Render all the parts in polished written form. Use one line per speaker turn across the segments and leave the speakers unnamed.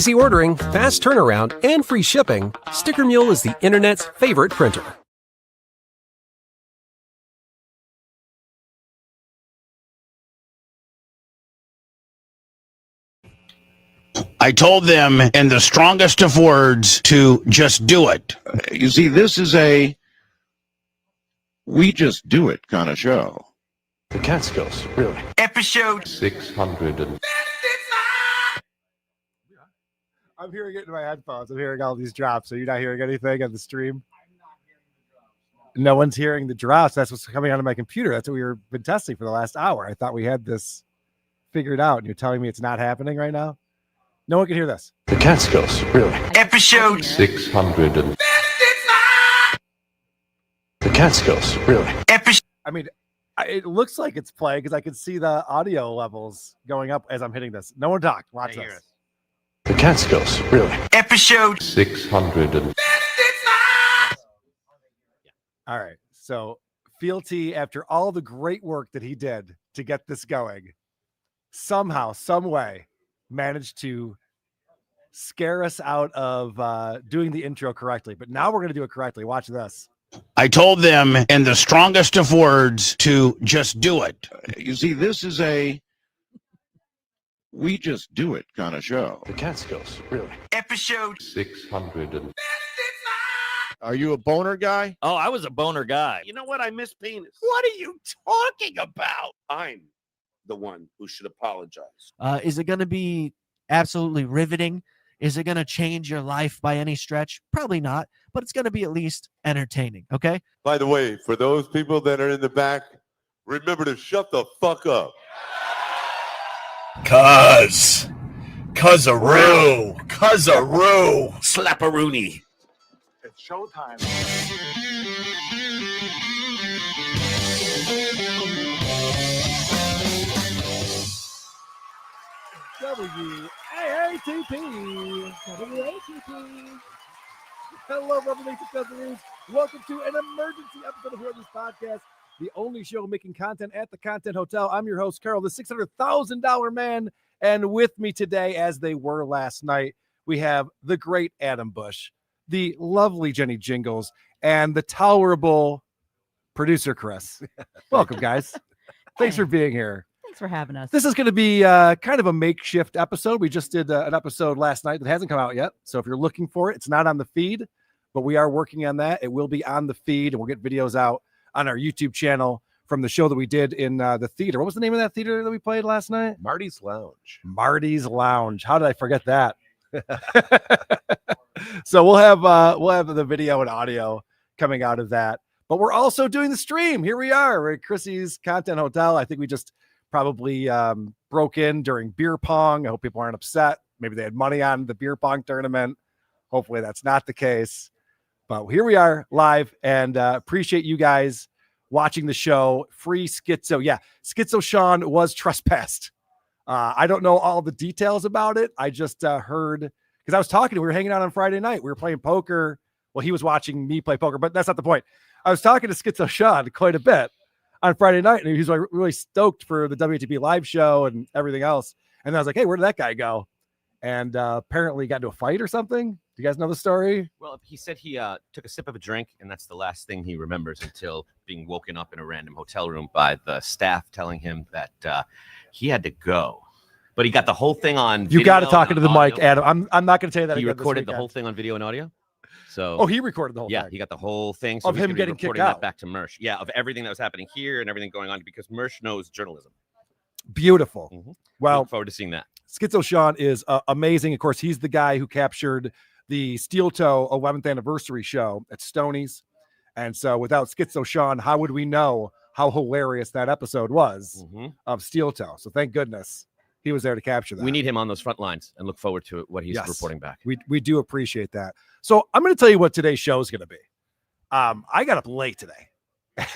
easy ordering, fast turnaround, and free shipping, Sticker Mule is the internet's favorite printer.
I told them in the strongest of words to just do it.
You see, this is a we just do it kind of show.
The Catskills, really.
Episode
600.
I'm hearing it in my headphones. I'm hearing all these drops. So you're not hearing anything on the stream? No one's hearing the drops. That's what's coming out of my computer. That's what we've been testing for the last hour. I thought we had this figured out, and you're telling me it's not happening right now? No one can hear this.
The Catskills, really.
Episode
600.
The Catskills, really.
Episode.
I mean, it looks like it's playing because I can see the audio levels going up as I'm hitting this. No one talk. Watch this.
The Catskills, really.
Episode
600.
All right. So Fealty, after all the great work that he did to get this going, somehow, some way, managed to scare us out of doing the intro correctly. But now we're going to do it correctly. Watch this.
I told them in the strongest of words to just do it.
You see, this is a we just do it kind of show.
The Catskills, really.
Episode
600.
Are you a boner guy?
Oh, I was a boner guy.
You know what? I miss penis.
What are you talking about?
I'm the one who should apologize.
Is it going to be absolutely riveting? Is it going to change your life by any stretch? Probably not, but it's going to be at least entertaining, okay?
By the way, for those people that are in the back, remember to shut the fuck up.
Cuz-a-roo, slap-a-rooney.
It's showtime. WAATP. Hello, Rubber Mates and Fezzeroos. Welcome to an emergency episode of Here on This Podcast, the only show making content at the Content Hotel. I'm your host, Carl, the $600,000 man. And with me today, as they were last night, we have the great Adam Bush, the lovely Jenny Jingles, and the tolerable producer, Chris. Welcome, guys. Thanks for being here.
Thanks for having us.
This is going to be kind of a makeshift episode. We just did an episode last night that hasn't come out yet. So if you're looking for it, it's not on the feed, but we are working on that. It will be on the feed, and we'll get videos out on our YouTube channel from the show that we did in the theater. What was the name of that theater that we played last night?
Marty's Lounge.
Marty's Lounge. How did I forget that? So we'll have the video and audio coming out of that. But we're also doing the stream. Here we are. We're at Chrissie's Content Hotel. I think we just probably broke in during beer pong. I hope people aren't upset. Maybe they had money on the beer pong tournament. Hopefully that's not the case. But here we are live, and appreciate you guys watching the show. Free Schizo. Yeah, Schizo Sean was trespassed. I don't know all the details about it. I just heard, because I was talking to him. We were hanging out on Friday night. We were playing poker. Well, he was watching me play poker, but that's not the point. I was talking to Schizo Sean quite a bit on Friday night, and he was like really stoked for the WTP live show and everything else. And I was like, hey, where did that guy go? And apparently got into a fight or something. Do you guys know the story?
Well, he said he took a sip of a drink, and that's the last thing he remembers until being woken up in a random hotel room by the staff telling him that he had to go. But he got the whole thing on video.
You got to talk into the
audio.
mic, Adam. I'm not going to tell you that.
He
again
recorded
this
the whole
weekend.
thing on video and audio. So
Oh, he recorded the whole
yeah,
thing.
he got the whole thing. So
Of
he's
him
gonna be
getting kicked
reporting that
out.
back to Mersh. Yeah, of everything that was happening here and everything going on, because Mersh knows journalism.
Beautiful.
Mhm.
Well,
Look forward to seeing that.
Schizo Sean is amazing. Of course, he's the guy who captured the Steel Toe 11th anniversary show at Stoney's. And so without Schizo Sean, how would we know how hilarious that episode was
Mhm.
of Steel Toe? So thank goodness he was there to capture that.
We need him on those front lines and look forward to what he's
Yes.
reporting back.
We do appreciate that. So I'm going to tell you what today's show is going to be. I got up late today,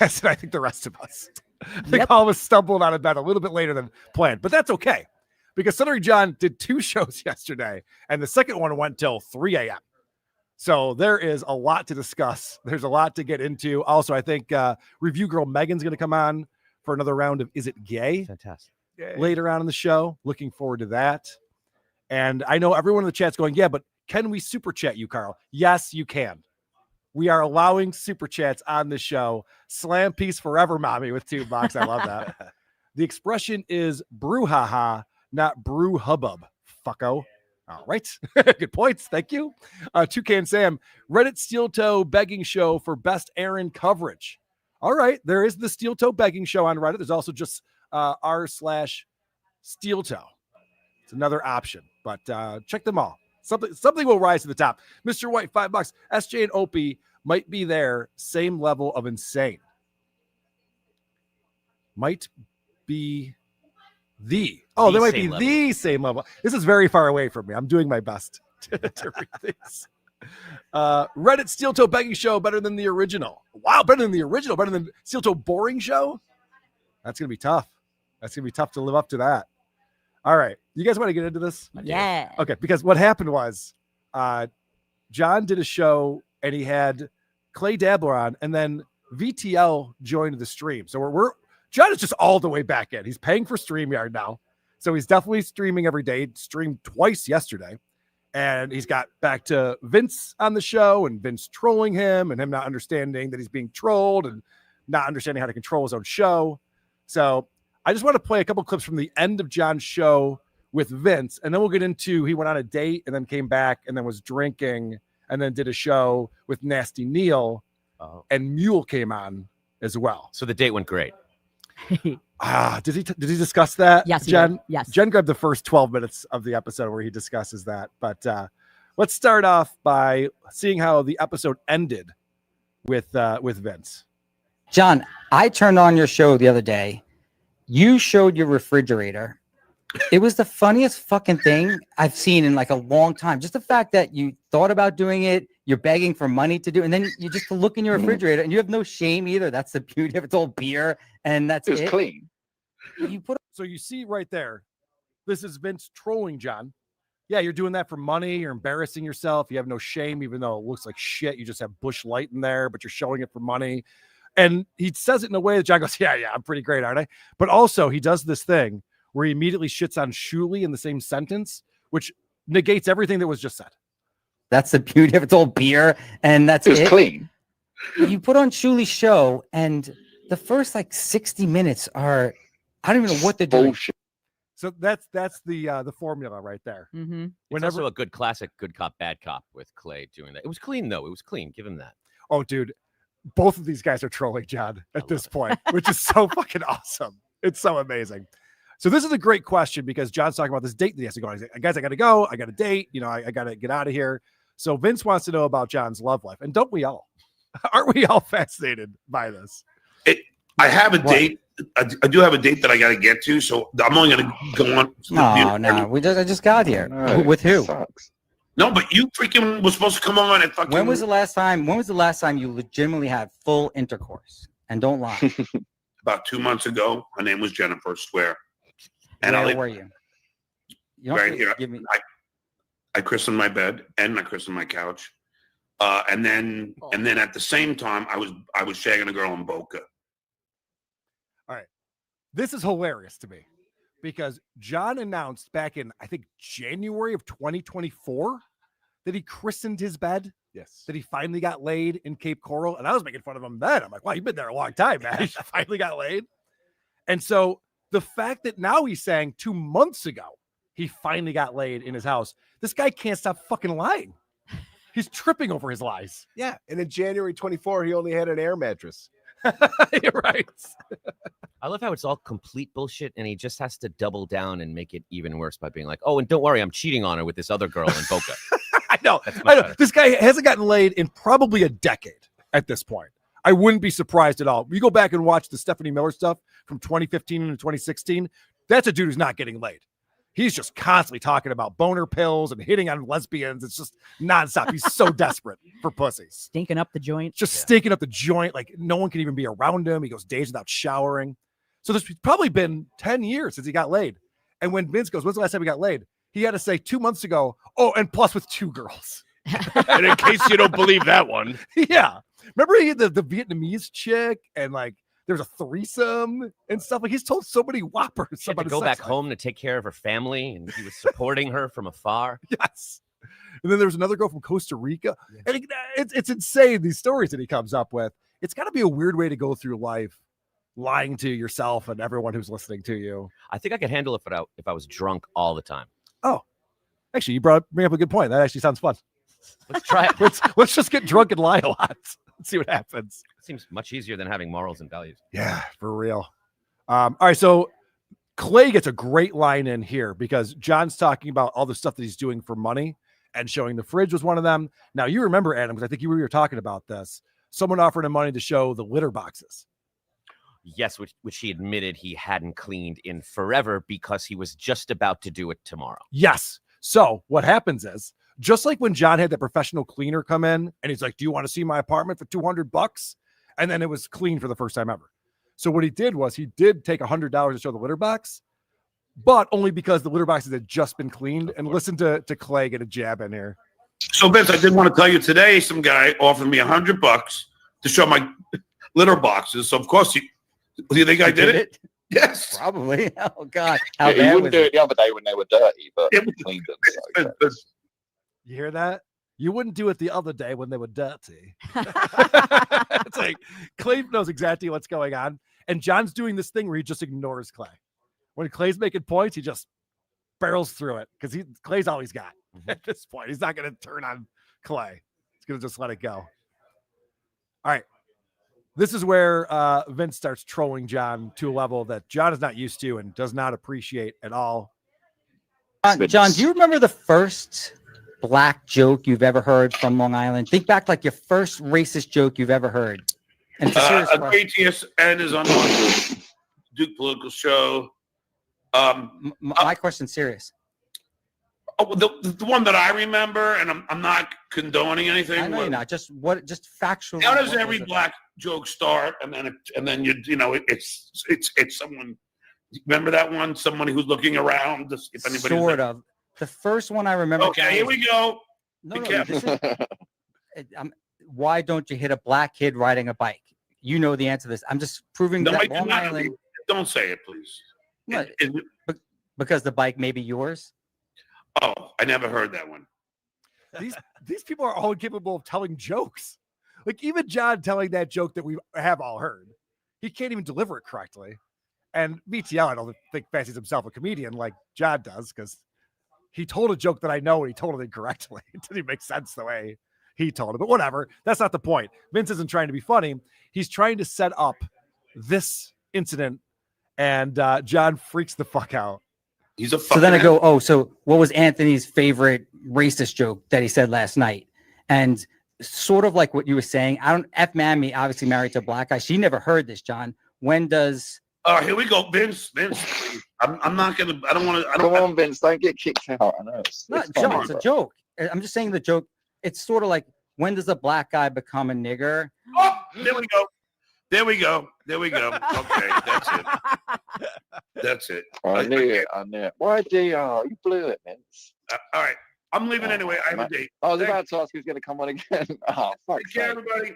as did I think the rest of us. I think all of us stumbled out of bed a little bit later than planned, but that's okay, because Stuttering John did 2 shows yesterday, and the second one went till 3 a.m. So there is a lot to discuss. There's a lot to get into. Also, I think review girl Megan's going to come on for another round of Is It Gay?
Fantastic.
Later on in the show. Looking forward to that. And I know everyone in the chat's going, yeah, but can we super chat you, Carl? Yes, you can. We are allowing super chats on the show. Slam peace forever, mommy, with $2. I love that. The expression is brouhaha, not brew hubbub. Fucko. All right. Good points. Thank you. Toucan Sam, Reddit Steel Toe begging show for best Aaron coverage. All right. There is the Steel Toe begging show on Reddit. There's also just r/Steel Toe. It's another option, but check them all. Something will rise to the top. Mr. White, $5. SJ and Opie might be there. Same level of insane. Might be they might be the same level. This is very far away from me. I'm doing my best to read these. Reddit Steel Toe begging show better than the original. Wow, better than the original, better than Steel Toe boring show. That's gonna be tough. That's gonna be tough to live up to that. All right, you guys want to get into this?
Yeah.
Okay, because what happened was John did a show and he had Clay Dabbler on, and then VTL joined the stream. So John is just all the way back in. He's paying for StreamYard now. So he's definitely streaming every day. Streamed twice yesterday. And he's got back to Vince on the show, and Vince trolling him, and him not understanding that he's being trolled and not understanding how to control his own show. So I just want to play a couple clips from the end of John's show with Vince, and then we'll get into he went on a date and then came back and then was drinking and then did a show with Nasty Neil, and Mule came on as well.
So the date went great.
Did he discuss that?
Yes, he
Jen.
did. Yes.
Jen grabbed the first 12 minutes of the episode where he discusses that. But let's start off by seeing how the episode ended with Vince.
John, I turned on your show the other day. You showed your refrigerator. It was the funniest fucking thing I've seen in like a long time. Just the fact that you thought about doing it, you're begging for money to do it, and then you just look in your refrigerator and you have no shame either. That's the beauty of it. It's all beer and that's it.
Clean.
You put
So you see right there, this is Vince trolling John. Yeah, you're doing that for money. You're embarrassing yourself. You have no shame, even though it looks like shit. You just have Bush Light in there, but you're showing it for money. And he says it in a way that John goes, yeah, I'm pretty great, aren't I? But also he does this thing where he immediately shits on Shuley in the same sentence, which negates everything that was just said.
That's the beauty of it's all beer, and that's
It's
it.
clean.
You put on Shuley's show, and the first like 60 minutes are, I don't even know what they're doing.
Bullshit.
So that's the formula right there.
Mm-hmm.
It's
Whenever,
also a good classic good cop, bad cop with Clay doing that. It was clean, though. It was clean. Give him that.
oh, dude, both of these guys are trolling John at this point, which is so fucking awesome. It's so amazing. So this is a great question because John's talking about this date that he has to go on. He's like, guys, I got to go. I got a date. You know, I got to get out of here. So Vince wants to know about John's love life. And don't we all? Aren't we all fascinated by this?
I have a date. I do have a date that I got to get to, so I'm only going to go on.
No. I just got here.
No,
With who?
sucks.
No, but you freaking was supposed to come on at fucking.
When was the last time you legitimately had full intercourse? And don't lie.
About 2 months ago. Her name was Jennifer, swear. And
Where were you? You don't
right
have to
here.
give me.
I christened my bed and I christened my couch, and then at the same time I was shagging a girl in Boca.
This is hilarious to me because John announced back in, I think, January of 2024 that he christened his bed.
Yes.
That he finally got laid in Cape Coral. And I was making fun of him then. I'm like, wow, you've been there a long time, man. You finally got laid. And so the fact that now he's saying 2 months ago he finally got laid in his house, this guy can't stop fucking lying. He's tripping over his lies.
Yeah. And in January 24, he only had an air mattress.
You're right.
I love how it's all complete bullshit, and he just has to double down and make it even worse by being like, "Oh, and don't worry, I'm cheating on her with this other girl in Boca."
I know.
That's
I
much
know.
better.
This guy hasn't gotten laid in probably a decade at this point. I wouldn't be surprised at all. You go back and watch the Stephanie Miller stuff from 2015 and 2016. That's a dude who's not getting laid. He's just constantly talking about boner pills and hitting on lesbians. It's just nonstop. He's so desperate for pussies.
Stinking up the joint.
Just stinking up the joint. Like no one can even be around him. He goes days without showering. So there's probably been 10 years since he got laid. And when Vince goes, when's the last time he got laid? He had to say 2 months ago, oh, and plus with 2 girls.
And in case you don't believe that one,
Yeah. Remember he had the Vietnamese chick and like there's a threesome and stuff. Like he's told so many whoppers.
She had to
about
go
his
back
sex life.
home to take care of her family, and he was supporting her from afar.
Yes. And then there was another girl from Costa Rica. And it's insane, these stories that he comes up with. It's got to be a weird way to go through life, lying to yourself and everyone who's listening to you.
I think I could handle it if I was drunk all the time.
Oh, actually, you bring up a good point. That actually sounds fun.
Let's try it.
Let's just get drunk and lie a lot. Let's see what happens.
Seems much easier than having morals and values.
Yeah, for real. All right, so Clay gets a great line in here because John's talking about all the stuff that he's doing for money and showing the fridge was one of them. Now, you remember, Adam, because I think you were talking about this. Someone offered him money to show the litter boxes.
Yes, which he admitted he hadn't cleaned in forever because he was just about to do it tomorrow.
Yes. So what happens is, just like when John had that professional cleaner come in and he's like, do you want to see my apartment for $200? And then it was clean for the first time ever. So what he did was he did take $100 to show the litter box, but only because the litter boxes had just been cleaned. And listen to Clay get a jab in here.
So Vince, I did want to tell you today, some guy offered me $100 to show my litter boxes. So of course you think I did it? Yes.
Probably. Oh God. How
Yeah,
bad
you
was
wouldn't do
it?
it the other day when they were dirty, but
It
you
was-
cleaned them.
But-
So,
You hear that? You wouldn't do it the other day when they were dirty. It's like Clay knows exactly what's going on. And John's doing this thing where he just ignores Clay. When Clay's making points, he just barrels through it because Clay's all he's got at this point. He's not going to turn on Clay. He's going to just let it go. All right. This is where Vince starts trolling John to a level that John is not used to and does not appreciate at all.
John, do you remember the first black joke you've ever heard from Long Island? Think back like your first racist joke you've ever heard. And it's a serious question.
ATSN is on the Duke Political Show.
My question's serious.
Oh, the one that I remember, and I'm not condoning anything.
I know you're not. Just factual.
How does
what
every
was it?
black joke start? And then it's someone. Remember that one? Somebody who's looking around. If anybody
Sort of. The first one I remember.
Okay, here we go.
No,
Be
no. This is, why don't you hit a black kid riding a bike? You know the answer to this. I'm just proving
No,
that Long Island.
Don't say it, please.
No, because the bike may be yours.
Oh, I never heard that one.
These people are all capable of telling jokes. Like even John telling that joke that we have all heard, he can't even deliver it correctly. And BTL, I don't think fancies himself a comedian like John does, because he told a joke that I know and he told it incorrectly. It didn't even make sense the way he told it. But whatever, that's not the point. Vince isn't trying to be funny. He's trying to set up this incident, and John freaks the fuck out.
He's a
So then I go, oh, so what was Anthony's favorite racist joke that he said last night? And sort of like what you were saying, I don't F Mammy, obviously married to a black guy. She never heard this, John. When does
here we go, Vince. Please. I'm not gonna. I don't want to.
Come on, Vince. Don't get kicked out. I know. It's
not
funny,
John, it's a joke. I'm just saying the joke. It's sort of like, when does a black guy become a nigger?
Oh, there we go. There we go. There we go. Okay, that's it. That's it.
I knew it. I knew it. Why DR? You blew it, Vince.
All right. I'm leaving anyway. I have a date.
I was about to ask who's going to come on again. Oh, fuck.
Take care, everybody.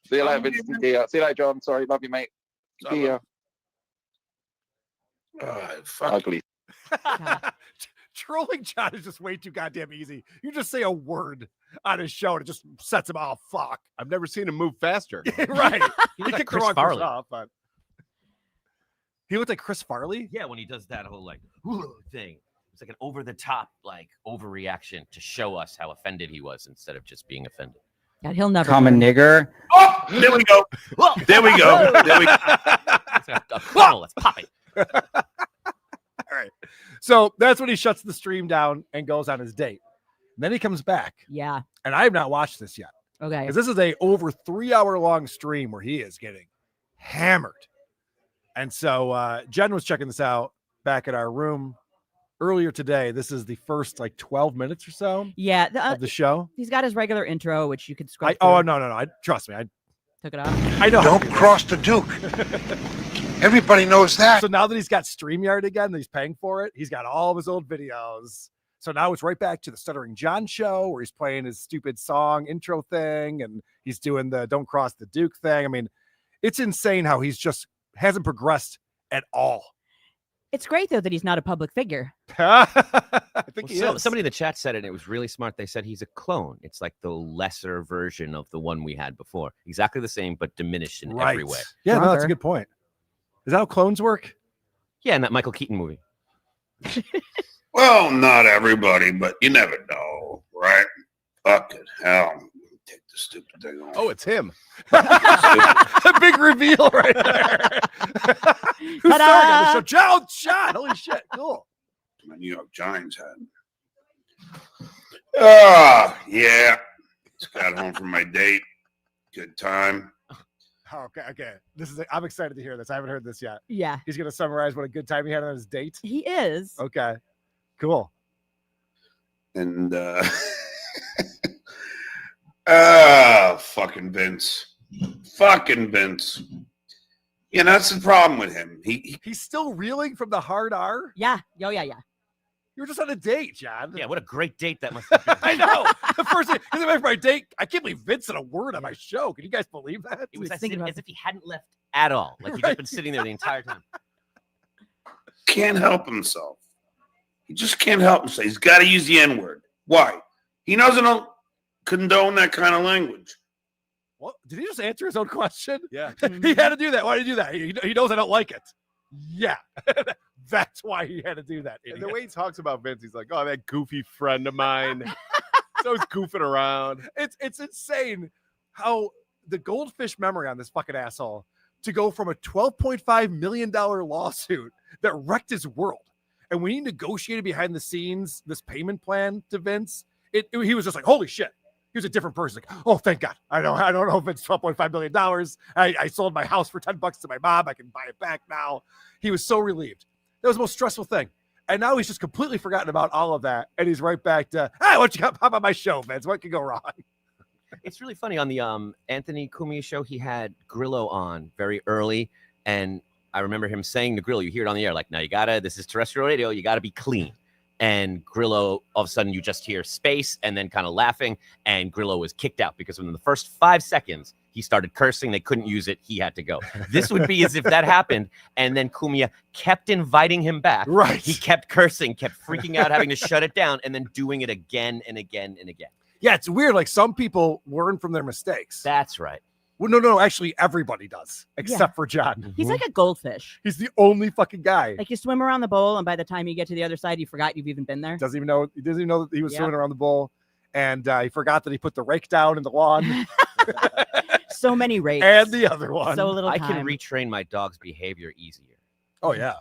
See you later, Vince. See you later, John. Sorry. Love you, mate. See ya.
Fuck.
Ugly.
Trolling John is just way too goddamn easy. You just say a word on his show and it just sets him off. Fuck.
I've never seen him move faster.
Right.
He
He
looked like
kicked the
Chris
wrong person
Farley.
off, but he looked like Chris Farley.
Yeah, when he does that whole like thing, it's like an over the top like overreaction to show us how offended he was instead of just being offended.
God, he'll never
become a nigger?
Oh, there we go. There we go. There we go.
It's a funnel that's popping.
All right. So that's when he shuts the stream down and goes on his date. And then he comes back.
Yeah.
And I have not watched this yet.
Okay.
Because this is a over 3 hour long stream where he is getting hammered. And so Jen was checking this out back at our room earlier today. This is the first like 12 minutes or so
Yeah.
of the show.
He's got his regular intro, which you could scroll
Oh,
through.
no. Trust me. I
Took it off.
I know.
Don't cross the Duke. Everybody knows that.
So now that he's got StreamYard again, that he's paying for it, he's got all of his old videos. So now it's right back to the Stuttering John show where he's playing his stupid song intro thing and he's doing the Don't Cross the Duke thing. I mean, it's insane how he's just hasn't progressed at all.
It's great, though, that he's not a public figure.
I think he is.
Somebody in the chat said it, and it was really smart. They said he's a clone. It's like the lesser version of the one we had before. Exactly the same, but diminished in every way.
Yeah, no, that's a good point. Is that how clones work?
Yeah, in that Michael Keaton movie.
Well, not everybody, but you never know, right? Fucking hell. Take the stupid thing off.
Oh, it's him.
A big reveal right there. Who's starring on the show? John. Holy shit. Cool.
My New York Giants had. Yeah. Just got home from my date. Good time.
Okay. I'm excited to hear this. I haven't heard this yet.
Yeah.
He's going to summarize what a good time he had on his date.
He is.
Okay. Cool.
And fucking Vince. Fucking Vince. Yeah, that's the problem with him.
He's still reeling from the hard R?
Yeah. Oh, yeah.
You were just on a date, John.
Yeah, what a great date that must have been.
I know. The first thing, because I went for my date, I can't believe Vince said a word on my show. Can you guys believe that?
It was as if he hadn't left at all. Like he'd just been sitting there the entire time.
Can't help himself. He just can't help himself. He's got to use the N-word. Why? He doesn't condone that kind of language.
What? Did he just answer his own question?
Yeah.
He had to do that. Why did he do that? He knows I don't like it. Yeah. That's why he had to do that.
And the way he talks about Vince, he's like, oh, that goofy friend of mine. So he's goofing around.
It's insane how the goldfish memory on this fucking asshole to go from a $12.5 million lawsuit that wrecked his world. And when he negotiated behind the scenes this payment plan to Vince, he was just like, holy shit. He was a different person. Like, oh, thank God. I don't know if it's $12.5 million. I sold my house for $10 to my mom. I can buy it back now. He was so relieved. That was the most stressful thing. And now he's just completely forgotten about all of that. And he's right back to, why don't you pop on my show, Vince? What could go wrong?
It's really funny. On the Anthony Cumia show, he had Grillo on very early. And I remember him saying to Grillo, you hear it on the air, like, no, this is terrestrial radio. You got to be clean. And Grillo, all of a sudden, you just hear space and then kind of laughing. And Grillo was kicked out because within the first 5 seconds, he started cursing. They couldn't use it. He had to go. This would be as if that happened. And then Kumiya kept inviting him back.
Right.
He kept cursing, kept freaking out, having to shut it down, and then doing it again and again and again.
Yeah, it's weird. Like some people learn from their mistakes.
That's right.
Well, no. Actually, everybody does, except for John.
He's like a goldfish.
He's the only fucking guy.
Like you swim around the bowl, and by the time you get to the other side, you forgot you've even been there.
He doesn't even know that he was swimming around the bowl, and he forgot that he put the rake down in the lawn.
So many rakes.
And the other one.
So little
I
time.
can retrain my dog's behavior easier.
Oh yeah,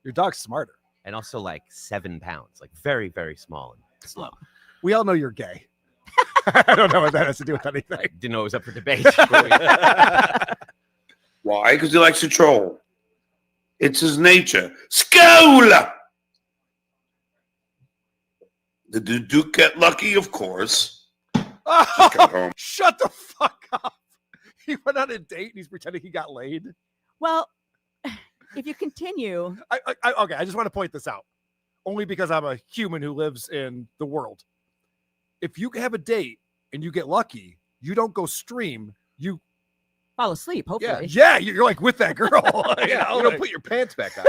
your dog's smarter.
And also like 7 pounds, like very, very small and slow.
We all know you're gay. I don't know what that has to do with anything.
I didn't know it was up for debate.
Why? Because he likes to troll. It's his nature. Scola! Did the Duke get lucky? Of course. Just got home.
Shut the fuck up. He went on a date and he's pretending he got laid.
Well, if you continue.
Okay, I just want to point this out. Only because I'm a human who lives in the world. If you have a date and you get lucky, you don't go stream. You
fall asleep, hopefully.
Yeah, you're like with that girl.
You don't put your pants back on.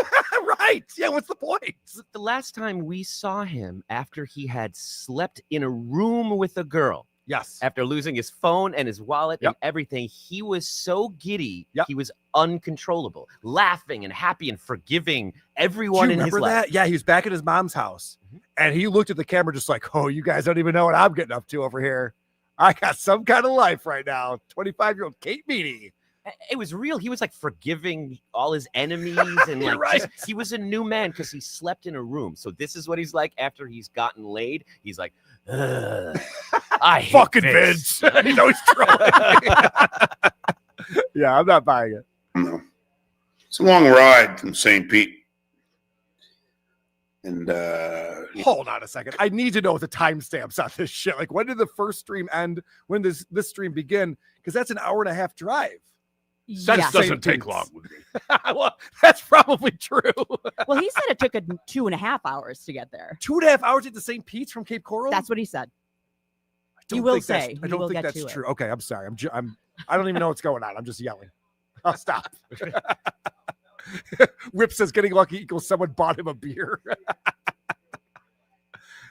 Right. Yeah, what's the point?
The last time we saw him after he had slept in a room with a girl.
Yes.
After losing his phone and his wallet and everything, he was so giddy. He was uncontrollable, laughing and happy and forgiving everyone in his life.
That? Yeah, he was back at his mom's house and he looked at the camera just like, oh, you guys don't even know what I'm getting up to over here. I got some kind of life right now. 25-year-old Kate Meany.
It was real. He was like forgiving all his enemies and like just, he was a new man because he slept in a room. So this is what he's like after he's gotten laid. He's like, I hate
fucking
Vince.
He's always trolling. Yeah, I'm not buying it.
No. It's a long ride from St. Pete. And
hold on a second. I need to know the timestamps on this shit. Like, when did the first stream end? When does this stream begin? Because that's an hour and a half drive.
That doesn't take long with me.
Well, that's probably true.
Well, he said it took 2.5 hours to get there.
2.5 hours at the St. Pete's from Cape Coral?
That's what he said.
I don't think that's true. Okay, I'm sorry. I don't even know what's going on. I'm just yelling. I'll stop. Whip says getting lucky equals someone bought him a beer.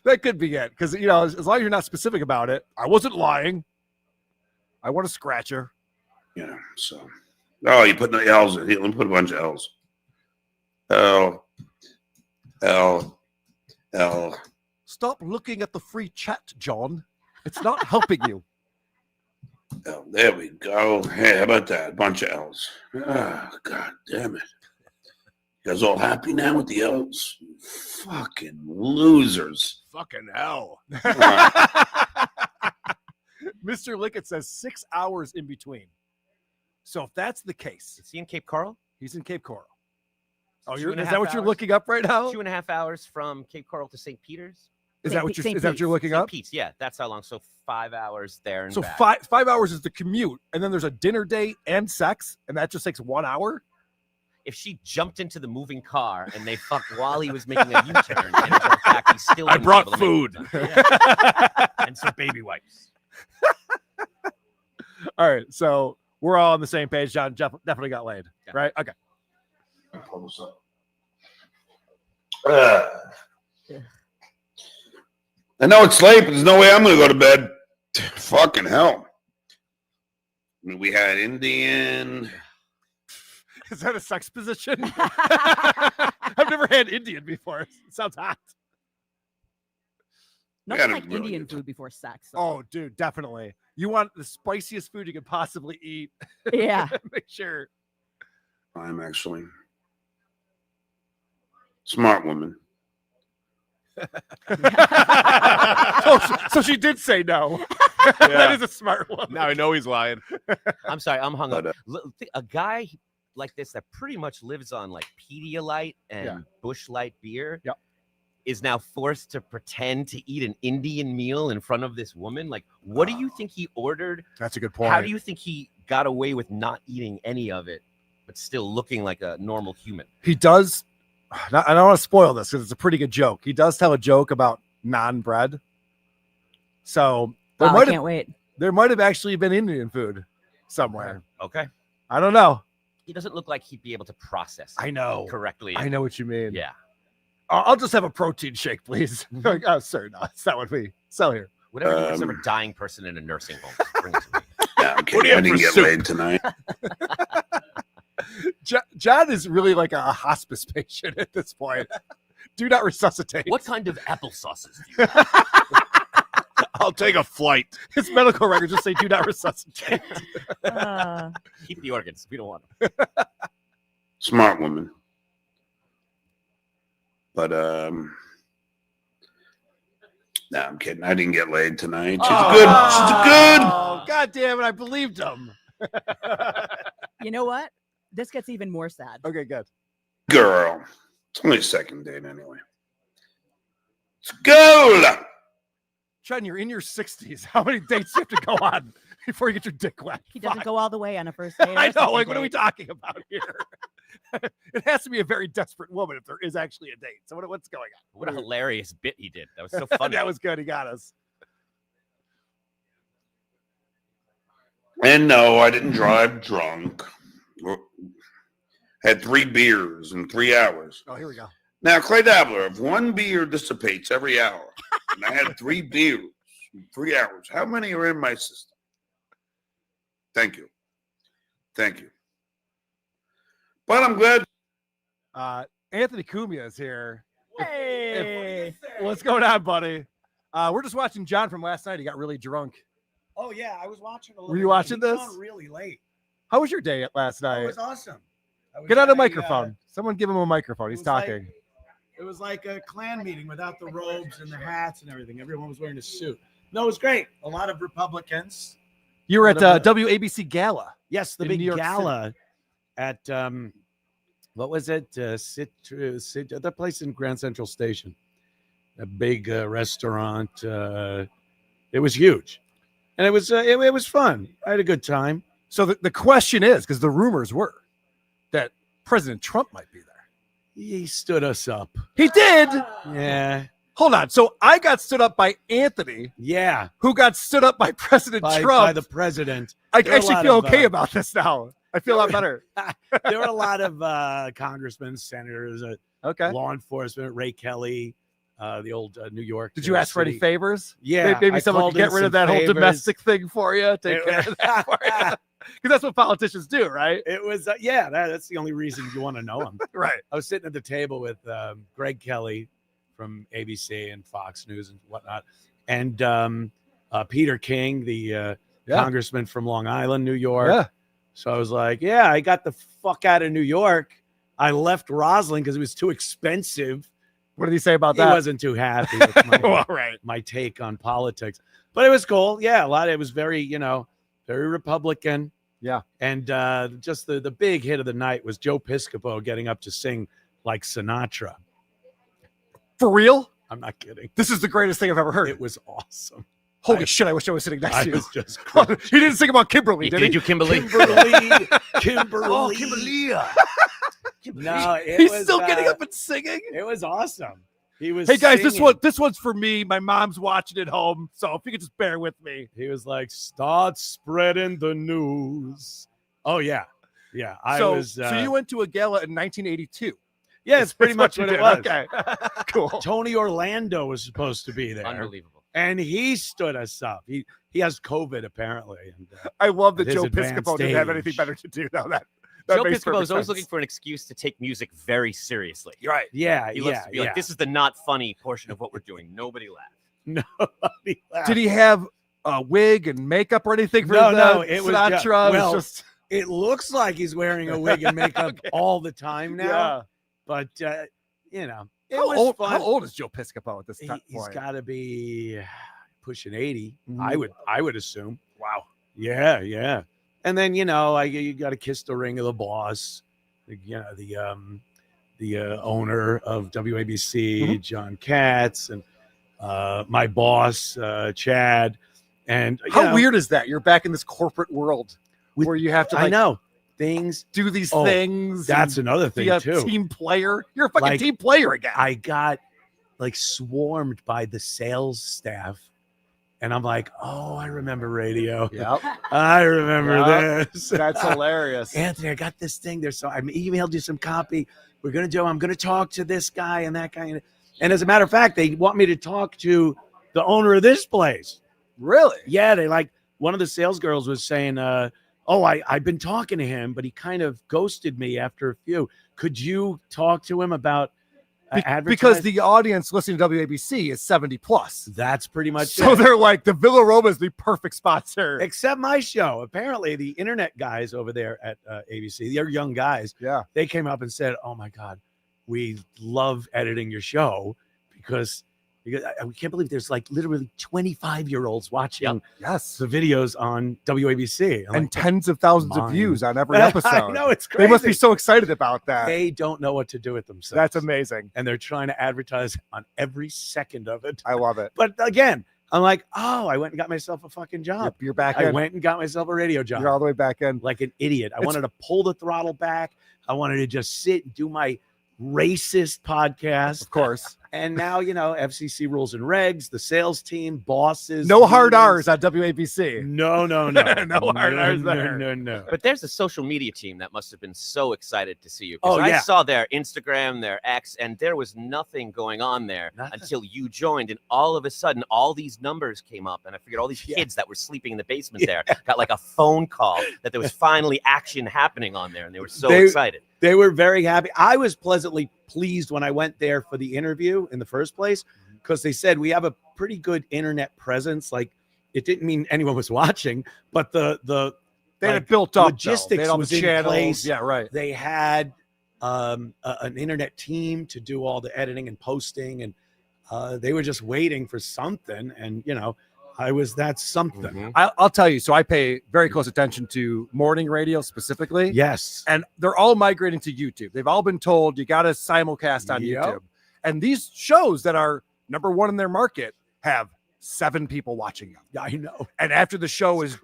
That could be it. Because, you know, as long as you're not specific about it, I wasn't lying. I want a scratcher.
Yeah, so. Oh, you put the L's in. Let me put a bunch of L's. L.
Stop looking at the free chat, John. It's not helping you.
L. There we go. Hey, how about that? A bunch of L's. Oh, God damn it. You guys all happy now with the L's? Fucking losers.
Fucking hell.
Mr. Lickett says 6 hours in between. So if that's the case.
Is he in Cape Coral?
He's in Cape Coral. Oh,
Is
that what you're looking up right now?
2.5 hours from Cape Coral to St. Peter's.
Is that what you're looking up?
St. Pete's, yeah, that's how long. So 5 hours there and
so
back.
5 hours is the commute, and then there's a dinner date and sex, and that just takes 1 hour.
If she jumped into the moving car and they fucked while he was making a U-turn, and drove back, he still
I
wouldn't be
brought
able to
food
make it.
and some baby wipes.
All right, so we're all on the same page. John definitely got laid, right? Okay.
Pull this up. I know it's late, but there's no way I'm going to go to bed. Fucking hell. I mean, we had Indian.
Is that a sex position? I've never had Indian before. It sounds hot.
Nothing like Indian food before sex. So.
Oh, dude, definitely. You want the spiciest food you could possibly eat.
Yeah.
Make sure.
I'm actually smart woman.
So she did say no. That is a smart one.
Now I know he's lying.
I'm sorry, I'm hung up. A guy like this that pretty much lives on like Pedialyte and Busch Light beer is now forced to pretend to eat an Indian meal in front of this woman. Like, what do you think he ordered?
That's a good point.
How do you think he got away with not eating any of it, but still looking like a normal human?
He does I don't want to spoil this because it's a pretty good joke. He does tell a joke about non-bread. So
Wow, I can't wait.
There might have actually been Indian food somewhere.
Okay.
I don't know.
He doesn't look like he'd be able to process
I know
correctly.
I know what you mean.
Yeah.
I'll just have a protein shake, please. Like, oh, sir, no, it's not what we sell here.
Whatever you serve a dying person in a nursing home, bring it to me.
Yeah, okay. I didn't get laid tonight.
John is really like a hospice patient at this point. Do not resuscitate.
What kind of applesauces do you
I'll take a flight.
His medical records just say do not resuscitate.
Keep the organs. We don't want them.
Smart woman. But no, I'm kidding. I didn't get laid tonight. She's good. She's good.
Oh, God damn it. I believed him.
You know what? This gets even more sad.
Okay, good.
Girl. It's only a second date anyway. It's gold.
John, you're in your 60s. How many dates do you have to go on before you get your dick wet?
He doesn't go all the way on a first date.
I know. Like, what are we talking about here? It has to be a very desperate woman if there is actually a date. So what's going on?
What a hilarious bit he did. That was so funny.
That was good. He got us.
And no, I didn't drive drunk. Had 3 beers in 3 hours.
Oh, here we go.
Now, Clay Dabbler, if 1 beer dissipates every hour, and I had 3 beers in 3 hours, how many are in my system? Thank you. Thank you. But I'm glad.
Anthony Cumia is here.
Hey.
What's going on, buddy? We're just watching John from last night. He got really drunk.
Oh yeah, I was watching a little.
Were you watching this?
Really late.
How was your day last night?
It was awesome.
Get on the microphone. Someone give him a microphone. He's talking.
It was like a Klan meeting without the robes and the hats and everything. Everyone was wearing a suit. No, it was great. A lot of Republicans.
You were at WABC Gala.
Yes, the
in
big
New York
gala at what was it? The place in Grand Central Station. A big restaurant. It was huge, and it was fun. I had a good time.
So the question is, because the rumors were that President Trump might be there.
He stood us up.
He did.
Yeah.
Hold on. So I got stood up by Anthony.
Yeah.
Who got stood up by President Trump.
By the president.
I actually feel okay about this now. I feel a lot better.
There were a lot of congressmen, senators, law enforcement, Ray Kelly, the old New York.
Did you ask for any favors?
Yeah.
Maybe someone could get rid of that whole domestic thing for you. Take care of that for you. Because that's what politicians do, right?
It was, that's the only reason you want to know him.
Right.
I was sitting at the table with Greg Kelly from ABC and Fox News and whatnot, and Peter King, the congressman from Long Island, New York.
Yeah.
So I was like, I got the fuck out of New York. I left Roslyn because it was too expensive.
What did he say about that?
He wasn't too happy with my take on politics. But it was cool. Yeah, it was very, very Republican.
Yeah.
And just the big hit of the night was Joe Piscopo getting up to sing like Sinatra.
For real?
I'm not kidding.
This is the greatest thing I've ever heard.
It was awesome.
Holy shit, I wish I was sitting next to you.
I was just
he didn't sing about Kimberly, did he?
Did you, Kimberly?
Kimberly.
Oh, Kimberly.
No,
he's still getting up and singing.
It was awesome. He was.
Hey guys,
singing.
this one's for me. My mom's watching at home, so if you could just bear with me.
He was like, "Start spreading the news." Oh yeah, yeah.
So you went to a gala in 1982.
Yeah, it's pretty much what it was.
Okay, cool.
Tony Orlando was supposed to be there.
Unbelievable.
And he stood us up. He has COVID apparently. And,
I love that
his
Joe
advanced
Piscopo didn't have
age.
anything better to do now. That
Joe
makes
Piscopo
perfect
is always
sense.
looking for an excuse to take music very seriously.
Right.
Yeah,
He loves to be like, this is the not funny portion of what we're doing. Nobody laughed.
Nobody laughed.
Did he have a wig and makeup or anything for
No, it was
Sinatra?
well,
It was just
it looks like he's wearing a wig and makeup all the time now.
Yeah.
But it
How
was
old,
fun.
how old is Joe Piscopo at this time?
He's got to be pushing 80.
Mhm.
I would assume.
Wow.
Yeah. And then you got to kiss the ring of the boss. The owner of WABC, John Katz, and my boss, Chad. And
How weird is that? You're back in this corporate world where you have to.
I know. things.
Do these
Oh,
things.
That's
and
another
be
thing
a
too.
team player. You're a fucking
Like,
team player again.
I got like swarmed by the sales staff. And I'm like, oh, I remember radio.
Yep.
I remember
Yep.
this.
That's hilarious.
Anthony, I got this thing. I emailed you some copy. I'm going to talk to this guy and that guy. And as a matter of fact, they want me to talk to the owner of this place.
Really?
Yeah. They like, one of the sales girls was saying, I've been talking to him, but he kind of ghosted me after a few. Could you talk to him about
because the audience listening to WABC is 70 plus.
That's pretty much
so
it.
they're like, the Villa Roma is the perfect sponsor.
Except my show. Apparently, the internet guys over there at ABC, they're young guys.
Yeah.
They came up and said, oh my God, we love editing your show because we can't believe there's like literally 25-year-olds watching the videos on WABC.
And like, tens of thousands of views on every episode.
I know, it's crazy.
They must be so excited about that.
They don't know what to do with themselves.
That's amazing.
And they're trying to advertise on every second of it.
I love it.
But again, I'm like, oh, I went and got myself a fucking job.
You're back
I
in.
went and got myself a radio job.
You're all the way back in.
Like an idiot. I wanted to pull the throttle back. I wanted to just sit and do my racist podcast.
Of course.
And now, FCC rules and regs, the sales team, bosses.
No hard R's on WABC.
No.
No hard R's there.
No.
But there's a social media team that must have been so excited to see you.
Oh,
I
yeah.
saw their Instagram, their X, and there was nothing going on there until you joined. And all of a sudden, all these numbers came up. And I figured all these kids that were sleeping in the basement there got like a phone call that there was finally action happening on there. And they were so excited.
They were very happy. I was pleasantly pleased when I went there for the interview in the first place because they said we have a pretty good internet presence. Like, it didn't mean anyone was watching, but they
had it built up.
Logistics was in place.
Yeah, right.
They had an internet team to do all the editing and posting, and they were just waiting for something. And that's something.
Mm-hmm. I'll tell you. So I pay very close attention to morning radio specifically.
Yes.
And they're all migrating to YouTube. They've all been told you got to simulcast on YouTube. And these shows that are number one in their market have 7 people watching them.
Yeah, I know.
And after the show is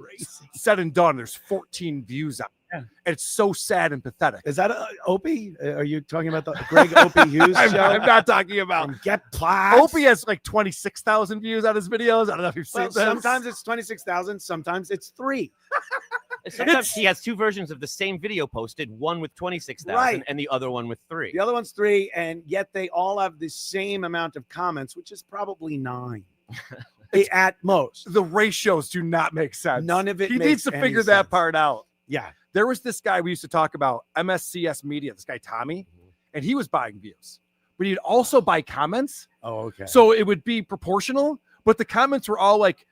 said and done, there's 14 views out.
Yeah.
And it's so sad and pathetic.
Is that Opie? Are you talking about the Greg Opie Hughes show?
I'm not talking about
Get Plots.
Opie has like 26,000 views on his videos. I don't know if you've seen this.
Sometimes it's 26,000. Sometimes it's 3.
Sometimes he has 2 versions of the same video posted, one with 26,000 and the other one with 3.
The other one's 3, and yet they all have the same amount of comments, which is probably 9 at most.
The ratios do not make sense.
None of it
He
makes
needs to
any
figure
sense.
that part out.
Yeah.
There was this guy we used to talk about, MSCS Media, this guy Tommy, and he was buying views, but he'd also buy comments.
Oh, okay.
So it would be proportional, but the comments were all like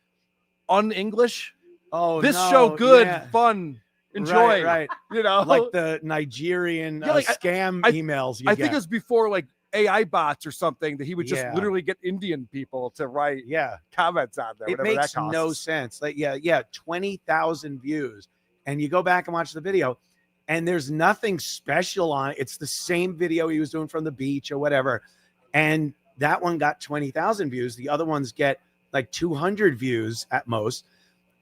un-English.
Oh,
this
no,
show good,
yeah.
fun, enjoy.
Right. Like the Nigerian scam emails.
I think it was before like AI bots or something that he would just literally get Indian people to write comments on there.
It
whatever
makes
that costs.
no sense. Like 20,000 views, and you go back and watch the video, and there's nothing special on it. It's the same video he was doing from the beach or whatever, and that one got 20,000 views. The other ones get like 200 views at most,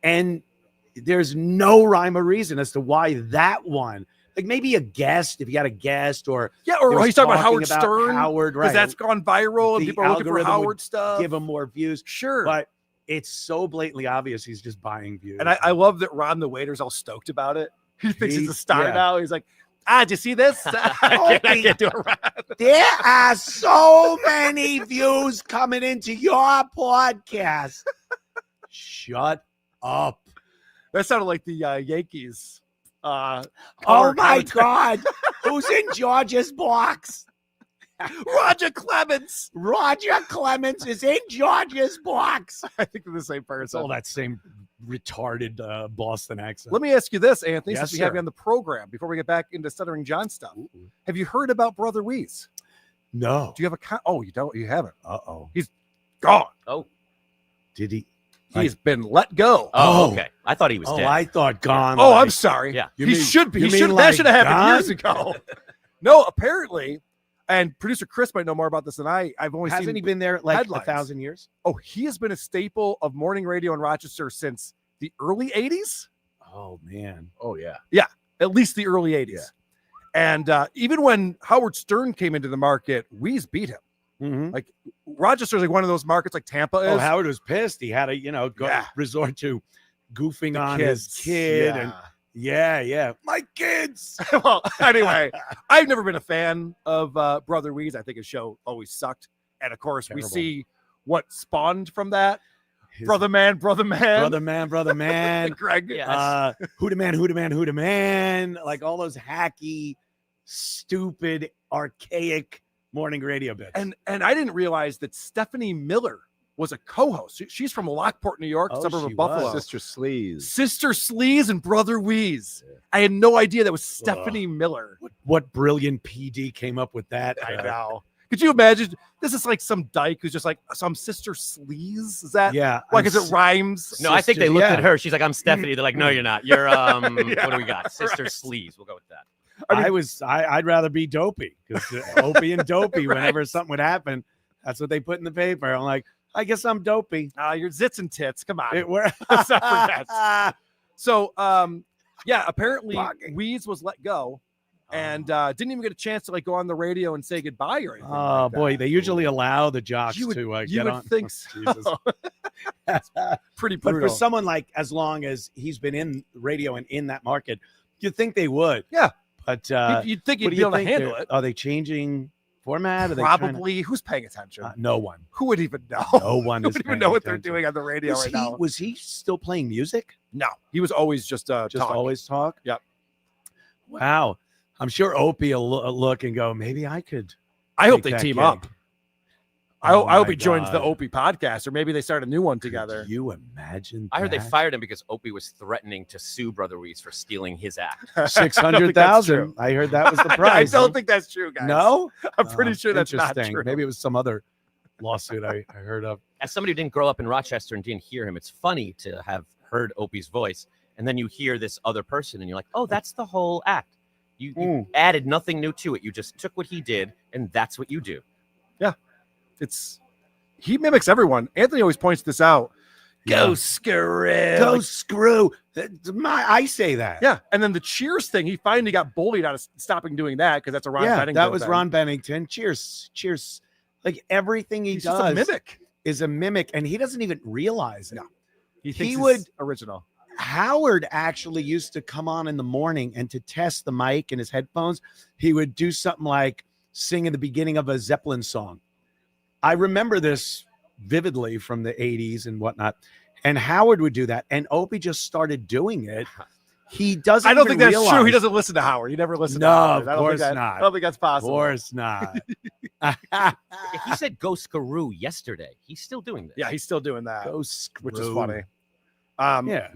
and there's no rhyme or reason as to why that one. Like maybe a guest, if you got a guest, or
he's talking about Howard Stern,
Howard,
because that's gone viral, and
The
people are looking for
algorithm
Howard
would
stuff.
give him more views.
Sure,
but it's so blatantly obvious he's just buying views.
And I love that Ron the waiter's all stoked about it. He thinks he's a star now. He's like, did you see this? I can't do it right.
There are so many views coming into your podcast. Shut up.
That sounded like the Yankees.
Oh my God. Who's in George's box?
Roger Clemens.
Roger Clemens is in George's box.
I think they're the same person.
It's all that same retarded Boston accent.
Let me ask you this, Anthony,
Yes,
since we have
sir.
you on the program, before we get back into Stuttering John stuff. Have you heard about Brother Weeze?
No.
Do you have a oh, you don't? You haven't?
Uh-oh.
He's gone.
Oh.
Did he?
He's been let go.
Oh, okay. I thought he was dead.
I thought gone.
Oh,
like-
I'm sorry.
Yeah.
You
he
mean-
should be.
you
He
mean
should.
like
That should have happened
gone?
years ago. No, apparently, and producer Chris might know more about this than I. I've only
Hasn't
seen
he been there like
headlines.
1,000 years?
Oh, he has been a staple of morning radio in Rochester since the early 80s.
Oh, man.
Oh, yeah.
Yeah. at least the early 80s. And even when Howard Stern came into the market, Wheeze beat him.
Mm-hmm.
Like Rochester's like one of those markets like Tampa is.
Oh, Howard was pissed. He had to, resort to goofing on his kid. And my kids.
Well, anyway, I've never been a fan of Brother Wheeze. I think his show always sucked. And of course, we see what spawned from that. Brother man.
Greg.
Yes.
Who the man. Like all those hacky, stupid, archaic morning radio bits.
And I didn't realize that Stephanie Miller was a co-host. She's from Lockport, New York, suburb of Buffalo.
Sister Sleaze.
Sister Sleaze and Brother Wheeze. Yeah. I had no idea that was Stephanie Miller.
What brilliant PD came up with that?
I know. Could you imagine? This is like some dyke who's just like, so I'm Sister Sleaze? Is that?
Yeah.
Like, because it rhymes?
No, I think they looked at her. She's like, I'm Stephanie. They're like, no, you're not. You're, what do we got? Sister Sleaze. We'll go with that.
I'd rather be Dopey because Opie and Dopey, whenever something would happen, that's what they put in the paper. I'm like, I guess I'm Dopey.
You're zits and tits. Come on.
Let's
not forget. So, apparently Wheeze was let go and didn't even get a chance to like go on the radio and say goodbye or anything.
Oh, boy. They usually allow the jocks to get on.
You would think so. Pretty brutal.
But for someone like, as long as he's been in radio and in that market, you'd think they would.
Yeah.
But
you'd think you'd be able to handle it.
Are they changing format?
Probably. Who's paying attention?
No one.
Who would even know?
No one.
Who would even know what they're doing on the radio right now?
Was he still playing music?
No, he was always just
always talk.
Yep.
Wow. I'm sure Opie will look and go, maybe I could.
I hope they team up. I hope he joins the
God.
Opie podcast, or maybe they start a new one together.
Could you imagine?
I heard they fired him because Opie was threatening to sue Brother Wheeze for stealing his act.
600,000. I heard that was the price.
I don't think that's true, guys.
No,
I'm pretty sure that's not true.
Maybe it was some other lawsuit I heard of.
As somebody who didn't grow up in Rochester and didn't hear him, it's funny to have heard Opie's voice, and then you hear this other person, and you're like, oh, that's the whole act. You added nothing new to it. You just took what he did, and that's what you do.
Yeah. He mimics everyone. Anthony always points this out. Go screw.
Go screw. I say that.
Yeah. And then the Cheers thing, he finally got bullied out of stopping doing that because that's a Ron Bennington.
That was
thing.
Ron Bennington. Cheers. Like everything he does
just a mimic.
Is a mimic, and he doesn't even realize it.
No. He thinks
he would
original.
Howard actually used to come on in the morning, and to test the mic and his headphones, he would do something like sing in the beginning of a Zeppelin song. I remember this vividly from the 80s and whatnot. And Howard would do that. And Opie just started doing it. He doesn't.
I don't think that's true. He doesn't listen to Howard. He never listened to Howard.
Of course not.
I don't think that's possible.
Of course not.
He said go screw yesterday. He's still doing this.
Yeah, he's still doing that.
Go screw.
Which is funny.
Yeah.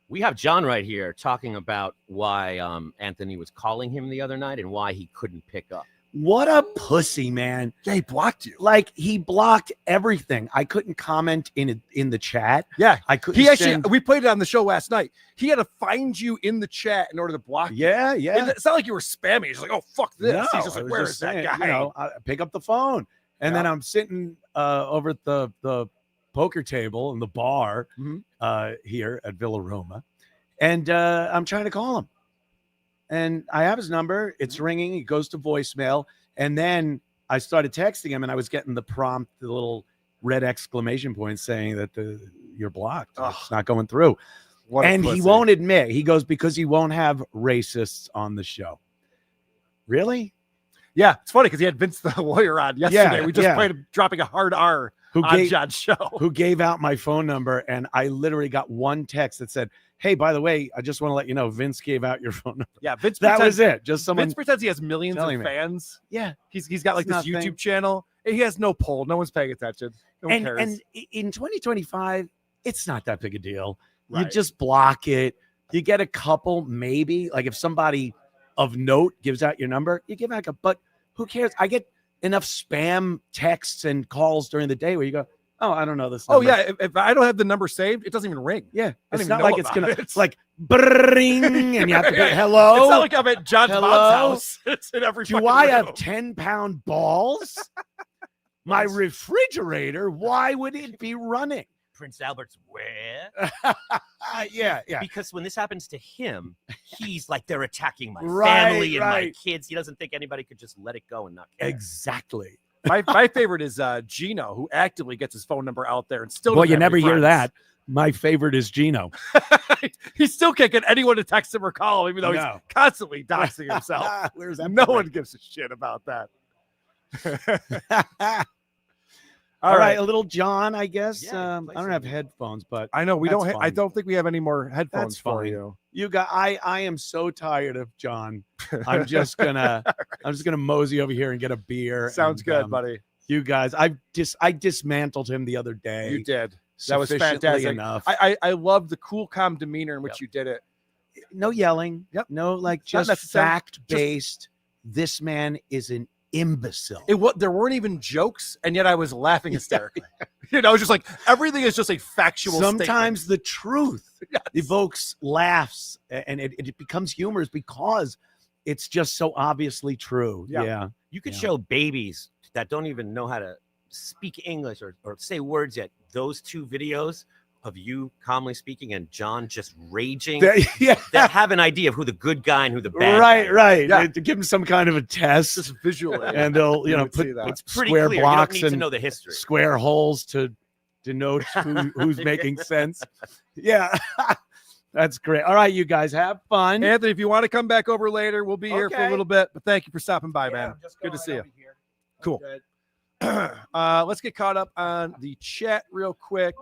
We have John right here talking about why Anthony was calling him the other night and why he couldn't pick up.
What a pussy, man.
Yeah, he blocked you.
Like, he blocked everything. I couldn't comment in the chat.
Yeah.
I couldn't.
He actually, we played it on the show last night. He had to find you in the chat in order to block you.
Yeah.
It's not like you were spamming. He's like, oh, fuck this.
No,
He's just like, where is that guy?
I pick up the phone. And then I'm sitting over at the poker table in the bar here at Villa Roma. And I'm trying to call him. And I have his number. It's ringing. It goes to voicemail. And then I started texting him, and I was getting the prompt, the little red exclamation point saying that you're blocked. It's not going through. And he won't admit. He goes, because he won't have racists on the show. Really?
Yeah. It's funny because he had Vince the lawyer on yesterday. We just played him dropping a hard R on John's show.
Who gave out my phone number. And I literally got one text that said, hey, by the way, I just want to let you know, Vince gave out your phone number.
Yeah, Vince.
That was it. Just someone.
Vince pretends he has millions of fans.
Yeah,
he's got like this YouTube channel. He has no poll. No one's paying attention. No one cares.
And in 2025, it's not that big a deal. Right. You just block it. You get a couple, maybe. Like if somebody of note gives out your number, you give out but who cares? I get enough spam texts and calls during the day where you go, oh, I don't know this number.
Oh, yeah. If I don't have the number saved, it doesn't even ring.
Yeah. It's
not
like it's going to, it's like, bring, and you have to go, hello.
It's not like I'm at John's mom's house. It's in every
Do I have 10-pound balls? My refrigerator, why would it be running?
Prince Albert's where?
Yeah.
Because when this happens to him, he's like, they're attacking my
Right,
family and my
right.
kids. He doesn't think anybody could just let it go and not care.
Exactly.
My favorite is Gino, who actively gets his phone number out there and still.
Well,
doesn't
you
have
never
any
hear
friends.
that. My favorite is Gino.
He still can't get anyone to text him or call him, even though
No.
he's constantly doxing himself.
Where's that?
No one gives a shit about that.
All right, a little John, I guess.
Yeah,
I don't have headphones, but
I know we
that's
don't. I
fine.
don't think we have any more headphones
That's
for
fine.
you.
You got. I am so tired of John. I'm just gonna mosey over here and get a beer.
Sounds
and,
good, buddy.
You guys, I dismantled him the other day.
You did. That was
sufficiently
fantastic.
enough.
I love the cool, calm demeanor in which you did it.
No yelling.
Yep.
No, like
Not
just
necessarily-
fact based. This man is an imbecile.
There weren't even jokes, and yet I was laughing hysterically. You know, just like everything is just a factual.
Sometimes
statement.
the truth evokes laughs, and it becomes humorous because it's just so obviously true. Yeah.
You could show babies that don't even know how to speak English or say words yet. Those two videos of you calmly speaking and John just raging,
Yeah.
they have an idea of who the good guy and who the bad
Right,
guy is.
right.
Yeah.
To give him some kind of a test,
just visually,
and they'll
You
know
would see
put
that.
It's pretty
square
clear.
blocks
You don't need to
and
know the history.
square holes to denote who's making sense. Yeah. That's great. All right, you guys have fun.
Anthony, if you want to come back over later, we'll be here for a
Okay.
little bit. But thank you for stopping by, man. Good to see you. Cool. Let's get caught up on the chat real quick.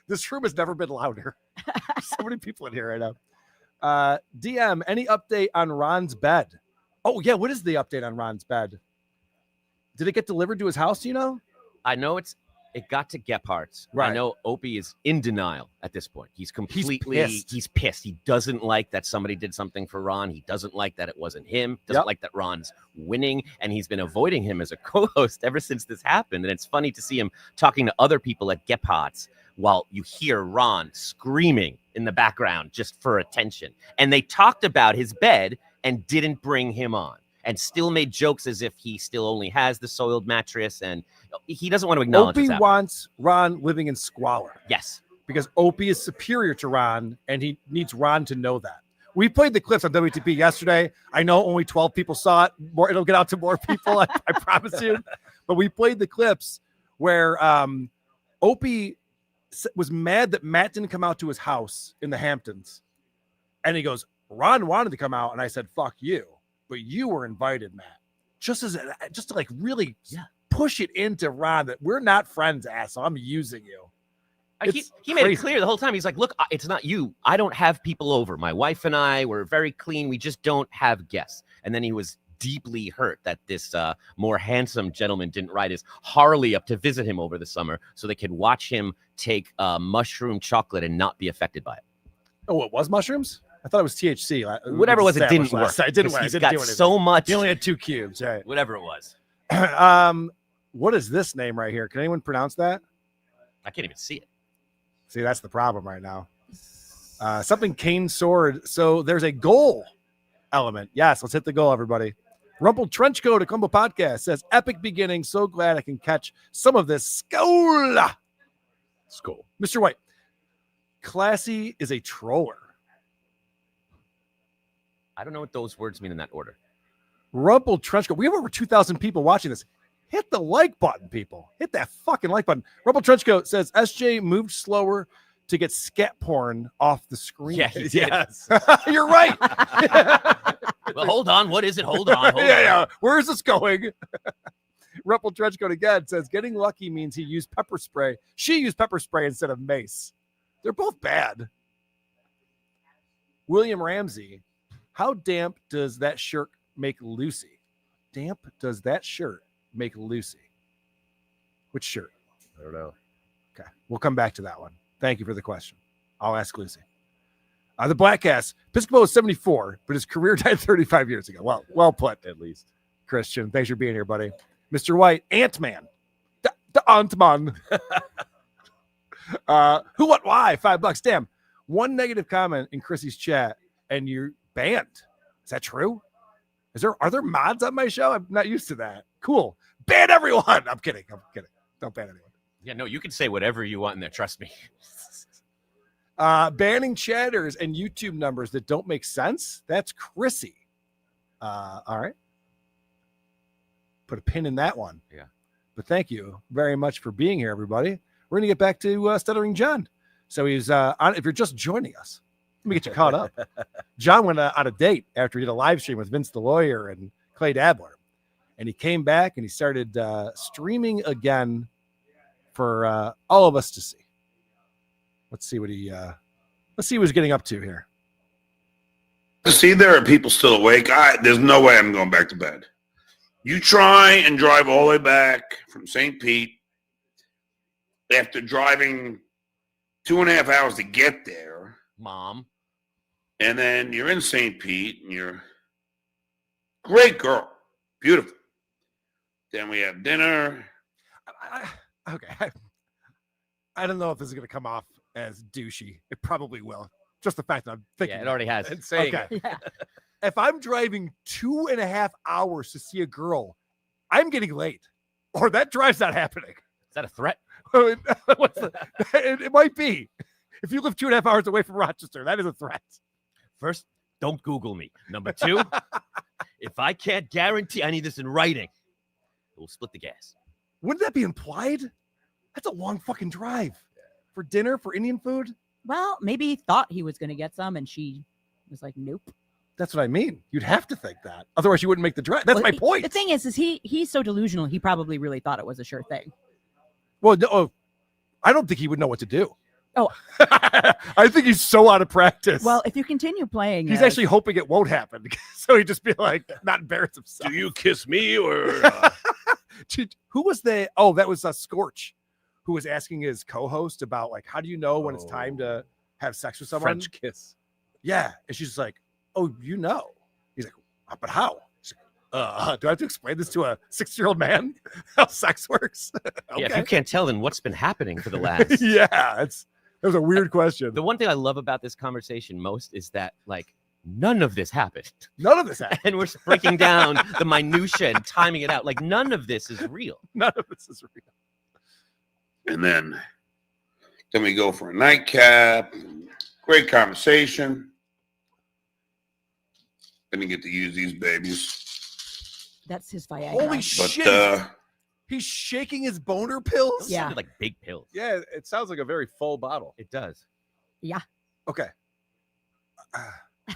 this room has never been louder. There's so many people in here right now. DM, any update on Ron's bed? Oh yeah, what is the update on Ron's bed? Did it get delivered to his house? You know?
I know it got to Gephardt's.
Right.
I know Opie is in denial at this point. He's completely
pissed.
he's pissed. He doesn't like that somebody did something for Ron. He doesn't like that it wasn't him. Doesn't
Yep.
like that Ron's winning, and he's been avoiding him as a co-host ever since this happened. And it's funny to see him talking to other people at Gephardt's while you hear Ron screaming in the background just for attention. And they talked about his bed and didn't bring him on, and still made jokes as if he still only has the soiled mattress, and he doesn't want to acknowledge
Opie
what's happening.
wants Ron living in squalor.
Yes.
Because Opie is superior to Ron, and he needs Ron to know that. We played the clips on WTP yesterday. I know only 12 people saw it. It'll get out to more people, I promise you. But we played the clips where Opie was mad that Matt didn't come out to his house in the Hamptons. And he goes, Ron wanted to come out, and I said, fuck you. But you were invited, Matt. Just to like really push it into Ron that we're not friends, asshole. I'm using you.
He made it clear the whole time. He's like, look, it's not you. I don't have people over. My wife and I were very clean. We just don't have guests. And then he was deeply hurt that this more handsome gentleman didn't ride his Harley up to visit him over the summer so they could watch him take mushroom chocolate and not be affected by it.
Oh, it was mushrooms? I thought it was THC.
Whatever it was, it didn't work.
It didn't work.
He's
It didn't
got
do anything.
so much.
He only had 2 cubes, right?
Whatever it was.
What is this name right here? Can anyone pronounce that?
I can't even see it.
See, that's the problem right now. Something cane sword. So there's a goal element. Yes, let's hit the goal, everybody. Rumpled Trenchcoat, a Combo Podcast says, epic beginning. So glad I can catch some of this. Skål!
Skål.
Mr. White, classy is a troller.
I don't know what those words mean in that order.
Rumpled Trenchcoat. We have over 2,000 people watching this. Hit the like button, people. Hit that fucking like button. Rumpled Trenchcoat says, SJ moved slower to get scat porn off the screen.
Yeah, he did.
Yes. You're right.
Well, hold on. What is it? Hold on. Hold on.
Yeah. Where is this going? Rumpled Trenchcoat again says, getting lucky means he used pepper spray. She used pepper spray instead of mace. They're both bad. William Ramsey, how damp does that shirt make Lucy? Damp does that shirt make Lucy? Which shirt?
I don't know.
Okay. We'll come back to that one. Thank you for the question. I'll ask Lucy. The Black Ass. Piscopo is 74, but his career died 35 years ago. Well put, at least. Christian, thanks for being here, buddy. Mr. White, Ant-Man. The Ant-Man. Who, what, why? $5. Damn. One negative comment in Chrissy's chat, and you're banned. Is that true? Are there mods on my show? I'm not used to that. Cool. Ban everyone. I'm kidding. Don't ban anyone.
Yeah, no, you can say whatever you want in there. Trust me.
Banning chatters and YouTube numbers that don't make sense. That's Chrissie. All right. Put a pin in that one.
Yeah.
But thank you very much for being here, everybody. We're going to get back to Stuttering John. So he's on. If you're just joining us, let me get you caught up. John went on a date after he did a live stream with Vince the Lawyer and Clay Dabler. And he came back and he started streaming again for all of us to see. Let's see what he's getting up to here.
See, there are people still awake. There's no way I'm going back to bed. You try and drive all the way back from St. Pete after driving 2.5 hours to get there.
Mom.
And then you're in St. Pete and you're great girl. Beautiful. Then we have dinner.
Okay. I don't know if this is going to come off as douchey. It probably will. Just the fact that I'm thinking.
Yeah, it already has.
And saying it. Yeah. If I'm driving 2.5 hours to see a girl, I'm getting late. Or that drive's not happening.
Is that a threat?
It might be. If you live 2.5 hours away from Rochester, that is a threat.
First, don't Google me. Number two, if I can't guarantee, I need this in writing. We'll split the gas.
Wouldn't that be implied? That's a long fucking drive. For dinner, for Indian food?
Well, maybe he thought he was going to get some, and she was like, nope.
That's what I mean. You'd have to think that. Otherwise, you wouldn't make the drive. That's my point.
The thing is he's so delusional, he probably really thought it was a sure thing.
Well, no, I don't think he would know what to do.
Oh.
I think he's so out of practice.
Well, if you continue playing...
He's actually hoping it won't happen. So he'd just be like, not embarrass himself.
Do you kiss me or...
Who was the... Oh, that was Scorch, who was asking his co-host about, like, how do you know when it's time to have sex with someone?
French kiss.
Yeah. And she's just like, oh, you know. He's like, but how? Like, do I have to explain this to a 6-year-old man? How sex works? Okay.
Yeah, if you can't tell, then what's been happening for the last...
Yeah, that was a weird question.
The one thing I love about this conversation most is that, like, none of this happened.
None of this happened.
And we're breaking down the minutia and timing it out. Like, none of this is real.
None of this is real.
And then we go for a nightcap. Great conversation. Then you get to use these babies.
That's his Viagra.
Holy shit. He's shaking his boner pills?
Yeah.
Like big pills.
Yeah, it sounds like a very full bottle.
It does.
Yeah.
Okay.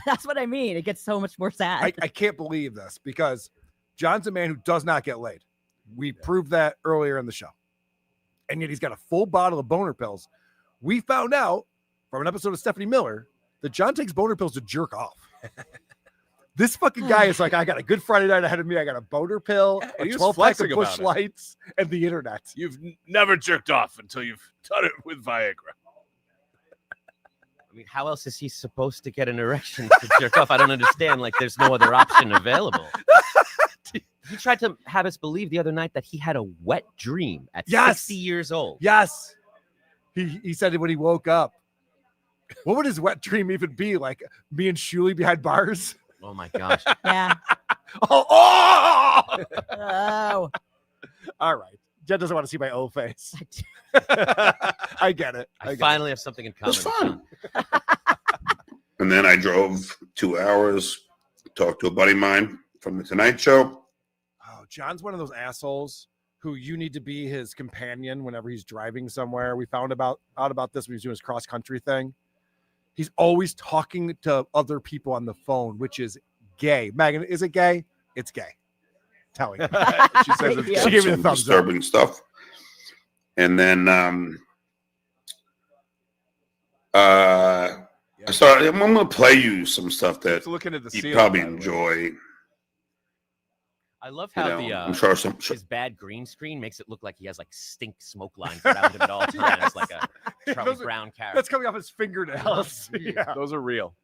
That's what I mean. It gets so much more sad.
I can't believe this because John's a man who does not get laid. We proved that earlier in the show. And yet he's got a full bottle of boner pills. We found out from an episode of Stephanie Miller that John takes boner pills to jerk off. This fucking guy is like, I got a good Friday night ahead of me. I got a boner pill, a 12-pack of Busch Lights, and the internet.
You've never jerked off until you've done it with Viagra.
I mean, how else is he supposed to get an erection to jerk off? I don't understand. Like, there's no other option available. He tried to have us believe the other night that he had a wet dream at 60 years old.
Yes. He said it when he woke up. What would his wet dream even be? Like me and Shuli behind bars?
Oh, my gosh.
Yeah.
Oh!
Oh.
All right. Jen doesn't want to see my old face. I get it.
I finally have something in common.
It's fun. And then I drove 2 hours, talked to a buddy of mine from the Tonight Show.
Oh, John's one of those assholes who you need to be his companion whenever he's driving somewhere. We found out about this when he was doing his cross-country thing. He's always talking to other people on the phone, which is gay. Megan, is it gay? It's gay. Telling you. She says it's gay. She gave me the thumbs up.
Disturbing stuff. And then I started. I'm going to play you some stuff that
looking at the
you
ceiling,
probably
by the way.
enjoy.
I love how
I'm sure
his bad green screen makes it look like he has like stink smoke lines around him at all times, like a Charlie Brown character.
That's coming off his fingernails. Yeah.
Those are real.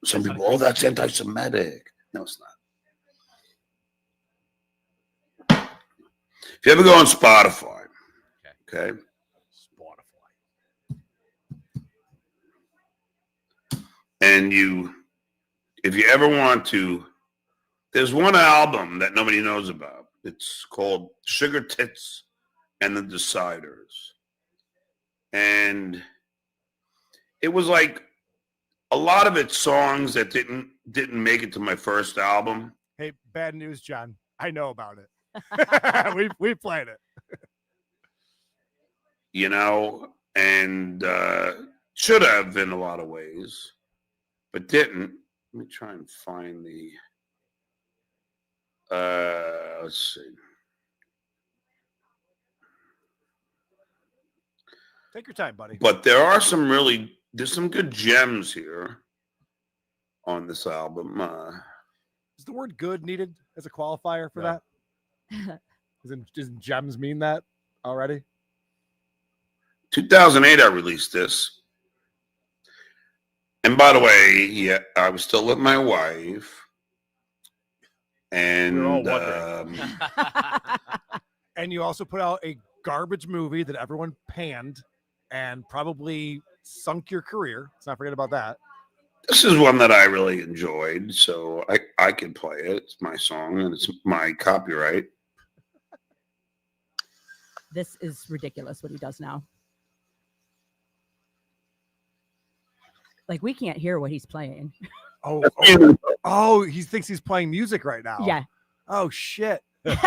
Some people, oh, that's anti-Semitic. No, it's not. If you ever go on Spotify, okay? And if you ever want to, there's one album that nobody knows about. It's called Sugar Tits and the Deciders. And it was like a lot of it's songs that didn't make it to my first album.
Hey, bad news, John. I know about it. we played it.
You know, and should have in a lot of ways, but didn't. Let me try and find the. Let's see.
Take your time, buddy.
But there's some good gems here on this album.
Is the word good needed as a qualifier for that? Doesn't gems mean that already?
2008, I released this. And by the way, yeah, I was still with my wife. And
and you also put out a garbage movie that everyone panned and probably sunk your career. Let's not forget about that.
This is one that I really enjoyed, so I can play it. It's my song and it's my copyright.
This is ridiculous what he does now. Like, we can't hear what he's playing.
Oh, he thinks he's playing music right now.
Yeah.
Oh, shit. This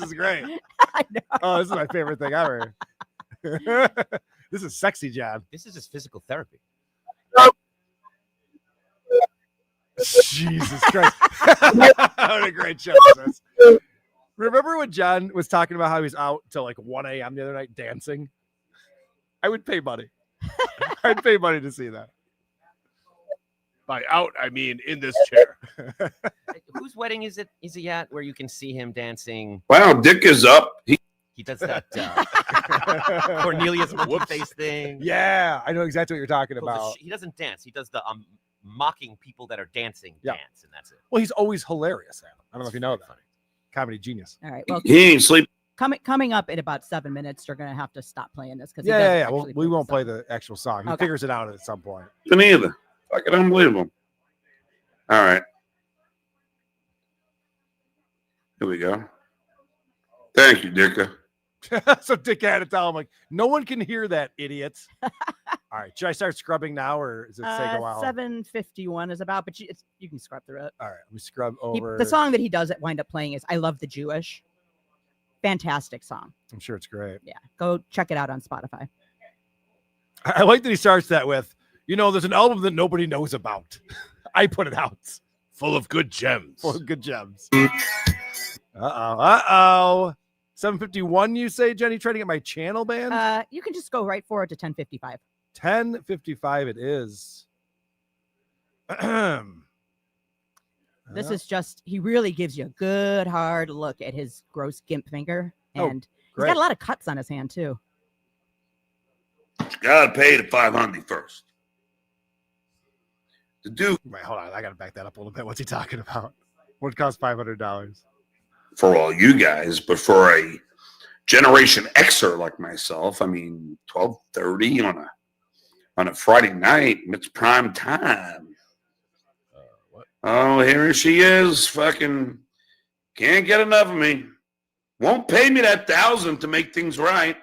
is great.
I know.
Oh, this is my favorite thing ever. This is sexy, John.
This is his physical therapy.
Jesus Christ. What a great show this is. Remember when John was talking about how he was out till like 1 a.m. the other night dancing? I would pay money. I'd pay money to see that.
By out, I mean in this chair.
Whose wedding is he at where you can see him dancing?
Wow, Dick is up.
He does that Cornelius monkey face thing.
Yeah, I know exactly what you're talking about.
He doesn't dance. He does the mocking people that are dancing dance, and that's it.
Well, he's always hilarious. I don't know if you know that. Comedy genius.
All right. Well,
he ain't sleep.
Coming up in about 7 minutes, you're going to have to stop playing this because
yeah. Well, we won't play the actual song. He figures it out at some point.
Me neither. Fucking unbelievable. All right. Here we go. Thank you, Dicka.
So Dick had to tell him, like, no one can hear that, idiots. All right. Should I start scrubbing now, or is it take a while?
7:51 is about, but you can scrub through it.
All right. Let me scrub over.
The song that he does wind up playing is I Love the Jewish. Fantastic song.
I'm sure it's great.
Yeah. Go check it out on Spotify.
I like that he starts that with, there's an album that nobody knows about. I put it out.
Full of good gems.
Full of good gems. Uh-oh. 7:51, you say, Jenny? Trying to get my channel banned?
You can just go right forward to 10:55.
10:55 it is.
This is just, he really gives you a good hard look at his gross gimp finger. And he's got a lot of cuts on his hand, too.
You gotta pay the $500 first. The dude.
Wait, hold on. I gotta back that up a little bit. What's he talking about? What costs $500?
For all you guys, but for a Generation Xer like myself, I mean, 12:30 on a Friday night, it's prime time. Oh, here she is. Fucking can't get enough of me. Won't pay me that $1,000 to make things right.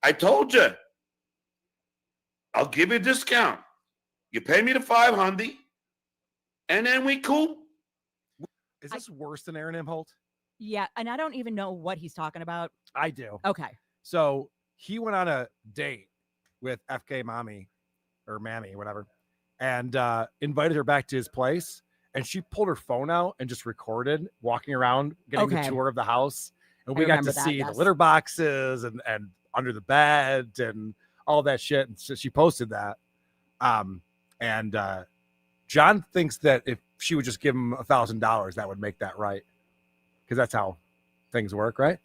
I told you. I'll give you a discount. You pay me the $500, and then we cool.
Is this worse than Aaron M. Holt?
Yeah, and I don't even know what he's talking about.
I do.
Okay.
So he went on a date with FK Mommy or Mammy, whatever, and invited her back to his place. And she pulled her phone out and just recorded walking around, getting the tour of the house. And we got to see the litter boxes and under the bed and all that shit. And so she posted that. And John thinks that if she would just give him $1,000, that would make that right. Because that's how things work, right?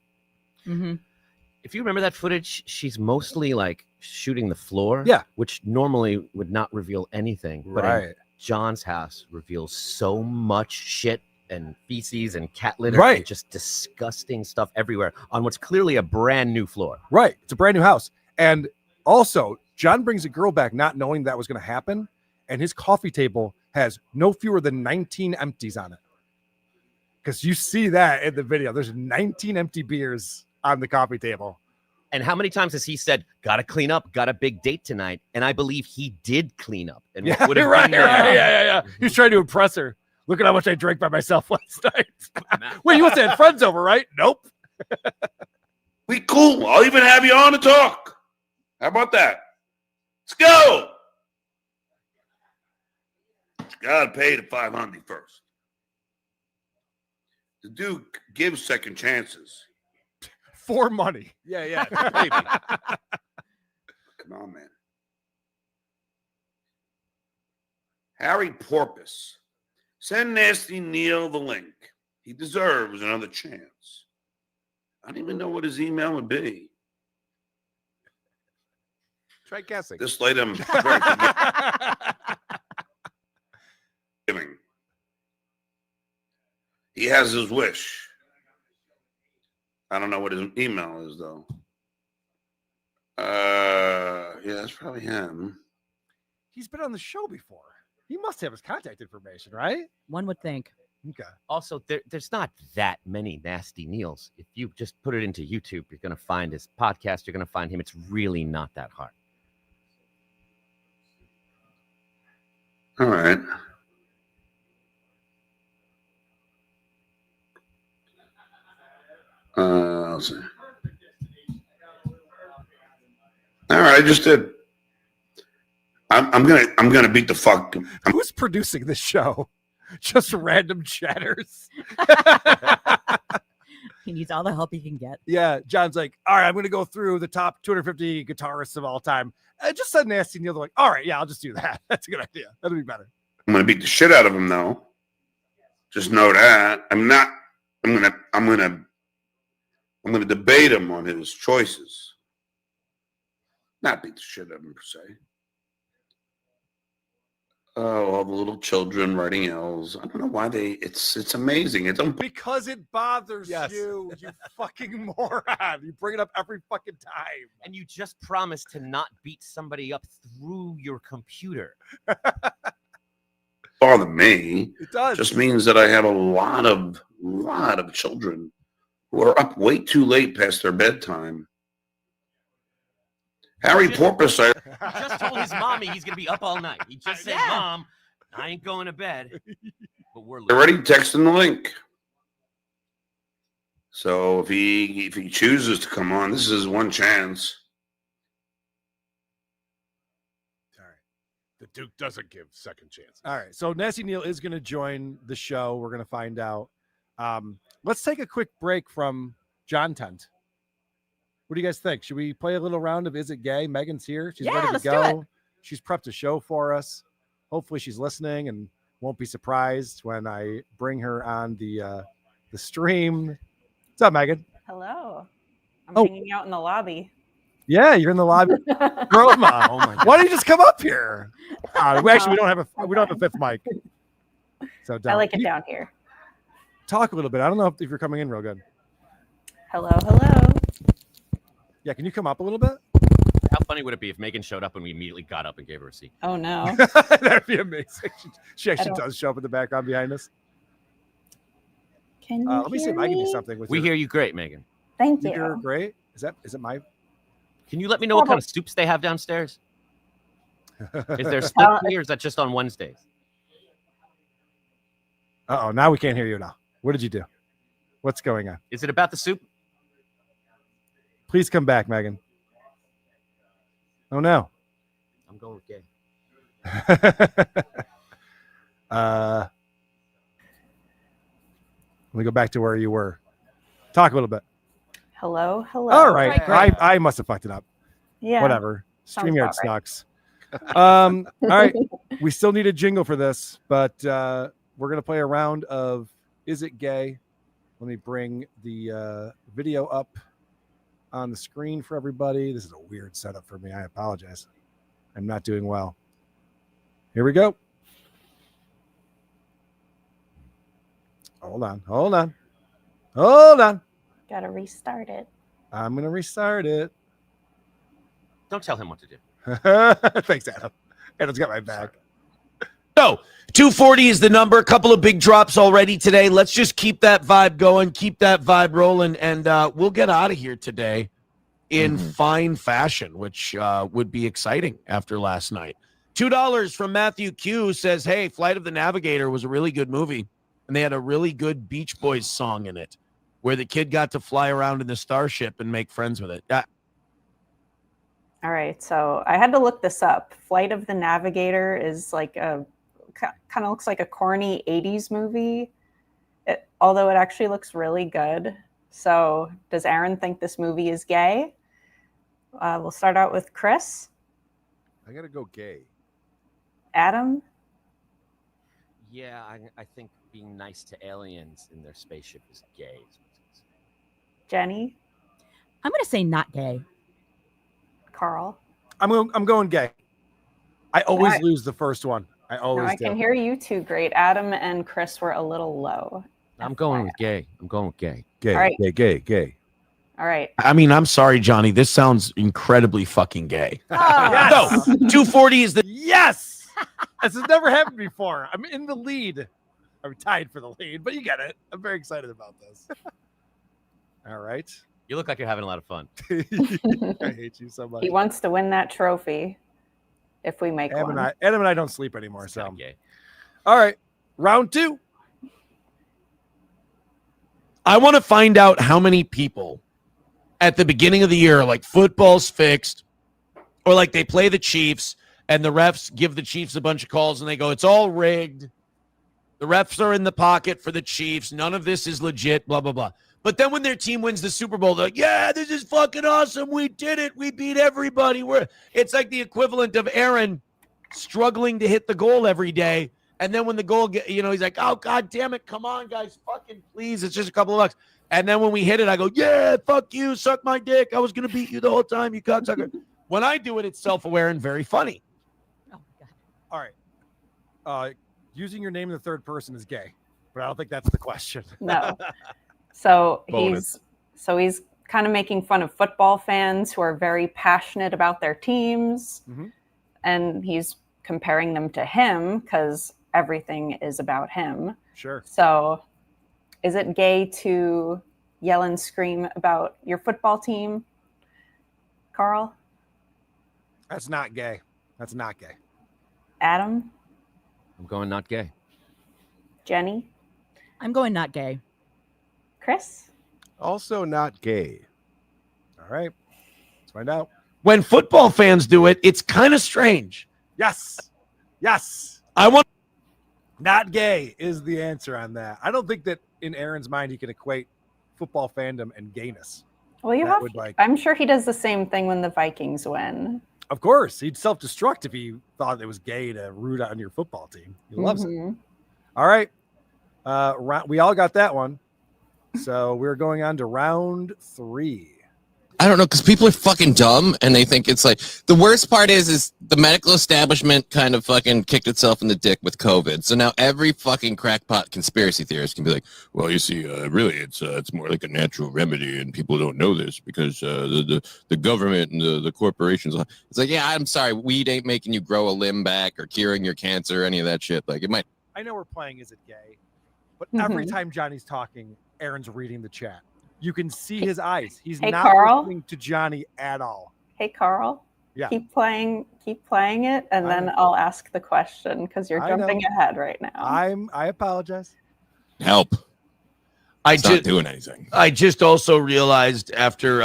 Mm-hmm.
If you remember that footage, she's mostly like shooting the floor.
Yeah.
Which normally would not reveal anything. But in John's house reveals so much shit and feces and cat litter. And just disgusting stuff everywhere on what's clearly a brand new floor.
Right. It's a brand new house. And also, John brings a girl back not knowing that was going to happen. And his coffee table has no fewer than 19 empties on it. Because you see that in the video. There's 19 empty beers on the coffee table.
And how many times has he said, "Gotta clean up, got a big date tonight"? And I believe he did clean up. And
Yeah,
would have
you're right.
been
You're right.
there.
Yeah. He was trying to impress her. Look at how much I drank by myself last night. Wait, you must have had friends over, right? Nope.
We cool. I'll even have you on to talk. How about that? Let's go. Gotta pay the $500 first. The Duke gives second chances.
For money.
Yeah, maybe.
Come on, man. Harry Porpoise. Send Nasty Neil the link. He deserves another chance. I don't even know what his email would be.
Try guessing.
This late, I'm very forgiving. He has his wish. I don't know what his email is, though. Yeah, that's probably him.
He's been on the show before. He must have his contact information, right?
One would think.
Okay.
Also, there's not that many Nasty Neils. If you just put it into YouTube, you're going to find his podcast. You're going to find him. It's really not that hard.
All right. Let's see. All right, I just did. I'm gonna beat the fuck.
Who's producing this show? Just random chatters.
He needs all the help he can get.
Yeah, John's like, all right, I'm going to go through the top 250 guitarists of all time. Just said Nasty Neil. They're like, all right, yeah, I'll just do that. That's a good idea. That'll be better.
I'm gonna beat the shit out of him, though. Just know that I'm not. I'm gonna debate him on his choices. Not beat the shit out of him per se. Oh, all the little children writing L's. I don't know why it's amazing. It don't
Because it bothers you, you fucking moron. You bring it up every fucking time.
And you just promised to not beat somebody up through your computer.
bother me.
It does.
Just means that I have a lot of children who are up way too late past their bedtime. Harry Porpoise.
He just told his mommy he's going to be up all night. He just said, Mom, I ain't going to bed. But we're
already texting the link. So if he chooses to come on, this is his one chance.
The Duke doesn't give second chances.
All right. So Nasty Neil is going to join the show. We're going to find out. Let's take a quick break from John Tent. What do you guys think? Should we play a little round of Is It Gay? Megan's here. She's ready to
let's
go.
do it.
She's prepped a show for us. Hopefully she's listening and won't be surprised when I bring her on the stream. What's up, Megan?
Hello. I'm
Oh.
hanging out in the lobby.
Yeah, you're in the lobby. Roma. Oh my God. Why don't you just come up here? We don't have a fifth mic. So
I
don't.
like it
You
down here.
talk a little bit. I don't know if you're coming in real good.
Hello, hello.
Yeah, can you come up a little bit?
How funny would it be if Megan showed up and we immediately got up and gave her a seat?
Oh no.
That'd be amazing. She
I
actually
don't-
does show up in the background behind us.
Can you
Let me see
hear
if I can do
me?
something with
We
your-
hear you great, Megan.
Thank
You
you.
hear her great? Is it my?
Can you let me know what kind of soups they have downstairs? Is there split tea or is that just on Wednesdays?
Uh-oh, now we can't hear you now. What did you do? What's going on?
Is it about the soup?
Please come back, Megan. Oh no.
I'm going with gay.
Let me go back to where you were. Talk a little bit.
Hello, hello.
All right. I must have fucked it up.
Yeah.
Whatever.
Sounds
StreamYard
about right.
sucks. All right. We still need a jingle for this, but we're going to play a round of Is It Gay? Let me bring the video up on the screen for everybody. This is a weird setup for me. I apologize. I'm not doing well. Here we go. Hold on.
Gotta restart it.
I'm going to restart it.
Don't tell him what to do.
Thanks, Adam. Adam's got my back.
So 240 is the number. A couple of big drops already today. Let's just keep that vibe going, keep that vibe rolling, and we'll get out of here today. in fine fashion, which would be exciting after last night. $2 from Matthew Q says, hey, Flight of the Navigator was a really good movie, and they had a really good Beach Boys song in it where the kid got to fly around in the starship and make friends with it.
All right, so I had to look this up. Flight of the Navigator is like kind of looks like a corny 80s movie, although it actually looks really good. So does Aaron think this movie is gay? We'll start out with Chris.
I gotta go gay.
Adam?
Yeah, I think being nice to aliens in their spaceship is gay.
Jenny?
I'm going to say not gay.
Carl?
I'm going gay. I always
Right.
lose the first one. I
No,
always
I
do.
can hear you two great. Adam and Chris were a little low.
I'm going with gay.
Gay,
All right.
gay.
All right.
I mean, I'm sorry, Johnny. This sounds incredibly fucking gay.
Yes!
No, 240 is the
Yes! This has never happened before. I'm in the lead. I'm tied for the lead, but you get it. I'm very excited about this. All right.
You look like you're having a lot of fun.
I hate you so much.
He wants to win that trophy if we make
Adam
one.
and I don't sleep anymore.
It's
So,
not gay.
all right. Round 2.
I want to find out how many people at the beginning of the year, like football's fixed, or like they play the Chiefs and the refs give the Chiefs a bunch of calls and they go, it's all rigged. The refs are in the pocket for the Chiefs. None of this is legit, blah, blah, blah. But then when their team wins the Super Bowl, they're like, yeah, this is fucking awesome. We did it. We beat everybody. It's like the equivalent of Aaron struggling to hit the goal every day. And then when the goal, he's like, oh, God damn it. Come on, guys. Fucking please. It's just a couple of bucks. And then when we hit it, I go, yeah, fuck you. Suck my dick. I was going to beat you the whole time, you cocksucker. When I do it, it's self-aware and very funny.
All right. Using your name in the third person is gay, but I don't think that's the question.
No. So
Bonus.
he's kind of making fun of football fans who are very passionate about their teams. And he's comparing them to him because everything is about him.
Sure.
So is it gay to yell and scream about your football team, Carl?
That's not gay. That's not gay.
Adam?
I'm going not gay.
Jenny?
I'm going not gay.
Chris?
Also not gay.
All right. Let's find out.
When football fans do it, it's kind of strange.
Yes. Yes.
I want.
Not gay is the answer on that. I don't think that in Aaron's mind he can equate football fandom and gayness.
Well, I'm sure he does the same thing when the Vikings win.
Of course, he'd self-destruct if he thought it was gay to root on your football team. He loves it. All right. We all got that one. So we're going on to round 3.
I don't know, because people are fucking dumb and they think it's like the worst part is the medical establishment kind of fucking kicked itself in the dick with COVID. So now every fucking crackpot conspiracy theorist can be like, well, you see, really, it's more like a natural remedy, and people don't know this because the government and the corporations. It's like, yeah, I'm sorry, weed ain't making you grow a limb back or curing your cancer or any of that shit. Like it might.
I know we're playing Is It Gay? But every time Johnny's talking, Aaron's reading the chat. You can see his eyes. He's
Hey,
not
Carl?
listening to Johnny at all.
Hey, Carl.
Yeah.
Keep playing it, and
I
then
know.
I'll ask the question because you're
I
jumping
know.
ahead right now.
I apologize.
Help. It's not doing anything.
I just also realized after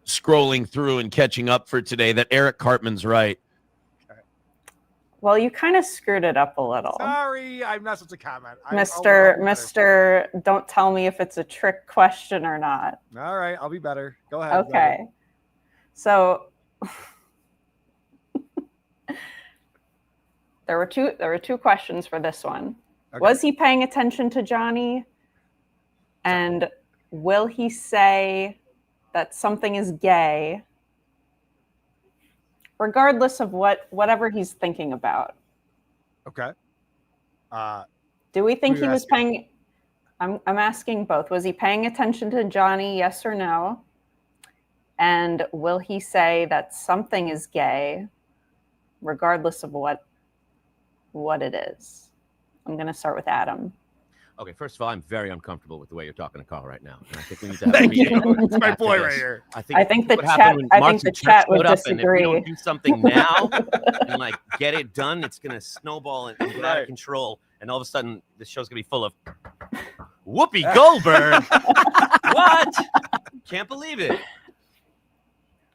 scrolling through and catching up for today that Eric Cartman's right.
Well, you kind of screwed it up a little.
Sorry, I'm not supposed to comment.
Mr. Don't tell me if it's a trick question or not.
All right, I'll be better. Go ahead.
Okay. So there were two questions for this one.
Okay.
Was he paying attention to Johnny? And will he say that something is gay regardless of whatever he's thinking about?
Okay.
Do we think
who
he
you
was
asking?
paying? I'm asking both. Was he paying attention to Johnny? Yes or no? And will he say that something is gay, regardless of what it is? I'm going to start with Adam.
Okay, first of all, I'm very uncomfortable with the way you're talking to Carl right now. And I think we need to have
Thank
a meeting.
you. It's my
after
boy
this.
right here.
I think the
what
chat-
happened when
I think
Marcy
the
just
chat would
showed up, and if we
disagree.
don't do something now and like get it done, it's gonna snowball and get out of control. And all of a sudden, this show's gonna be full of Whoopi Goldberg. What? Can't believe it.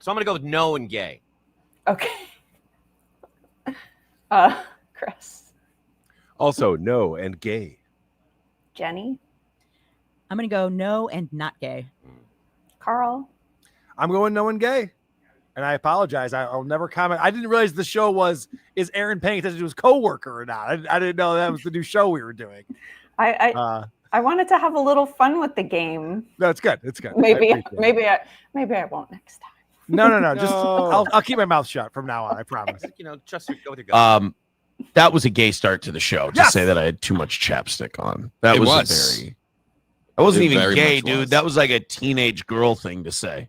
So I'm gonna go with no and gay.
Okay. Chris.
Also, no and gay.
Jenny.
I'm gonna go no and not gay.
Carl.
I'm going no and gay. And I apologize. I'll never comment. I didn't realize the show is Aaron paying attention to his coworker or not. I didn't know that was the new show we were doing.
I wanted to have a little fun with the game.
No, it's good. It's good.
Maybe I won't next time.
No. Just I'll keep my mouth shut from now on. I promise.
Just go with your gut.
That was a gay start to the show. To
Yes!
say that I had too much chapstick on. That
It
was.
was.
A very. I wasn't
It
even
very
gay,
much
dude.
was.
That was like a teenage girl thing to say.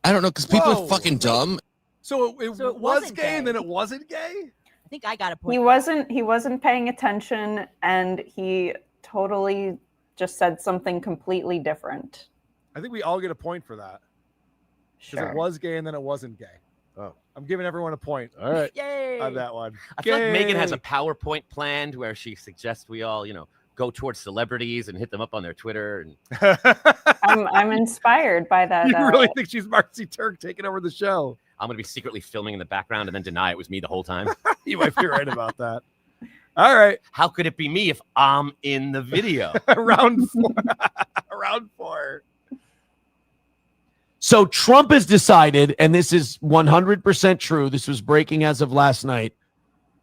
I don't know, because people
Whoa.
are fucking dumb.
So it was
wasn't
gay, and then it wasn't gay?
I think I got a point.
He wasn't paying attention, and he totally just said something completely different.
I think we all get a point for that. Because
Sure.
it was gay and then it wasn't gay.
Oh.
I'm giving everyone a point.
All right.
Yay!
On that one.
I feel like Megan has a PowerPoint planned where she suggests we all, go towards celebrities and hit them up on their Twitter. And
I'm inspired by that.
You really think she's Marcy Turk taking over the show?
I'm gonna be secretly filming in the background and then deny it was me the whole time.
You might be right about that. All right.
How could it be me if I'm in the video?
Round 4. Round 4.
So Trump has decided, and this is 100% true. This was breaking as of last night.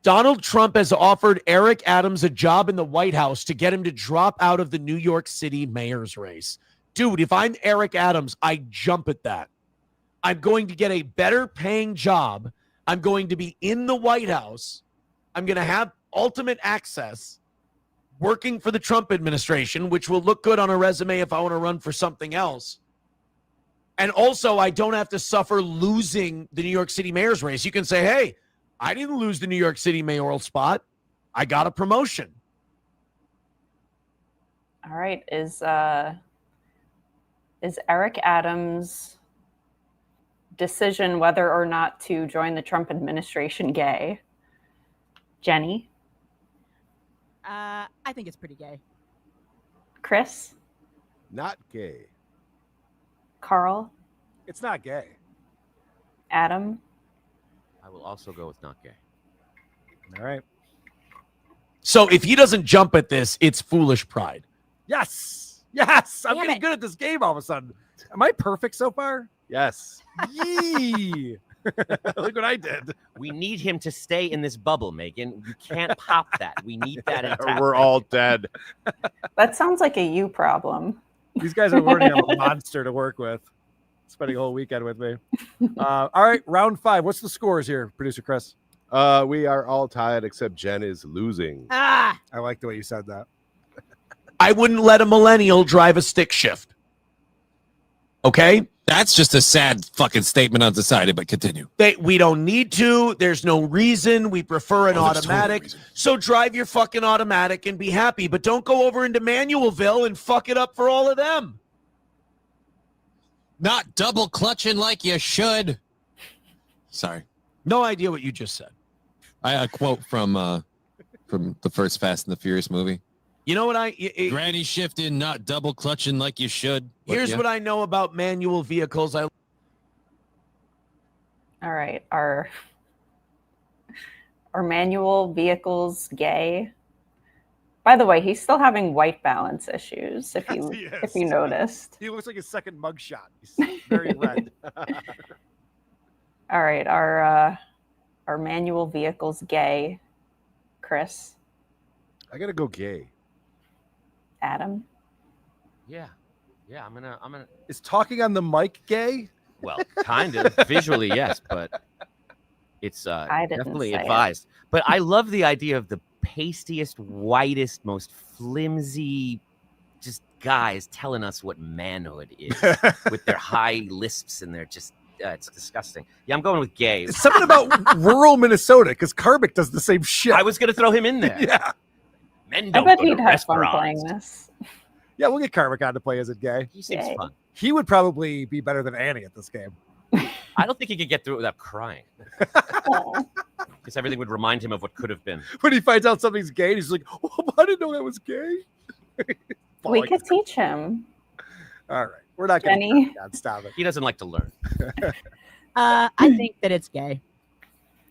Donald Trump has offered Eric Adams a job in the White House to get him to drop out of the New York City mayor's race. Dude, if I'm Eric Adams, I jump at that. I'm going to get a better paying job. I'm going to be in the White House. I'm going to have ultimate access working for the Trump administration, which will look good on a resume if I want to run for something else. And also, I don't have to suffer losing the New York City mayor's race. You can say, hey, I didn't lose the New York City mayoral spot. I got a promotion.
All right. Is Eric Adams' decision whether or not to join the Trump administration gay? Jenny?
I think it's pretty gay.
Chris?
Not gay.
Carl?
It's not gay.
Adam?
I will also go with not gay.
All right.
So if he doesn't jump at this, it's foolish pride.
Yes. Yes. I'm
Damn
getting
it.
good at this game all of a sudden. Am I perfect so far?
Yes.
Yee. Look what I did.
We need him to stay in this bubble, Megan. You can't pop that. We need that
Or
intact.
we're all dead.
That sounds like a you problem.
These guys are learning I'm a monster to work with. Spending a whole weekend with me. All right, round 5. What's the scores here, producer Chris?
We are all tied except Jen is losing.
Ah,
I like the way you said that.
I wouldn't let a millennial drive a stick shift. Okay?
That's just a sad fucking statement undecided, but continue.
We don't need to. There's no reason. We prefer an
Oh, there's totally
automatic.
reason.
So drive your fucking automatic and be happy. But don't go over into Manualville and fuck it up for all of them.
Not double clutching like you should. Sorry.
No idea what you just said.
I a quote from the first Fast and the Furious movie.
You know what
Granny shifting, not double clutching like you should.
Here's what I know about manual vehicles.
All right. Are manual vehicles gay? By the way, he's still having white balance issues, if you noticed.
He looks like his second mugshot. He's very red.
All right. Are manual vehicles gay? Chris?
I gotta go gay.
Adam?
Yeah. I'm gonna.
Is talking on the mic gay?
Well, kind of visually, yes, but it's
I didn't
definitely
say it.
advised. But I love the idea of the pastiest, whitest, most flimsy, just guys telling us what manhood is with their high lisps and their just. It's disgusting. Yeah, I'm going with gay.
It's something about rural Minnesota because Carbick does the same shit.
I was going to throw him in there.
Yeah.
Men
I
don't
bet
go to
he'd have fun
restaurants.
playing this.
Yeah, we'll get Carmack on to play Is It Gay.
He seems
Yay.
fun.
He would probably be better than Annie at this game.
I don't think he could get through it without crying.
Aw.
Because everything would remind him of what could have been.
When he finds out something's gay, he's like, oh, I didn't know that was gay.
We could teach him.
All right. We're not going
Jenny.
to stop it.
He doesn't like to learn.
I think that it's gay.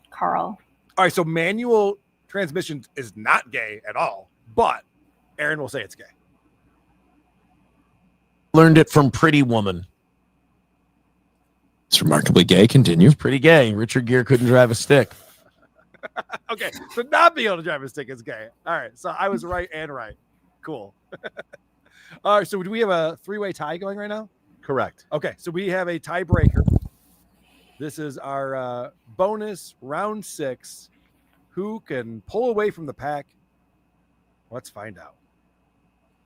Carl.
All right. So manual transmission is not gay at all, but Aaron will say it's gay.
Learned it from Pretty Woman.
It's remarkably gay. Continue.
Pretty gay. Richard Gere couldn't drive a stick.
Okay. So not being able to drive a stick is gay. All right. So I was right and right. Cool. All right. So do we have a 3-way tie going right now?
Correct.
Okay. So we have a tiebreaker. This is our bonus round 6. Who can pull away from the pack? Let's find out.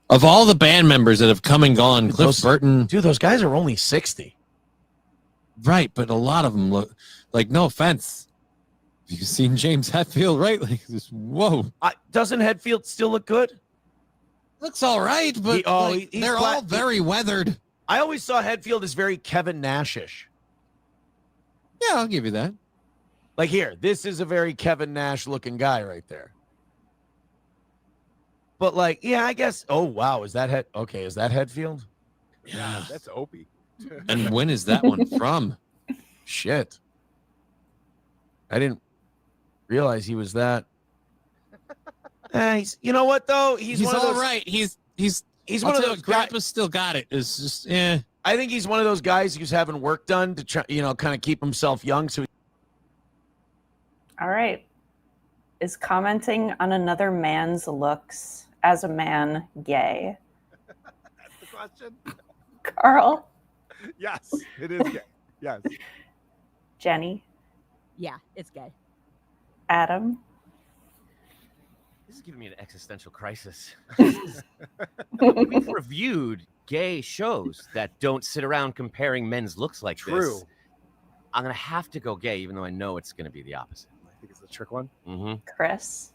Of all the band members that have come and gone, Cliff Burton.
Dude, those guys are only 60.
Right, but a lot of them look like, no offense. You've seen James Hetfield, right? Like this. Whoa.
Doesn't Hetfield still look good?
Looks all right, but they're all very weathered.
I always saw Hetfield as very Kevin Nash-ish.
Yeah, I'll give you that.
Like here, this is a very Kevin Nash looking guy right there. But like, yeah, I guess. Oh wow, is that Okay, is that Hetfield?
Yeah, that's Opie.
And when is that one from?
Shit, I didn't realize he was that. You know what though? He's one of
all
those,
right. He's
one of those guys.
Grandpa's still got it. It's just
I think he's one of those guys who's having work done to try, kind of keep himself young. So.
All right. Is commenting on another man's looks as a man gay?
That's the question.
Carl.
Yes, it is gay. Yes.
Jenny.
Yeah, it's gay.
Adam.
This is giving me an existential crisis. We've reviewed gay shows that don't sit around comparing men's looks like
True.
this. I'm going to have to go gay, even though I know it's going to be the opposite.
I think it's the trick one.
Mm-hmm.
Chris.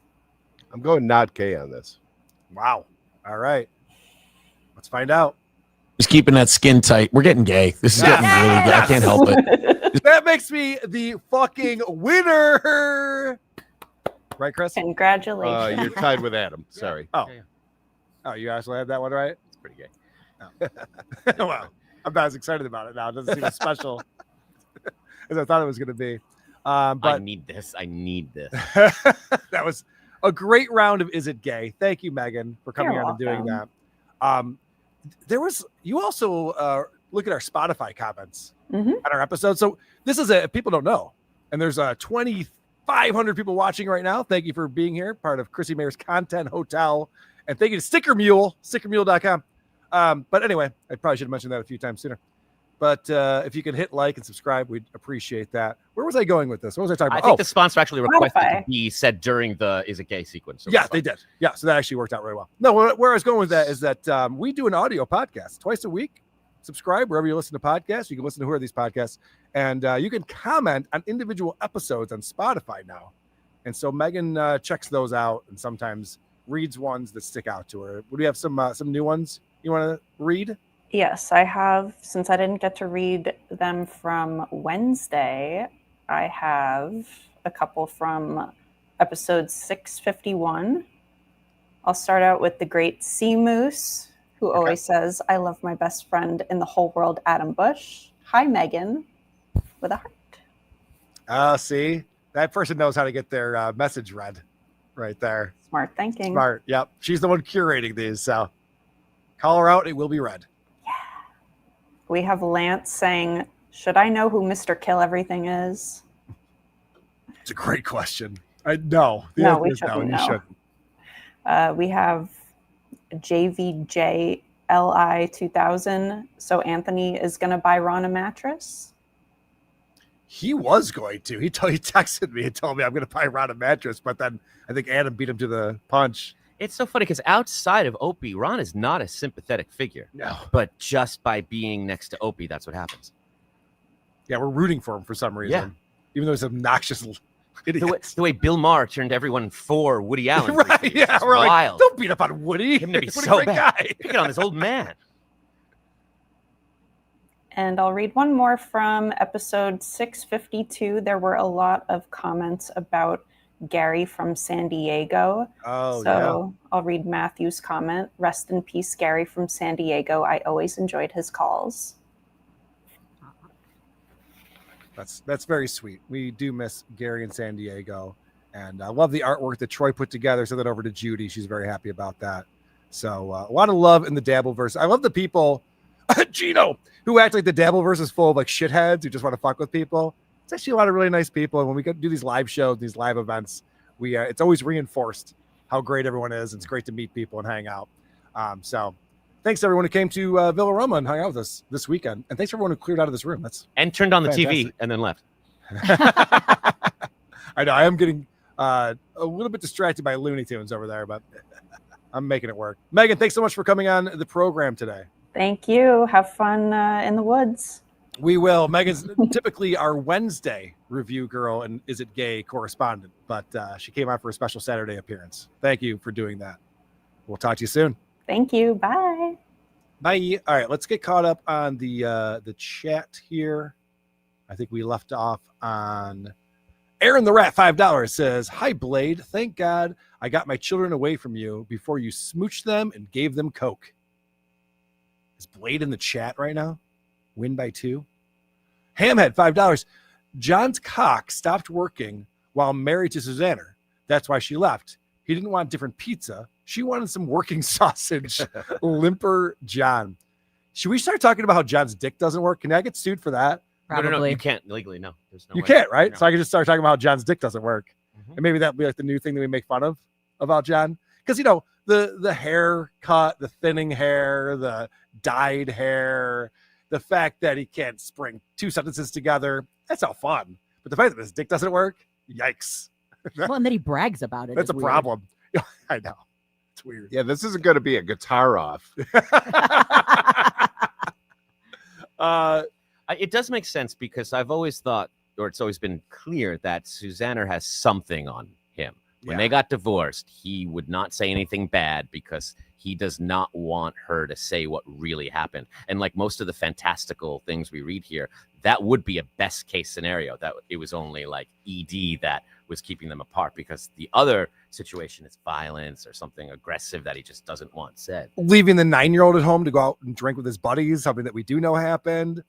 I'm going not gay on this.
Wow. All right. Let's find out.
He's keeping that skin tight. We're getting gay. This is getting really gay. I can't help it.
That makes me the fucking winner. Right, Chris?
Congratulations.
You're tied with Adam. Sorry.
Oh. Oh, you actually had that one right?
It's pretty gay.
Oh. Wow. I'm not as excited about it now. It doesn't seem as special as I thought it was going to be. But
I need this. I need this.
That was a great round of Is It Gay? Thank you, Megan, for coming
You're
on and doing
welcome.
that. You also look at our Spotify comments
Mm-hmm.
on our episode. So this is people don't know. And there's 2,500 people watching right now. Thank you for being here, part of Chrissie Mayr's Content Hotel. And thank you to Sticker Mule, stickermule.com. But anyway, I probably should have mentioned that a few times sooner. But if you can hit like and subscribe, we'd appreciate that. Where was I going with this? What was I talking
I
about?
think the sponsor actually requested
Spotify.
to be said during the Is It Gay sequence. So
Yeah, they did. Yeah, so that actually worked out really well. No, where I was going with that is that we do an audio podcast twice a week. Subscribe wherever you listen to podcasts. You can listen to Who Are These Podcasts, and you can comment on individual episodes on Spotify now. And so Megan checks those out and sometimes reads ones that stick out to her. Would we have some new ones you want to read?
Yes, I have. Since I didn't get to read them from Wednesday, I have a couple from episode 651. I'll start out with the great Sea Moose, who always says, I love my best friend in the whole world, Adam Bush. Hi, Megan, with a heart.
See, that person knows how to get their message read right there.
Smart thinking.
Smart. Yep. She's the one curating these. So call her out. It will be read.
We have Lance saying, should I know who Mr. Kill Everything is?
It's a great question. No. The
No,
answer
we
is no,
shouldn't
you
know.
shouldn't.
We have JVJLI2000. So Anthony is going to buy Ron a mattress.
He was going to. He texted me and told me I'm going to buy Ron a mattress, but then I think Adam beat him to the punch.
It's so funny because outside of Opie, Ron is not a sympathetic figure.
No.
But just by being next to Opie, that's what happens.
Yeah, we're rooting for him for some reason.
Yeah.
Even though he's obnoxious
The way Bill Maher turned everyone for Woody Allen.
Right? Yeah, we're
wild.
like, don't beat up on Woody.
Him to be
What a
so
great
bad.
guy.
Pick it on this old man.
And I'll read one more from episode 652. There were a lot of comments about Gary from San Diego.
Oh,
so I'll read Matthew's comment. Rest in peace, Gary from San Diego. I always enjoyed his calls.
That's very sweet. We do miss Gary in San Diego, and I love the artwork that Troy put together. Send that over to Judy. She's very happy about that. So a lot of love in the Dabbleverse. I love the people, Gino, who act like the Dabbleverse is full of like shitheads who just want to fuck with people. It's actually a lot of really nice people. And when we do these live shows, these live events, it's always reinforced how great everyone is. It's great to meet people and hang out. So thanks to everyone who came to Villa Roma and hung out with us this weekend. And thanks to everyone who cleared out of this room.
And turned on the
fantastic.
TV and then left.
I know I am getting a little bit distracted by Looney Tunes over there, but I'm making it work. Megan, thanks so much for coming on the program today.
Thank you. Have fun in the woods.
We will. Megan's typically our Wednesday review girl and Is It Gay correspondent, but she came out for a special Saturday appearance. Thank you for doing that. We'll talk to you soon.
Thank you. Bye.
Bye. All right, let's get caught up on the chat here. I think we left off on Aaron the Rat, $5 says, "Hi, Blade. Thank God I got my children away from you before you smooched them and gave them Coke." Is Blade in the chat right now? Win by 2. Hamhead, $5. John's cock stopped working while married to Susanna. That's why she left. He didn't want different pizza. She wanted some working sausage. Limper John. Should we start talking about how John's dick doesn't work? Can I get sued for that?
No, you can't legally. No, there's no
You
way.
can't, right?
No.
So I can just start talking about how John's dick doesn't work. And maybe that'll be like the new thing that we make fun of about John. Because, the haircut, the thinning hair, the dyed hair, the fact that he can't spring 2 sentences together, that's all fun. But the fact that his dick doesn't work, yikes.
Well, and then he brags about it.
That's a
is weird.
problem. I know. It's weird.
Yeah, this isn't going to be a guitar off.
It does make sense because I've always thought, or it's always been clear that Susanna has something on him. When they got divorced, he would not say anything bad because he does not want her to say what really happened. And like most of the fantastical things we read here, that would be a best case scenario, that it was only like ED that was keeping them apart, because the other situation is violence or something aggressive that he just doesn't want said.
Leaving the 9-year-old at home to go out and drink with his buddies, something that we do know happened.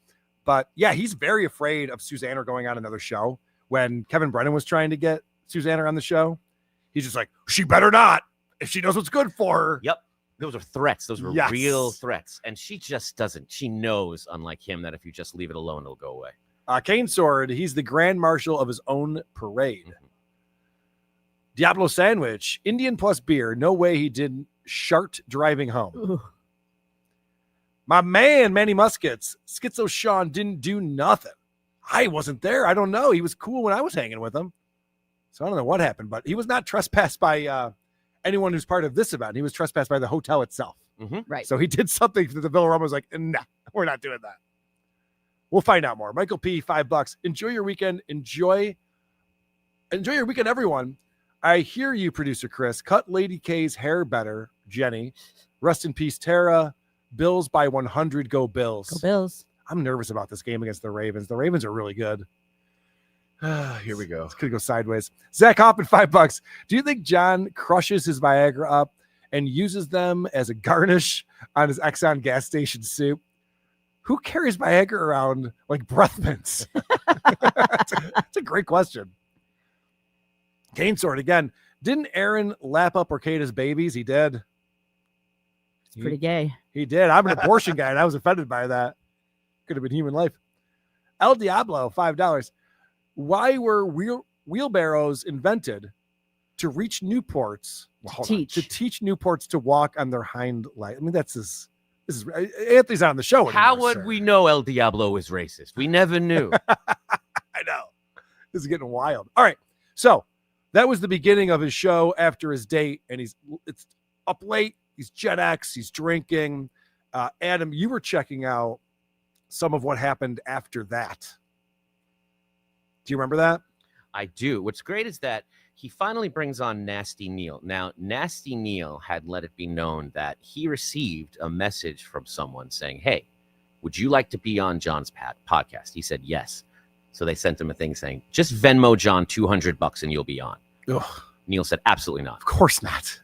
But yeah, he's very afraid of Susanna going on another show. When Kevin Brennan was trying to get Susanna on the show, he's just like, she better not, if she knows what's good for her.
Yep. Those are threats. Those were
Yes.
real threats. And she just doesn't. She knows, unlike him, that if you just leave it alone, it'll go away.
Kane Sword, he's the grand marshal of his own parade. Diablo Sandwich, Indian plus beer. No way he didn't shart driving home.
Ooh.
My man, Manny Muskets, Schizo Sean didn't do nothing. I wasn't there. I don't know. He was cool when I was hanging with him. So I don't know what happened, but he was not trespassed by anyone who's part of this event. He was trespassed by the hotel itself.
Right.
So he did something that the Villa Roma was like, nah, we're not doing that. We'll find out more. Michael P, $5. Enjoy your weekend. Enjoy your weekend, everyone. I hear you, producer Chris. Cut Lady K's hair better, Jenny. Rest in peace, Tara. Bills by 100. Go Bills.
Go Bills.
I'm nervous about this game against the Ravens. The Ravens are really good.
Here we go.
It's going to go sideways. Zach Hoppin, $5. Do you think John crushes his Viagra up and uses them as a garnish on his Exxon gas station soup? Who carries Viagra around like breath mints? It's a great question. Kane Sword again. Didn't Aaron lap up Orcada's babies? He did.
It's pretty gay.
He did. I'm an abortion guy, and I was offended by that. Could have been human life. El Diablo, $5. Why were wheelbarrows invented? To reach Newports. To teach Newports to walk on their hind legs. I mean, this is Anthony's not on the show anymore.
How would we know El Diablo was racist? We never knew.
I know. This is getting wild. All right. So that was the beginning of his show after his date, and it's up late. He's Gen X. He's drinking. Adam, you were checking out some of what happened after that. Do you remember that?
I do. What's great is that he finally brings on Nasty Neil. Now, Nasty Neil had let it be known that he received a message from someone saying, hey, would you like to be on John's podcast? He said yes. So they sent him a thing saying, just Venmo John $200 and you'll be on.
Ugh.
Neil said, absolutely not.
Of course not.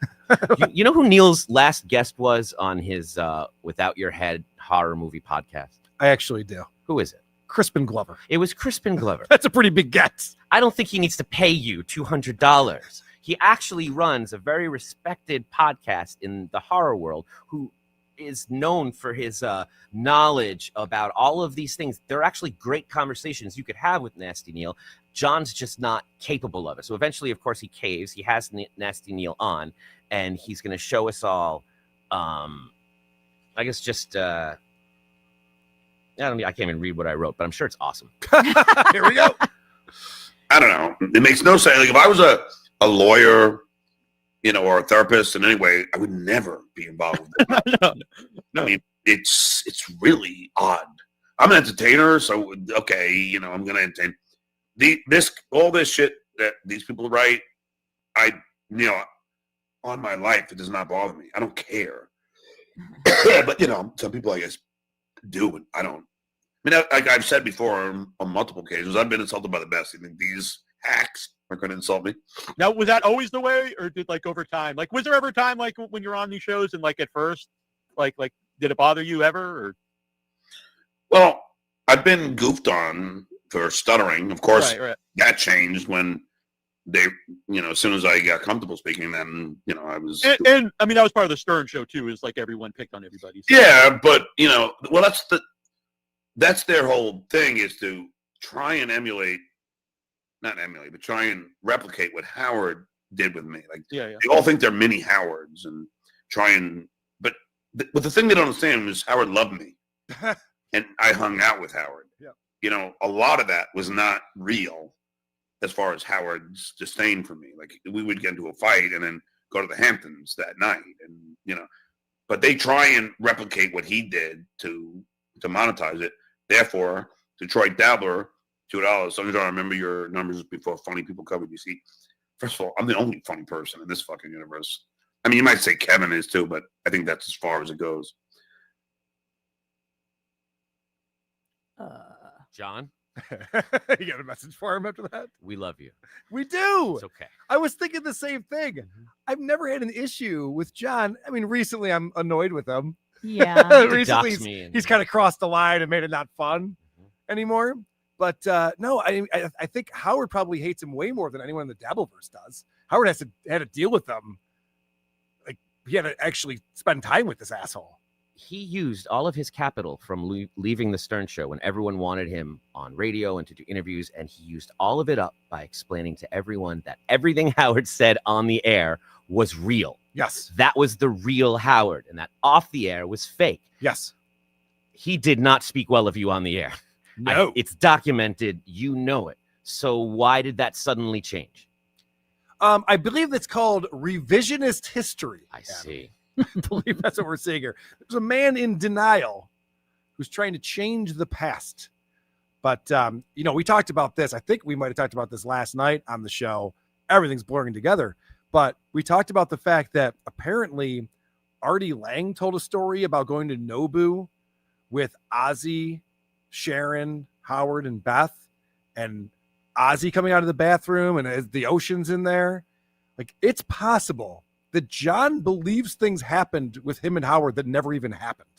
you know who Neil's last guest was on his Without Your Head horror movie podcast?
I actually do.
Who is it?
Crispin Glover.
It was Crispin Glover.
That's a pretty big get.
I don't think he needs to pay you $200. He actually runs a very respected podcast in the horror world who is known for his knowledge about all of these things. They're actually great conversations you could have with Nasty Neil. John's just not capable of it. So eventually, of course, he caves. He has Nasty Neil on, and he's going to show us all, I guess, just... I can't even read what I wrote, but I'm sure it's awesome.
Here we go.
I don't know. It makes no sense. Like if I was a lawyer, or a therapist in any way, I would never be involved with it. No. I mean, it's really odd. I'm an entertainer, so okay, I'm gonna entertain. All this shit that these people write, on my life, it does not bother me. I don't care. But some people, I guess, do, and I don't. I mean, like I've said before on multiple occasions, I've been insulted by the best. I think these hacks are going to insult me.
Now, was that always the way, or did over time? Was there ever a time when you're on these shows and at first, did it bother you ever? Or?
Well, I've been goofed on for stuttering. Of course,
right.
That changed when they, as soon as I got comfortable speaking, then I was.
And I mean, that was part of the Stern show too. Is everyone picked on everybody. So.
Yeah, but well, that's their whole thing is to try and but try and replicate what Howard did with me. They all think they're mini Howards and but the thing they don't understand is Howard loved me, and I hung out with Howard. Yeah. A lot of that was not real. As far as Howard's disdain for me, we would get into a fight and then go to the Hamptons that night, and but they try and replicate what he did to monetize it. Therefore, Detroit Dabbler, $2. So I'm trying to remember your numbers before funny people covered. You see, first of all, I'm the only funny person in this fucking universe. I mean, you might say Kevin is too, but I think that's as far as it goes.
John?
You got a message for him after that?
We love you.
We do.
It's okay.
I was thinking the same thing. I've never had an issue with John. I mean, recently I'm annoyed with him.
Yeah.
Recently he's kind of crossed the line and made it not fun anymore. But no, I think Howard probably hates him way more than anyone in the Dabbleverse does. Howard had to deal with them. He had to actually spend time with this asshole.
He used all of his capital from leaving the Stern show when everyone wanted him on radio and to do interviews, and he used all of it up by explaining to everyone that everything Howard said on the air was real.
Yes.
That was the real Howard, and that off the air was fake.
Yes.
He did not speak well of you on the air.
No.
It's documented. You know it. So why did that suddenly change?
I believe that's called revisionist history.
I see.
I believe that's what we're seeing here. There's a man in denial who's trying to change the past. But, we talked about this. I think we might have talked about this last night on the show. Everything's blurring together. But we talked about the fact that apparently Artie Lang told a story about going to Nobu with Ozzy, Sharon, Howard, and Beth. And Ozzy coming out of the bathroom and the ocean's in there. It's possible that John believes things happened with him and Howard that never even happened.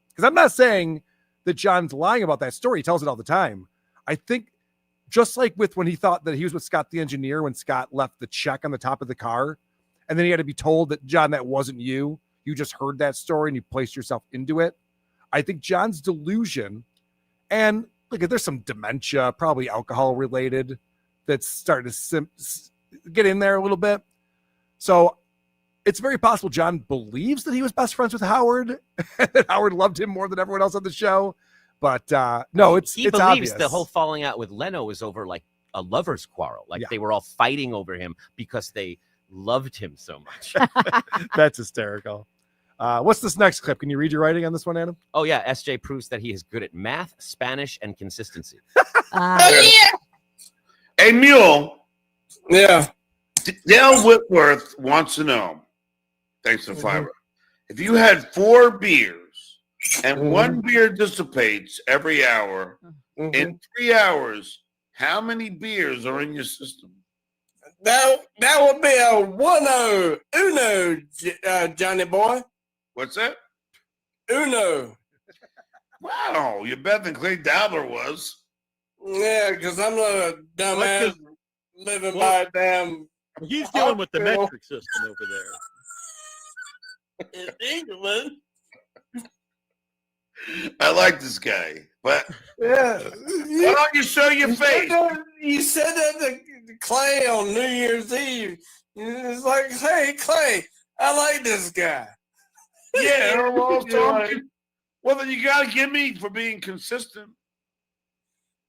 Because I'm not saying that John's lying about that story. He tells it all the time. I think just like with when he thought that he was with Scott the engineer when Scott left the check on the top of the car, and then he had to be told that, John, that wasn't you. You just heard that story and you placed yourself into it. I think John's delusion, and look, there's some dementia, probably alcohol related, that's starting to get in there a little bit. So it's very possible John believes that he was best friends with Howard, and that Howard loved him more than everyone else on the show. But no, it's
believes
obvious.
The whole falling out with Leno was over a lover's quarrel. They were all fighting over him because they loved him so much.
That's hysterical. What's this next clip? Can you read your writing on this one, Adam?
Oh, yeah. SJ proves that he is good at math, Spanish, and consistency.
Hey, Mule.
Yeah.
Dale Whitworth wants to know, thanks to Fiverr, if you had 4 beers and one beer dissipates every hour, in 3 hours, how many beers are in your system?
That would be a uno, Johnny boy.
What's that?
Uno.
Wow, you're better than Clay Dowler was.
Yeah, because I'm not a dumbass living by a damn.
He's dealing with the metric system over there.
In England.
I like this guy, but
Yeah.
why don't you show your face?
You said that to Clay on New Year's Eve. It's like, hey, Clay, I like this guy.
Yeah, well, then you got to give me for being consistent.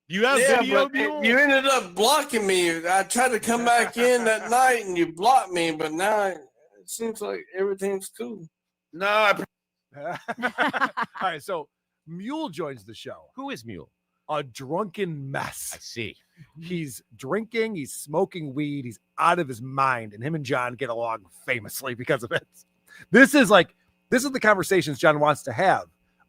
You have video, Mule?
You ended up blocking me. I tried to come back in that night and you blocked me, but now it seems like everything's cool.
No,
All right, so Mule joins the show.
Who is Mule?
A drunken mess.
I see.
He's drinking, he's smoking weed, he's out of his mind, and him and John get along famously because of it. This is the conversations John wants to have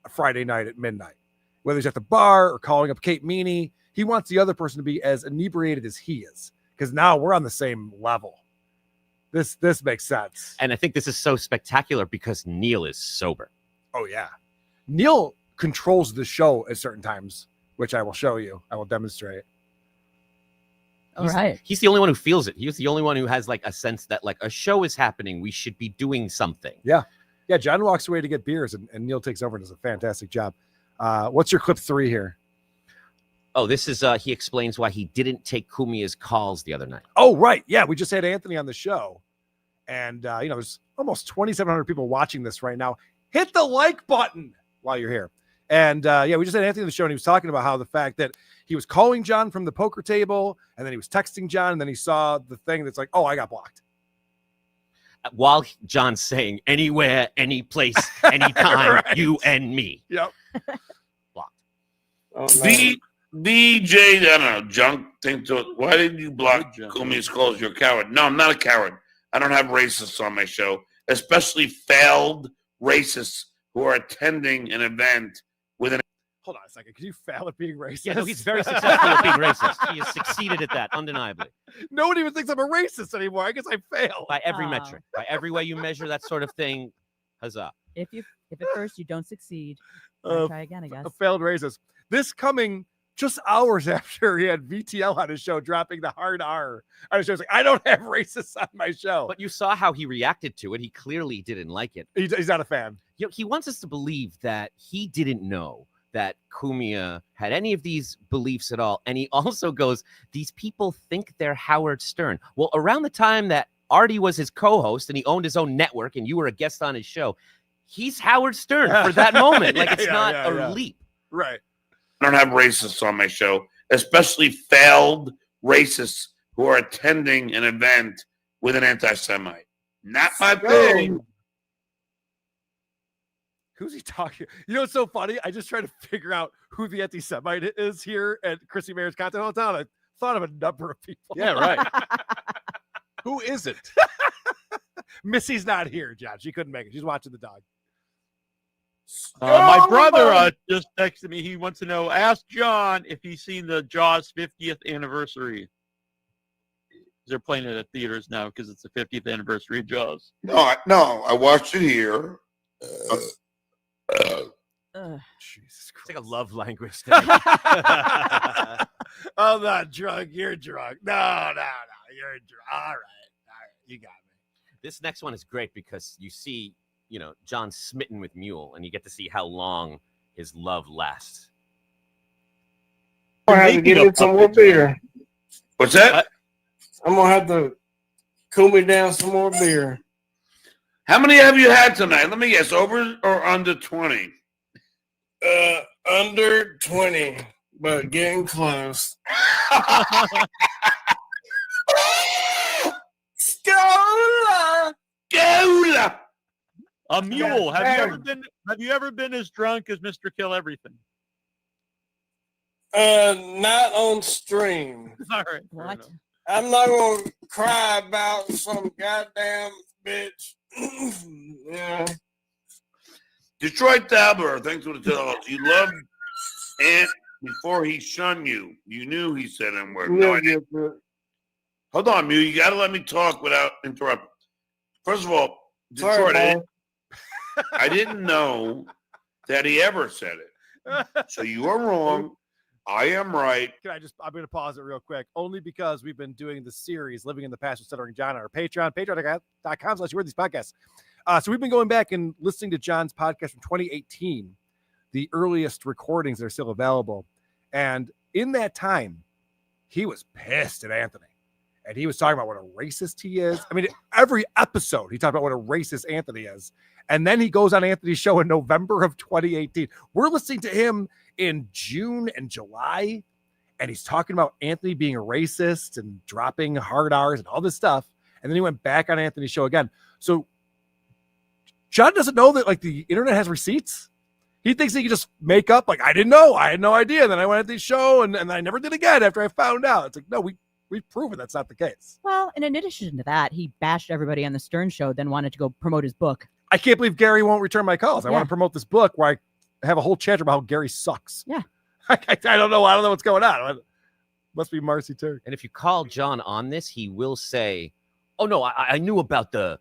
a Friday night at midnight. Whether he's at the bar or calling up Kate Meany, he wants the other person to be as inebriated as he is, because now we're on the same level. This makes sense.
And I think this is so spectacular because Neil is sober.
Oh, yeah. Neil controls the show at certain times, which I will show you. I will demonstrate.
All right.
He's the only one who feels it. He's the only one who has like a sense that like a show is happening. We should be doing something.
Yeah. Yeah. John walks away to get beers and Neil takes over and does a fantastic job. What's your clip 3 here?
Oh, this is he explains why he didn't take Kumia's calls the other night.
Oh, right. Yeah. We just had Anthony on the show. And, there's almost 2,700 people watching this right now. Hit the like button while you're here. And, we just had Anthony on the show, and he was talking about how the fact that he was calling John from the poker table, and then he was texting John, and then he saw the thing that's like, oh, I got blocked.
While John's saying anywhere, any place, anytime,
Right.
you and me.
Yep.
Blocked.
Oh,
DJ, I don't know, junk thing to it. Why didn't you block Kumi's calls? You're a coward. No, I'm not a coward. I don't have racists on my show, especially failed racists who are attending an event with an.
Hold on a second. Could you fail at being racist?
Yeah, no, he's very successful at being racist. He has succeeded at that, undeniably.
No one even thinks I'm a racist anymore. I guess I fail.
By every metric, by every way you measure that sort of thing, huzzah.
If at first you don't succeed, try again, I guess.
A failed racist. This coming just hours after he had VTL on his show, dropping the hard R on his show. He's like, I don't have racists on my show.
But you saw how he reacted to it. He clearly didn't like it.
He's not a fan.
He wants us to believe that he didn't know that Kumia had any of these beliefs at all. And he also goes, these people think they're Howard Stern. Well, around the time that Artie was his co-host and he owned his own network and you were a guest on his show, he's Howard Stern for that moment. Like it's not a leap.
Right.
I don't have racists on my show, especially failed racists who are attending an event with an anti-Semite. Not my thing.
Who's he talking? You know what's so funny? I just tried to figure out who the anti-Semite is here at Chrissie Mayr's content all the time. I thought of a number of people.
Yeah, right. Who is it?
Missy's not here, John. She couldn't make it. She's watching the dog.
My brother just texted me. He wants to know, ask John if he's seen the Jaws 50th anniversary. They're playing it at theaters now because it's the 50th anniversary of Jaws.
No, I watched it here.
Jesus Christ.
It's like a love language thing.
I'm not drunk. You're drunk. No. You're drunk. All right. You got me.
This next one is great because you see, John smitten with Mule, and you get to see how long his love lasts.
I'm gonna have to give it some more beer.
What's that?
I'm gonna have to cool me down some more beer.
How many have you had tonight? Let me guess, over or under 20?
Under 20, but getting close. Scola!
Scola!
A Mule. Have you ever been as drunk as Mr. Kill Everything?
Not on stream.
All right.
What?
I'm not gonna cry about some goddamn bitch. Yeah.
Detroit Dabbler, thanks for the tell. You loved Ant before he shunned you. You knew he said N-word. No, I didn't. Hold on, Mule. You got to let me talk without interrupting. First of all, Detroit,
Sorry,
I didn't know that he ever said it. So you are wrong. I am right.
I'm going to pause it real quick, only because we've been doing the series Living in the Past with Stuttering John on our Patreon, patreon.com/YouHeardThesePodcasts. So we've been going back and listening to John's podcast from 2018, the earliest recordings that are still available. And in that time, he was pissed at Anthony. And he was talking about what a racist he is. I mean, every episode, he talked about what a racist Anthony is. And then he goes on Anthony's show in November of 2018. We're listening to him in June and July. And he's talking about Anthony being a racist and dropping hard R's and all this stuff. And then he went back on Anthony's show again. So John doesn't know that like the internet has receipts. He thinks he can just make up like, I didn't know. I had no idea. And then I went at the show and I never did again after I found out. It's like, no, we've proven that's not the case.
Well, and in addition to that, he bashed everybody on the Stern show, then wanted to go promote his book.
I can't believe Gary won't return my calls. I want to promote this book where I have a whole chapter about how Gary sucks.
Yeah.
I don't know. I don't know what's going on. Must be Marcy Turk.
And if you call John on this, he will say, "Oh no, I knew about the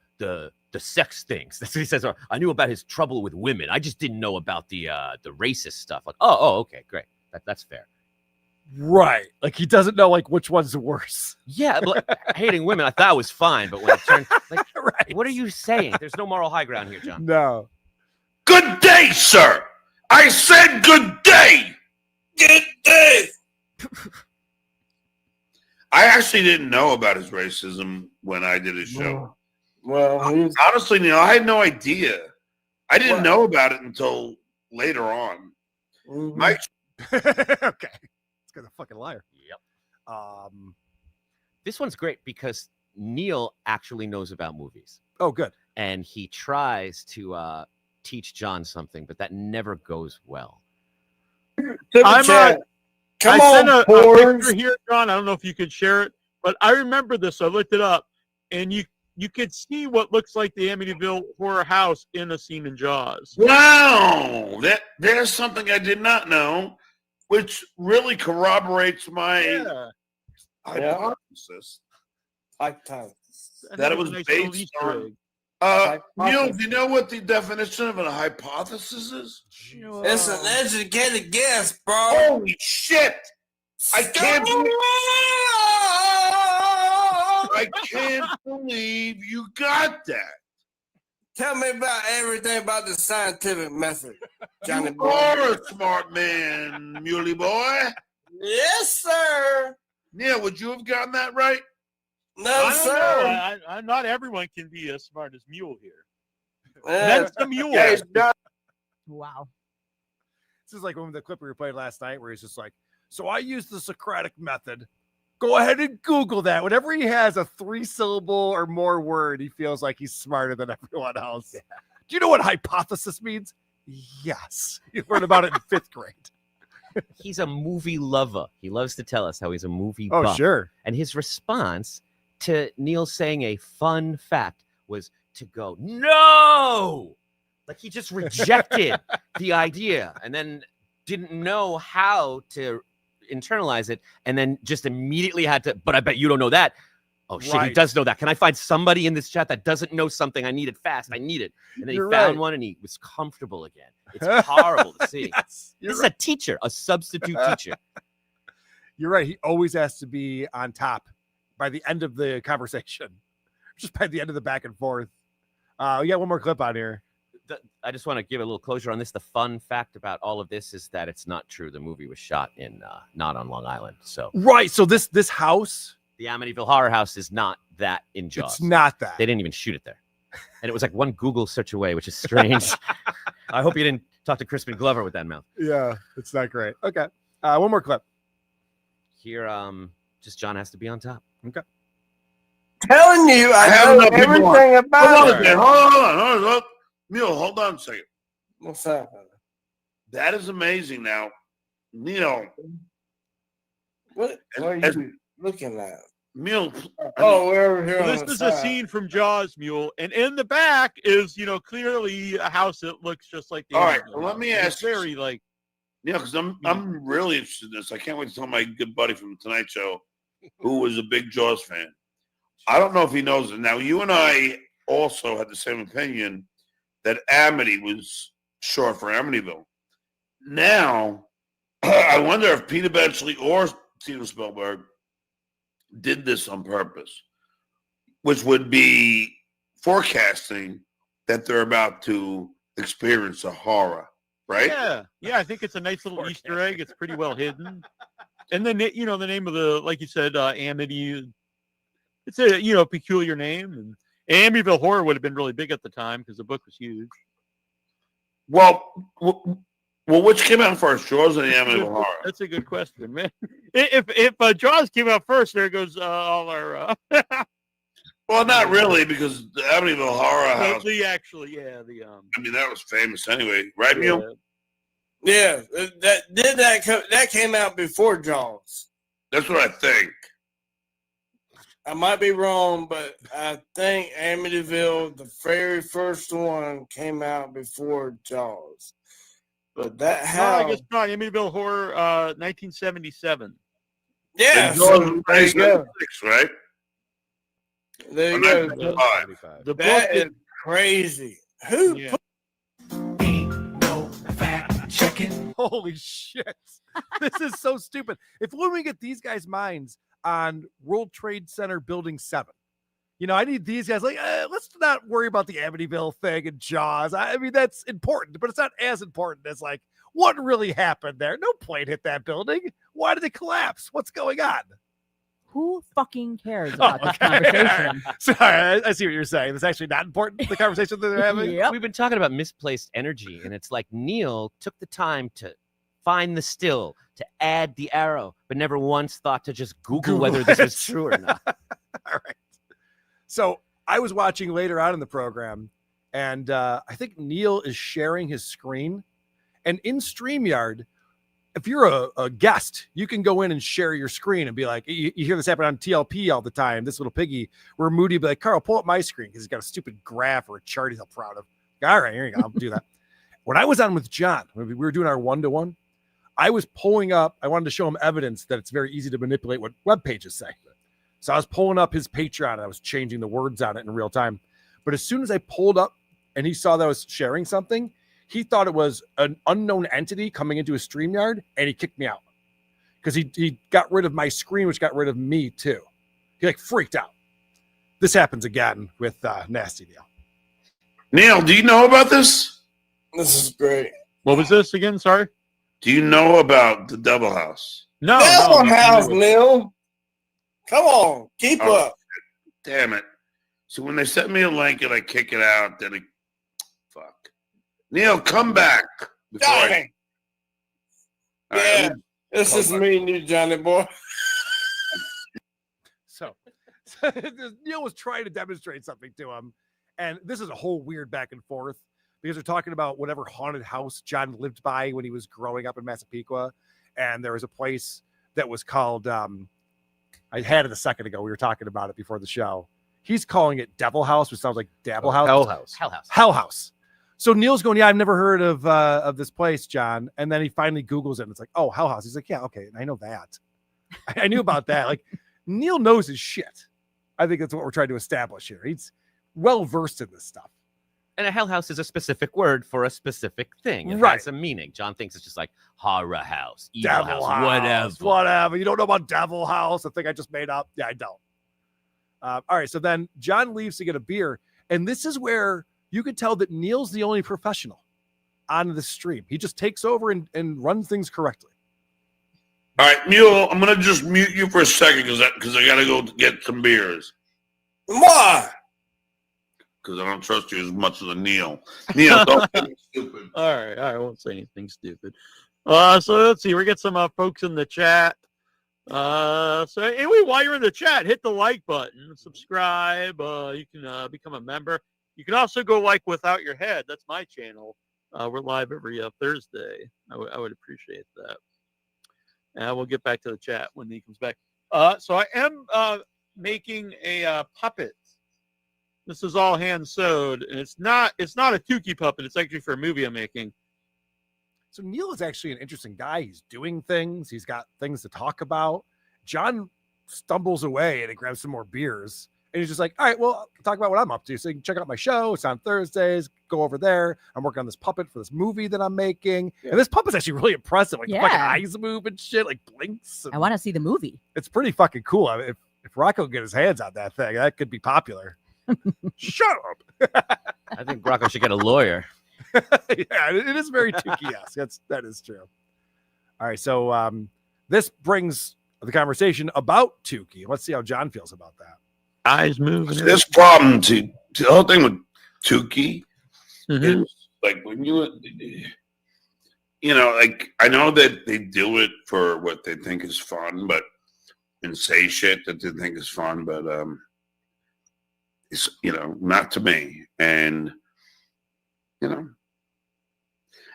sex things." That's what he says. Or, I knew about his trouble with women. I just didn't know about the racist stuff. Like, oh, okay, great. That's fair.
Right. Like he doesn't know like which one's worse.
Yeah, but hating women I thought was fine, but when it turned like, right. What are you saying? There's no moral high ground here, John.
No.
Good day, sir. I said good day. Good day. I actually didn't know about his racism when I did his show.
Well,
honestly, Neil, I had no idea. I didn't know about it until later on.
Mm-hmm.
Mike.
Okay. This guy's a fucking liar.
Yep. This one's great because Neil actually knows about movies.
Oh, good.
And he tries to teach John something, but that never goes well.
I sent a picture here, John. I don't know if you could share it, but I remember this. I looked it up, and you could see what looks like the Amityville Horror House in a scene in Jaws.
Wow, there's something I did not know, which really corroborates my hypothesis. That it was based on. Neil, do you know what the definition of a hypothesis is?
It's an educated guess, bro.
Holy shit! I can't believe you got that.
Tell me about everything about the scientific method, Johnny
You
boy.
are a smart man, Muley boy.
Yes, sir.
Neil, would you have gotten that right?
No,
I don't
sir.
know. Not everyone can be as smart as Mule here.
Yeah.
That's the Mule.
Wow.
This is like when the clip we played last night where he's just like, so I use the Socratic method. Go ahead and Google that. Whenever he has a 3-syllable or more word, he feels like he's smarter than everyone else. Yeah. Do you know what hypothesis means? Yes. You learned about it in 5th grade.
He's a movie lover. He loves to tell us how he's a movie
Oh,
buff.
sure.
And his response to Neil saying a fun fact was to go, no! Like he just rejected the idea and then didn't know how to internalize it and then just immediately had to, but I bet you don't know that. Oh, shit, he does know that. Can I find somebody in this chat that doesn't know something? I need it fast. I need it. And then he found one and he was comfortable again. It's horrible to see.
Yes,
This is a teacher, a substitute teacher.
You're right. He always has to be on top by the end of the conversation, just by the end of the back and forth. We got one more clip on here.
I just want to give a little closure on this. The fun fact about all of this is that it's not true. The movie was shot in not on Long Island. So
right. So this house,
the Amityville Horror House, is not that in Jaws.
It's not that.
They didn't even shoot it there, and it was like one Google search away, which is strange. I hope you didn't talk to Crispin Glover with that mouth.
Yeah, it's not great. Okay, one more clip.
Here, just John has to be on top.
Okay.
Telling you, I know everything about it.
Hold on. Neil, hold on a second.
What's that?
That is amazing. Now, Neil,
What are you looking at?
Mule.
Oh, we're over here.
So
on
this
the
is a
side.
scene from Jaws, Mule, and in the back is, clearly a house that looks just like the.
All right,
original
well, let
house.
me
It's
ask.
very like.
Yeah, because I'm really interested in this. I can't wait to tell my good buddy from the Tonight Show, who was a big Jaws fan. I don't know if he knows it. Now, you and I also had the same opinion that Amity was short for Amityville. Now, I wonder if Peter Benchley or Steven Spielberg did this on purpose, which would be forecasting that they're about to experience a horror, right?
Yeah, I think it's a nice little Easter egg. It's pretty well hidden. And then, the name of the, like you said, Amity, it's a, peculiar name. And Amityville Horror would have been really big at the time because the book was huge.
Well, which came out first, Jaws or the Amityville Horror?
That's a good question, man. If Jaws came out first, there goes all our.
Well, not really, because the Amityville Horror House.
I
mean, that was famous anyway, right, Mule?
Yeah, that came out before Jaws.
That's what I think.
I might be wrong, but I think Amityville, the very first one, came out before Jaws. But that
I guess not. Amityville Horror, 1977.
Yeah,
And
so
Jaws was
there you go.
1976, right?
There you
Or
go.
1975.
The book
That is crazy. Who?
Holy shit. This is so stupid. If when we get these guys' minds on World Trade Center Building 7, I need these guys like, let's not worry about the Amityville thing and Jaws. I mean, that's important, but it's not as important as like what really happened there. No plane hit that building. Why did it collapse? What's going on?
Who fucking cares about this conversation?
Sorry, I see what you're saying. It's actually not important, the conversation that they're having.
We've been talking about misplaced energy, and it's like Neil took the time to find the still, to add the arrow, but never once thought to just Google whether this is true or not.
All right. So I was watching later on in the program, and I think Neil is sharing his screen. And in StreamYard, if you're a guest, you can go in and share your screen and be like, you hear this happen on TLP all the time, this little piggy, where Moody be like, Carl, pull up my screen because he's got a stupid graph or a chart he's all proud of. All right, here you go. I'll do that. When I was on with John, when we were doing our one-to-one, I was pulling up, I wanted to show him evidence that it's very easy to manipulate what web pages say. So I was pulling up his Patreon and I was changing the words on it in real time. But as soon as I pulled up and he saw that I was sharing something, he thought it was an unknown entity coming into his StreamYard, and he kicked me out because he got rid of my screen, which got rid of me too. He like freaked out. This happens again with Nasty Neil.
Neil, do you know about this?
This is great.
What was this again? Sorry.
Do you know about the Devil House?
No.
Devil House, Neil. Come on, keep up.
Damn it. So when they sent me a link and I kick it out, then fuck. Neil, come back.
Yeah, this is me and you, Johnny boy.
So Neil was trying to demonstrate something to him. And this is a whole weird back and forth because they're talking about whatever haunted house John lived by when he was growing up in Massapequa. And there was a place that was called, I had it a second ago. We were talking about it before the show. He's calling it Devil House, which sounds like Dabble House.
Hell House.
Hell House.
Hell House. So Neil's going, yeah, I've never heard of this place, John. And then he finally Googles it. And it's like, oh, Hell House. He's like, yeah, okay. I know that. I knew about that. Like, Neil knows his shit. I think that's what we're trying to establish here. He's well versed in this stuff.
And a hell house is a specific word for a specific thing. It has a meaning. John thinks it's just like horror house, evil
Devil
house,
whatever. You don't know about Devil House, the thing I just made up? Yeah, I don't. All right, so then John leaves to get a beer. And this is where you could tell that Neil's the only professional on the stream. He just takes over and runs things correctly.
All right, Mule, I'm going to just mute you for a second because I got to go get some beers.
Why?
Because I don't trust you as much as a Neil. Neil, don't be stupid.
All right, I won't say anything stupid. So let's see. We get some folks in the chat. So anyway, while you're in the chat, hit the like button, subscribe. You can become a member. You can also go like Without Your Head. That's my channel. We're live every Thursday. I would appreciate that. We'll get back to the chat when he comes back. So I am making a puppet. This is all hand sewed, and it's not a Tukey puppet. It's actually for a movie I'm making.
So Neil is actually an interesting guy. He's doing things. He's got things to talk about. John stumbles away and he grabs some more beers. And he's just like, all right, well, I'll talk about what I'm up to. So you can check out my show. It's on Thursdays. Go over there. I'm working on this puppet for this movie that I'm making. Yeah. And this puppet's actually really impressive. Like the fucking eyes move and shit, like blinks. And
I want to see the movie.
It's pretty fucking cool. I mean, if Rocco can get his hands on that thing, that could be popular. Shut up.
I think Rocco should get a lawyer.
Yeah, it is very Tukey-esque. That is true. All right, so this brings the conversation about Tukey. Let's see how John feels about that.
Eyes moving.
This problem to the whole thing with Tukey is like when you know, like I know that they do it for what they think is fun, but and say shit that they think is fun, but it's not to me. And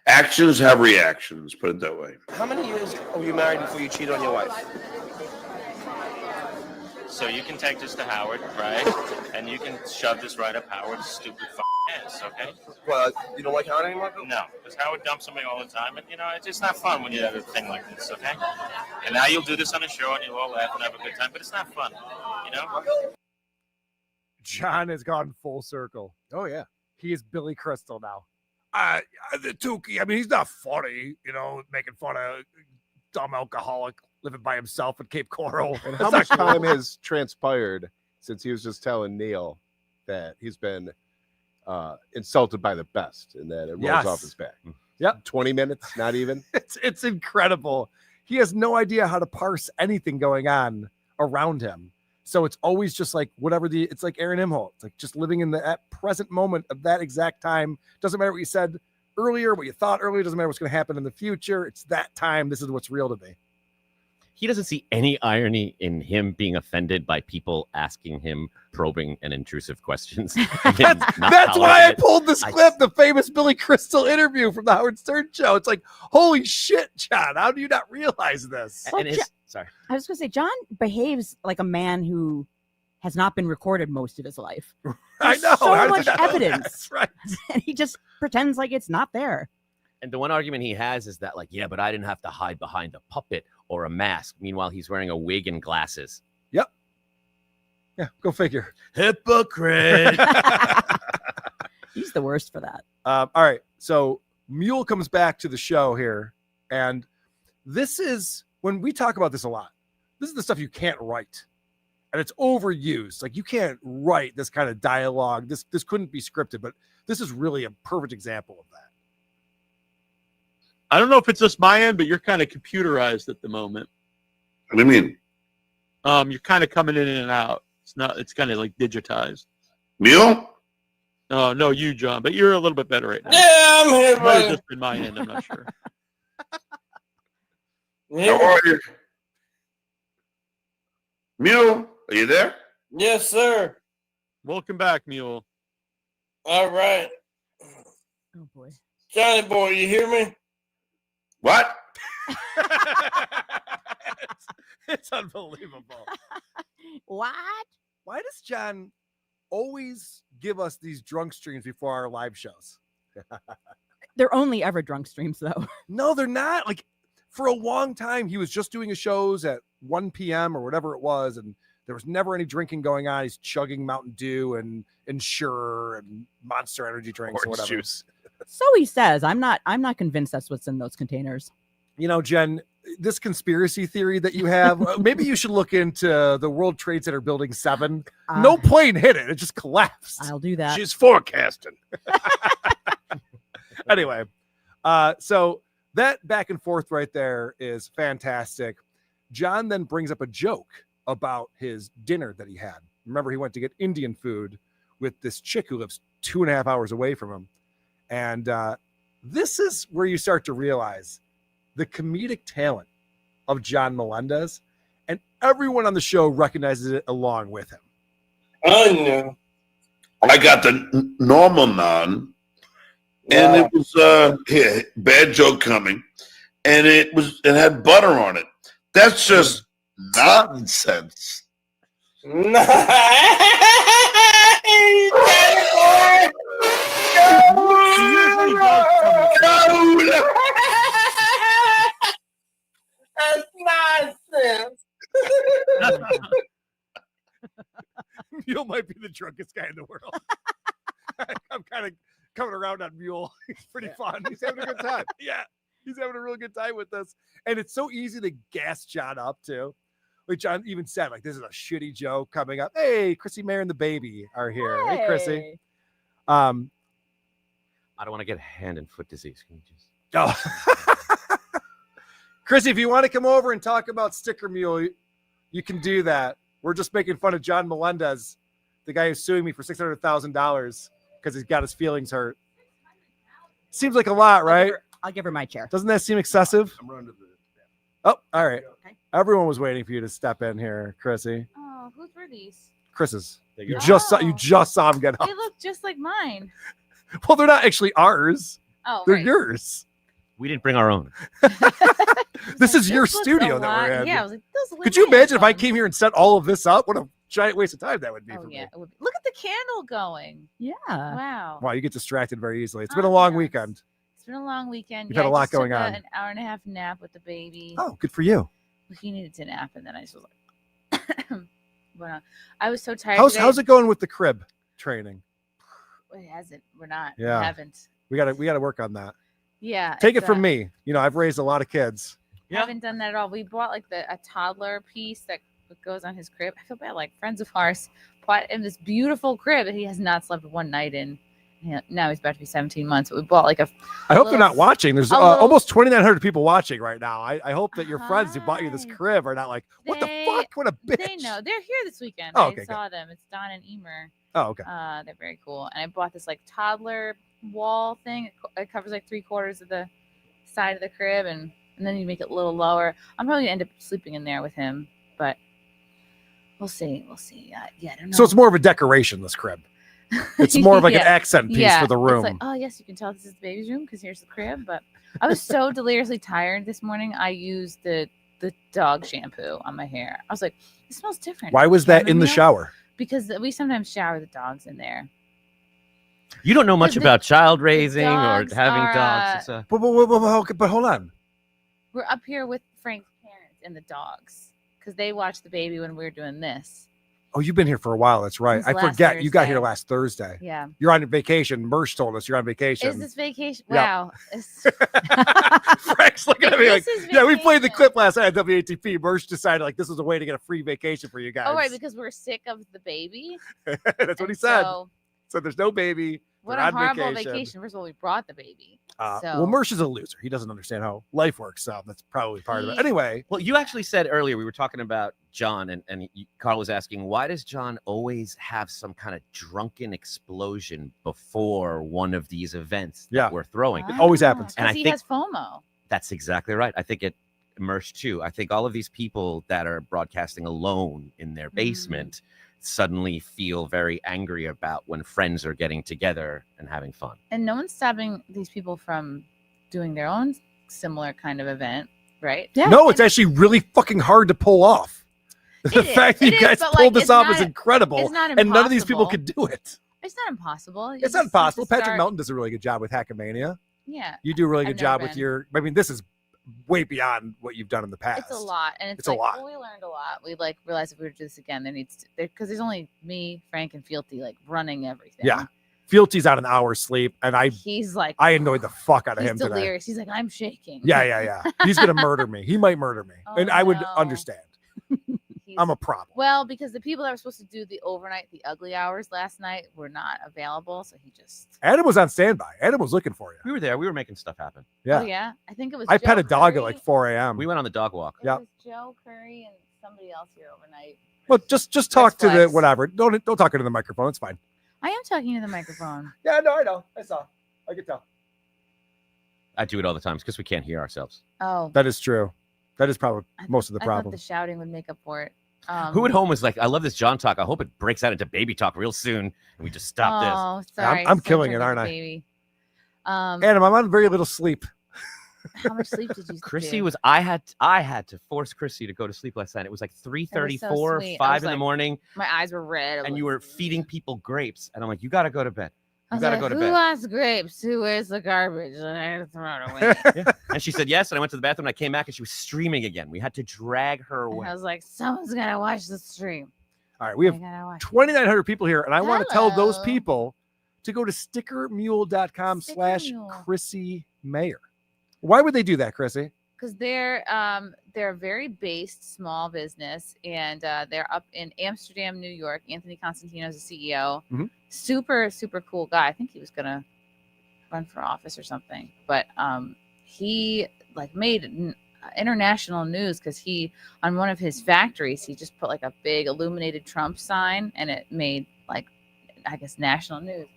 actions have reactions, put it that way.
How many years were you married before you cheated on your wife?
So you can take this to Howard, right? And you can shove this right up Howard's stupid ass, okay?
Well, you don't like Howard anymore?
No, because Howard dumps somebody all the time, and it's just not fun when you have a thing like this, okay? And now you'll do this on a show, and you'll all laugh and have a good time, but it's not fun,
John has gone full circle.
Oh yeah,
he is Billy Crystal now. The Tukey. I mean, he's not funny, making fun of dumb alcoholic living by himself in Cape Coral.
And how much time has transpired since he was just telling Neil that he's been insulted by the best, and that it rolls off his back?
Yep,
20 minutes, not even.
It's incredible. He has no idea how to parse anything going on around him. So it's always just like whatever it's like Aaron Imholt. It's like just living in the present moment of that exact time. Doesn't matter what you said earlier, what you thought earlier. Doesn't matter what's going to happen in the future. It's that time. This is what's real to me.
He doesn't see any irony in him being offended by people asking him probing and intrusive questions.
That's why I pulled this clip, the famous Billy Crystal interview from the Howard Stern show. It's like, holy shit, John, how do you not realize this?
Well, sorry. I was going to say, John behaves like a man who has not been recorded most of his life.
I know.
So much evidence.
That's right.
And he just pretends like it's not there.
And the one argument he has is that, like, yeah, but I didn't have to hide behind a puppet or a mask. Meanwhile, he's wearing a wig and glasses.
Yep. Yeah, go figure.
Hypocrite.
He's the worst for that.
All right. So Mule comes back to the show here. And this is, when we talk about this a lot, this is the stuff you can't write. And it's overused. Like, you can't write this kind of dialogue. This couldn't be scripted, but this is really a perfect example of that.
I don't know if it's just my end, but you're kind of computerized at the moment.
What do you mean?
You're kind of coming in and out. It's kind of like digitized.
Mule?
No, you, John, but you're a little bit better right now.
Yeah, I'm here,
It might have
buddy.
just been my end. I'm not sure.
How are you? Mule, are you there?
Yes, sir.
Welcome back, Mule.
All right.
Oh, boy.
Johnny boy, you hear me?
What?
It's unbelievable.
What?
Why does John always give us these drunk streams before our live shows?
They're only ever drunk streams, though.
No, they're not. Like, for a long time, he was just doing his shows at 1 p.m. or whatever it was, and there was never any drinking going on. He's chugging Mountain Dew and Ensure and Monster Energy drinks or whatever.
Juice.
So he says. I'm not convinced that's what's in those containers.
Jen, this conspiracy theory that you have, maybe you should look into the World Trade Center Building 7. No plane hit it. It just collapsed.
I'll do that.
She's forecasting. Anyway, so that back and forth right there is fantastic. John then brings up a joke about his dinner that he had. Remember, he went to get Indian food with this chick who lives 2.5 hours away from him. And this is where you start to realize the comedic talent of John Melendez, and everyone on the show recognizes it along with him.
I know.
I got the normal naan, and it was bad joke coming, and it had butter on it. That's just nonsense.
That's nonsense.
Mule might be the drunkest guy in the world. I'm kind of coming around on Mule. He's pretty fun. He's having a good time. Yeah, he's having a real good time with this. And it's so easy to gas John up, too. Like John even said, like, this is a shitty joke coming up. Hey, Chrissie Mayr and the baby are here. Hey, Chrissie.
I don't want to get hand and foot disease. Can you just...
Oh. Chrissie, if you want to come over and talk about Sticker Mule, you can do that. We're just making fun of John Melendez, the guy who's suing me for $600,000 because he's got his feelings hurt. Seems like a lot, right?
I'll give her my chair.
Doesn't that seem excessive?
I'm running to the.
Oh, all right.
Okay.
Everyone was waiting for you to step in here, Chrissie.
Oh, whose were these?
Chris's. You
go.
just saw him get up.
They look just like mine.
Well, they're not actually ours.
Oh,
they're
right.
yours.
We didn't bring our own.
This is your
looks
studio
a
that
lot-
we're in.
Yeah, I was like, those look
Could you
like
imagine if I
headphones.
came here and set all of this up? What a giant waste of time that would be
Oh
for
yeah,
me.
it would be. Look at the candle going.
Yeah.
Wow.
Wow, you get distracted very easily. It's been a long weekend.
It's been a long weekend.
You've had a
I
lot
just took
going on.
An hour and a half nap with the baby.
Oh, good for you.
He needed to nap, and then I just was like, but I was so tired.
How's
today.
it going with the crib training?
It hasn't. We're not.
Yeah.
We haven't.
We gotta work on that.
Yeah.
Take it
it's,
from me. You know, I've raised a lot of kids.
Haven't done that at all. We bought like a toddler piece that goes on his crib. I feel bad. Like friends of ours bought him this beautiful crib that he has not slept one night in. Now he's about to be 17 months. But we bought like a.
I hope they're not watching. There's
a little-
almost 2,900 people watching right now. I hope that your friends who bought you this crib are not like, what the fuck? What a bitch.
They know they're here this weekend.
Oh,
I
okay,
saw them. It's Don and Emer.
Oh, okay.
They're very cool. And I bought this like toddler wall thing. It covers like 3/4 of the side of the crib, and then you make it a little lower. I'm probably gonna end up sleeping in there with him, but we'll see. We'll see. Yeah, I don't know.
So it's more of a decoration, this crib. It's more of like an
Yeah.
accent piece
Yeah.
for the
It's
room.
like, oh yes, you can tell this is the baby's room because here's the crib. But I was so deliriously tired this morning. I used the dog shampoo on my hair. I was like, it smells different.
Why was that in the
Chamomile?
shower?
Because we sometimes shower the dogs in there.
You don't know much
The-
about child raising or
dogs
having
are,
dogs. It's a...
But hold on.
We're up here with Frank's parents and the dogs because they watched the baby when we were doing this.
Oh, you've been here for a while. That's right.
Since
I
last
forget. You got
Thursday.
here last Thursday.
Yeah.
You're on vacation. Mersh told us you're on vacation.
Is this vacation?
Yeah.
Wow.
Frank's looking at me like,
This is
yeah, we played the clip last night at WATP. Mersh decided like this was a way to get a free vacation for you guys.
Oh, right, because we're sick of the baby.
That's what he
And
said.
So
there's no baby.
what
We're
a
on
horrible vacation. First of all, we brought the baby.
Well,
So
Mersh is a loser. He doesn't understand how life works. So that's probably part of it.
He-
Anyway,
Well, you actually said earlier we were talking about John, and Carl was asking, why does John always have some kind of drunken explosion before one of these events that we're throwing?
It always happens.
And I
he
think
has FOMO.
that's exactly right. I think it immersed too. I think all of these people that are broadcasting alone in their basement suddenly feel very angry about when friends are getting together and having fun.
And no one's stopping these people from doing their own similar kind of event, right?
no, it's actually really fucking hard to pull off. The
It is,
fact that
it
you
is,
guys
but,
pulled
like,
this
it's
off
not-
is incredible.
it's not
And none of these people
impossible.
could do it.
It's not impossible. You
It's not
just have to
impossible. Patrick
start-
Melton does a really good job with Hackamania.
Yeah.
You do a really
I've
good
never
job with
been.
your. I mean, this is way beyond what you've done in the past.
It's a lot, and it's
a
like,
lot.
well, we learned a lot. We like realized if we were to do this again, there needs to because there's only me, Frank, and Fealty like running everything.
Yeah, Fealty's on an hour's sleep, and
He's like,
I annoyed the fuck out of
he's
him today.
delirious. He's like, I'm shaking.
Yeah. He's gonna murder me. He might murder me, and I would understand. I'm a problem.
Well, because the people that were supposed to do the overnight, the ugly hours last night were not available, so he just.
Adam was on standby. Adam was looking for you.
We were there. We were making stuff happen.
Yeah.
Oh yeah, I think it was.
I
Joe
pet a dog
Curry.
at like 4 a.m.
We went on the dog walk.
Yeah.
It was Joe Curry and somebody else here overnight.
Well, just talk to the
Flex.
whatever. Don't talk into the microphone. It's fine.
I am talking to the microphone.
Yeah, no, I know. I saw. I could tell.
I do it all the time because we can't hear ourselves.
Oh,
That is true. That is probably most of the
I
problem.
thought the shouting would make up for it.
Who at home was like, I love this John talk. I hope it breaks out into baby talk real soon. And we just stop
Oh,
this.
sorry.
I'm
Son
killing
turned
it, aren't
into
I?
Baby.
Adam, I'm on very little sleep.
How much sleep did you
Chrissie
do?
was I had to force Chrissie to go to sleep last night. It was like 3:34,
sweet. I
5
was
in the
like-
morning,
My eyes were red. I
and
was
you
like-
were feeding people grapes. And I'm like, you got to go to bed.
I
You
was
got to
like,
go to
who
bed.
wants grapes? Who wears the garbage? And I had to throw it away.
Yeah. And she said yes. And I went to the bathroom and I came back and she was streaming again. We had to drag her
And
away.
I was like, someone's gonna watch the stream.
All right, we have 2,900 people here, and I want to tell those people to go to stickermule.com/Chrissie Mayr. Why would they do that, Chrissie?
Because they're a very based small business, and they're up in Amsterdam, New York. Anthony Constantino is the CEO.
Mhm.
Super cool guy. I think he was gonna run for office or something, but he like made international news because he on one of his factories he just put like a big illuminated Trump sign, and it made like I guess national news.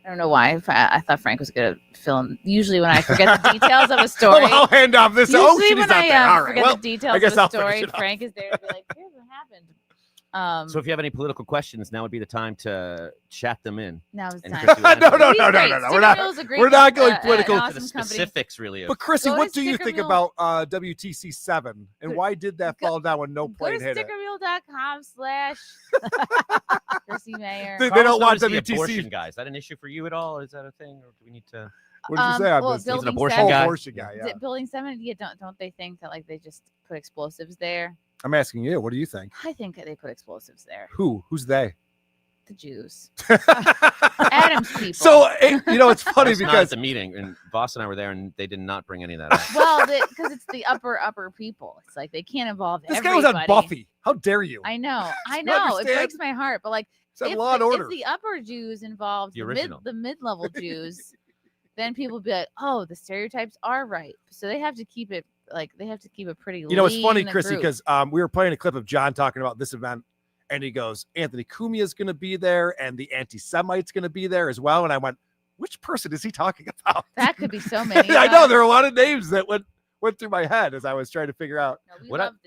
I don't know why. I thought Frank was gonna film. Usually, when I forget the details of a story,
I'll hand off this.
Usually,
She's
when
not there. All right.
forget
Well,
the details
I guess
of a
I'll finish
story,
it off.
Frank is there to be like, "Here's what happened."
So if you have any political questions, now would be the time to chat them in.
Now is the
And
time.
Chrissie will answer
No,
them.
no,
He's
no, no,
great.
no, no.
Sticker
We're not.
Mill's a great
We're not
company,
going political.
an
To
awesome
the
company.
specifics, really.
But Chrissie,
Go
what
to
do you
Sticker
think
Mule.
about WTC 7, and why did that fall down when no
Go
plane
to
hit it?
stickermule.com/Chrissie Mayr.
They
Carl's
don't want
noticed the
WTC.
abortion guy. Is that an issue for you at all? Is that a thing, or do we need to?
What did you say? I
Well,
missed it.
He's an
Building
abortion
7.
guy.
Abortion guy, yeah.
Building 7. Yeah, don't they think that like they just put explosives there?
I'm asking you. What do you think?
I think that they put explosives there.
Who's they?
The Jews. Adam's people.
So it's
I
funny
was not at
because
the meeting, and Boss and I were there, and they did not bring any of that up.
Well, because it's the upper people. It's like they can't involve
this
everybody.
guy was on Buffy. How dare you?
I know.
You
It
understand?
breaks my heart. But like,
It's on
if
Law and
the,
Order.
if the upper Jews involved
The original.
the mid-level Jews, then people would be like, "Oh, the stereotypes are right." So they have to keep it pretty.
You know, it's funny,
lean
Chrissie,
group.
because we were playing a clip of John talking about this event, and he goes, Anthony Cumia is going to be there, and the anti-Semite's going to be there as well. And I went, which person is he talking about?
that could be so many.
I know there are a lot of names that went through my head as I was trying to figure out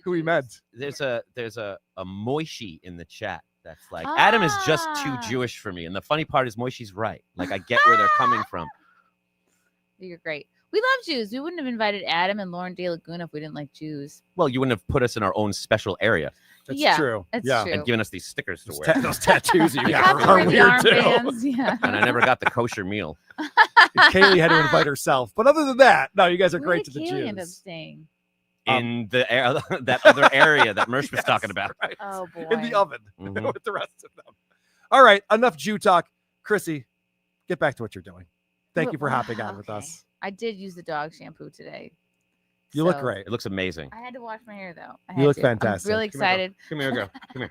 who he meant.
There's a Moishi in the chat that's like, Adam is just too Jewish for me. And the funny part is Moishi's right. Like, I get where they're coming from.
You're great. We love Jews. We wouldn't have invited Adam and Lauren De Laguna if we didn't like Jews.
Well, you wouldn't have put us in our own special area.
That's
Yeah,
true.
that's
yeah.
true.
And given us these stickers to wear.
Those tattoos you
We
got
have to
are
wear the
weird too.
armbands, yeah.
And I never got the kosher meal.
Kaylee had to invite herself. But other than that, no, you guys are
Where
great
did
to the
Kaylee end up
Jews.
staying?
In that other area that Mersh was talking about.
Right.
Oh boy.
In the oven
Mhm.
with the rest of them. All right, enough Jew talk. Chrissie, get back to what you're doing. Thank you for hopping on with us.
I did use the dog shampoo today.
You look
So-
great.
It looks amazing.
I had to wash my hair though. I
You
had
look
to.
fantastic.
I'm really
Come here, girl.
excited.
Come here, girl. Come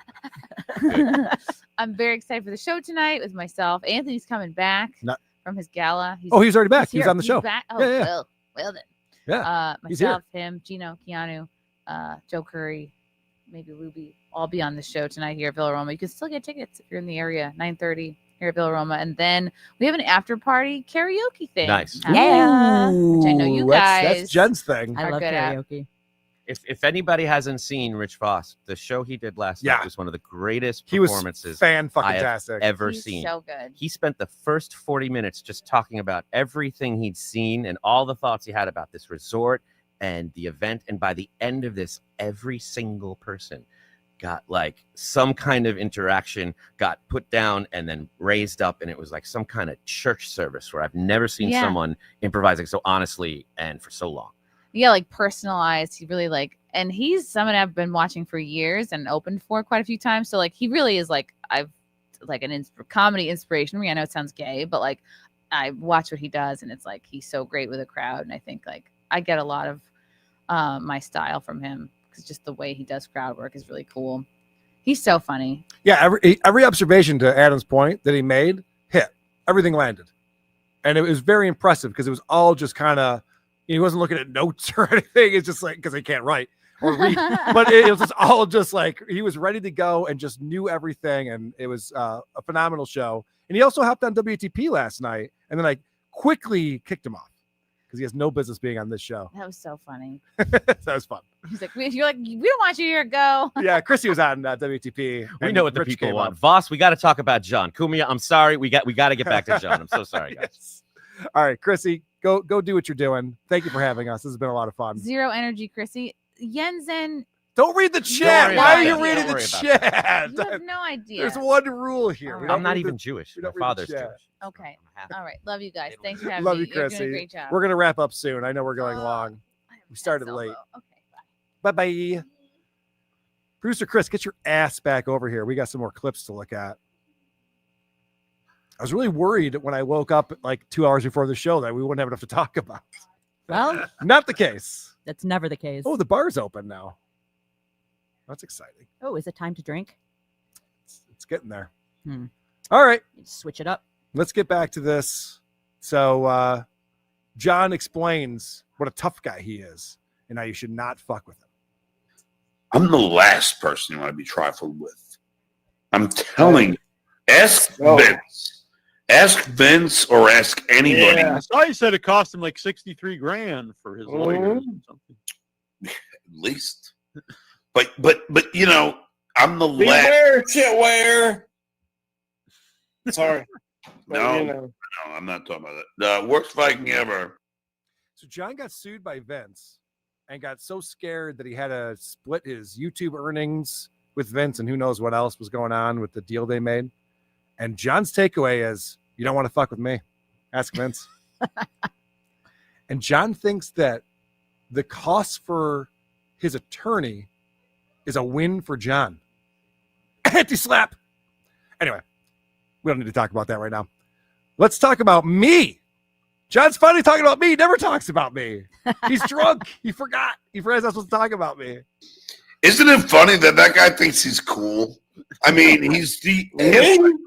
here.
I'm very excited for the show tonight with myself. Anthony's coming back
Not-
from his gala.
Oh, he's already back. He's
here.
on the show.
Back. Oh,
Yeah, yeah.
well then.
Yeah, he's here.
Myself, him, Gino, Keanu, Joe Curry, maybe Ruby. All be on the show tonight here at Villa Roma. You can still get tickets if you're in the area. 9:30 here at Villa Roma, and then we have an after party karaoke thing.
Nice.
Yeah, which I know you
Ooh,
guys.
That's Jen's thing.
I
are
love
good at.
karaoke.
If anybody hasn't seen Rich Voss, the show he did last
Yeah.
night was one of the greatest
He was
performances
fan-fucking-tastic.
I have ever
He's
seen.
so good.
He spent the first 40 minutes just talking about everything he'd seen and all the thoughts he had about this resort and the event. And by the end of this, every single person got like some kind of interaction, got put down and then raised up. And it was like some kind of church service where I've never seen
Yeah.
someone improvising so honestly and for so long.
Yeah, like personalized. He really and he's someone I've been watching for years and opened for quite a few times. So like he really is like an comedy inspiration. I mean, I know it sounds gay, but like I watch what he does and it's like he's so great with a crowd. And I think like I get a lot of my style from him because just the way he does crowd work is really cool. He's so funny.
Yeah, every observation to Adam's point that he made hit. Everything landed. And it was very impressive because it was all just kind of, he wasn't looking at notes or anything. It's just like, because he can't write or read. But it was just all just like, he was ready to go and just knew everything. And it was a phenomenal show. And he also hopped on WTP last night. And then I quickly kicked him off because he has no business being on this show.
That was so funny.
That was fun.
He's like, you're like, we don't want you here. Go.
Yeah, Chrissie was on WTP.
We
and
know what the
Rich
people
came
want.
up.
Voss, we got to talk about John. Cumia, I'm sorry. We got to get back to John. I'm so sorry, guys.
Yes. All right, Chrissie, Go do what you're doing. Thank you for having us. This has been a lot of fun.
Zero energy, Chrissy. Yenzen.
Don't read the chat. Why are you reading the chat?
You have no idea.
There's one rule here. We don't
I'm not
read
even
the-
Jewish.
we
My
don't read the
father's
chat.
Jewish.
Okay. All right. Love you guys. Thanks for having
Love
me.
you,
You're
Chrissy.
doing a great job.
We're gonna wrap up soon. I know we're going long. We started late. Bye bye. Producer Chris, get your ass back over here. We got some more clips to look at. I was really worried when I woke up like 2 hours before the show that we wouldn't have enough to talk about.
Well,
Not the case.
that's never the case.
Oh, the bar's open now. That's exciting.
Oh, is it time to drink?
It's getting there.
Hmm.
All right.
Switch it up.
Let's get back to this. So John explains what a tough guy he is and how you should not fuck with him.
I'm the last person you want to be trifled with. I'm telling you. Ask Vince. Ask Vince or ask anybody.
I saw you said it cost him like 63 grand for his lawyer or something.
At least. But you know, I'm the last.
Beware, shitware. Sorry. But,
No,
you know.
no, I'm not talking about that. The worst Viking ever.
So John got sued by Vince and got so scared that he had to split his YouTube earnings with Vince, and who knows what else was going on with the deal they made. And John's takeaway is, you don't want to fuck with me. Ask Vince. And John thinks that the cost for his attorney is a win for John. Anti-slap. Anyway, we don't need to talk about that right now. Let's talk about me. John's finally talking about me. He never talks about me. He's drunk. He forgot. He forgot he's not supposed to talk about me.
Isn't it funny that guy thinks he's cool? I mean, he's the anti-cool.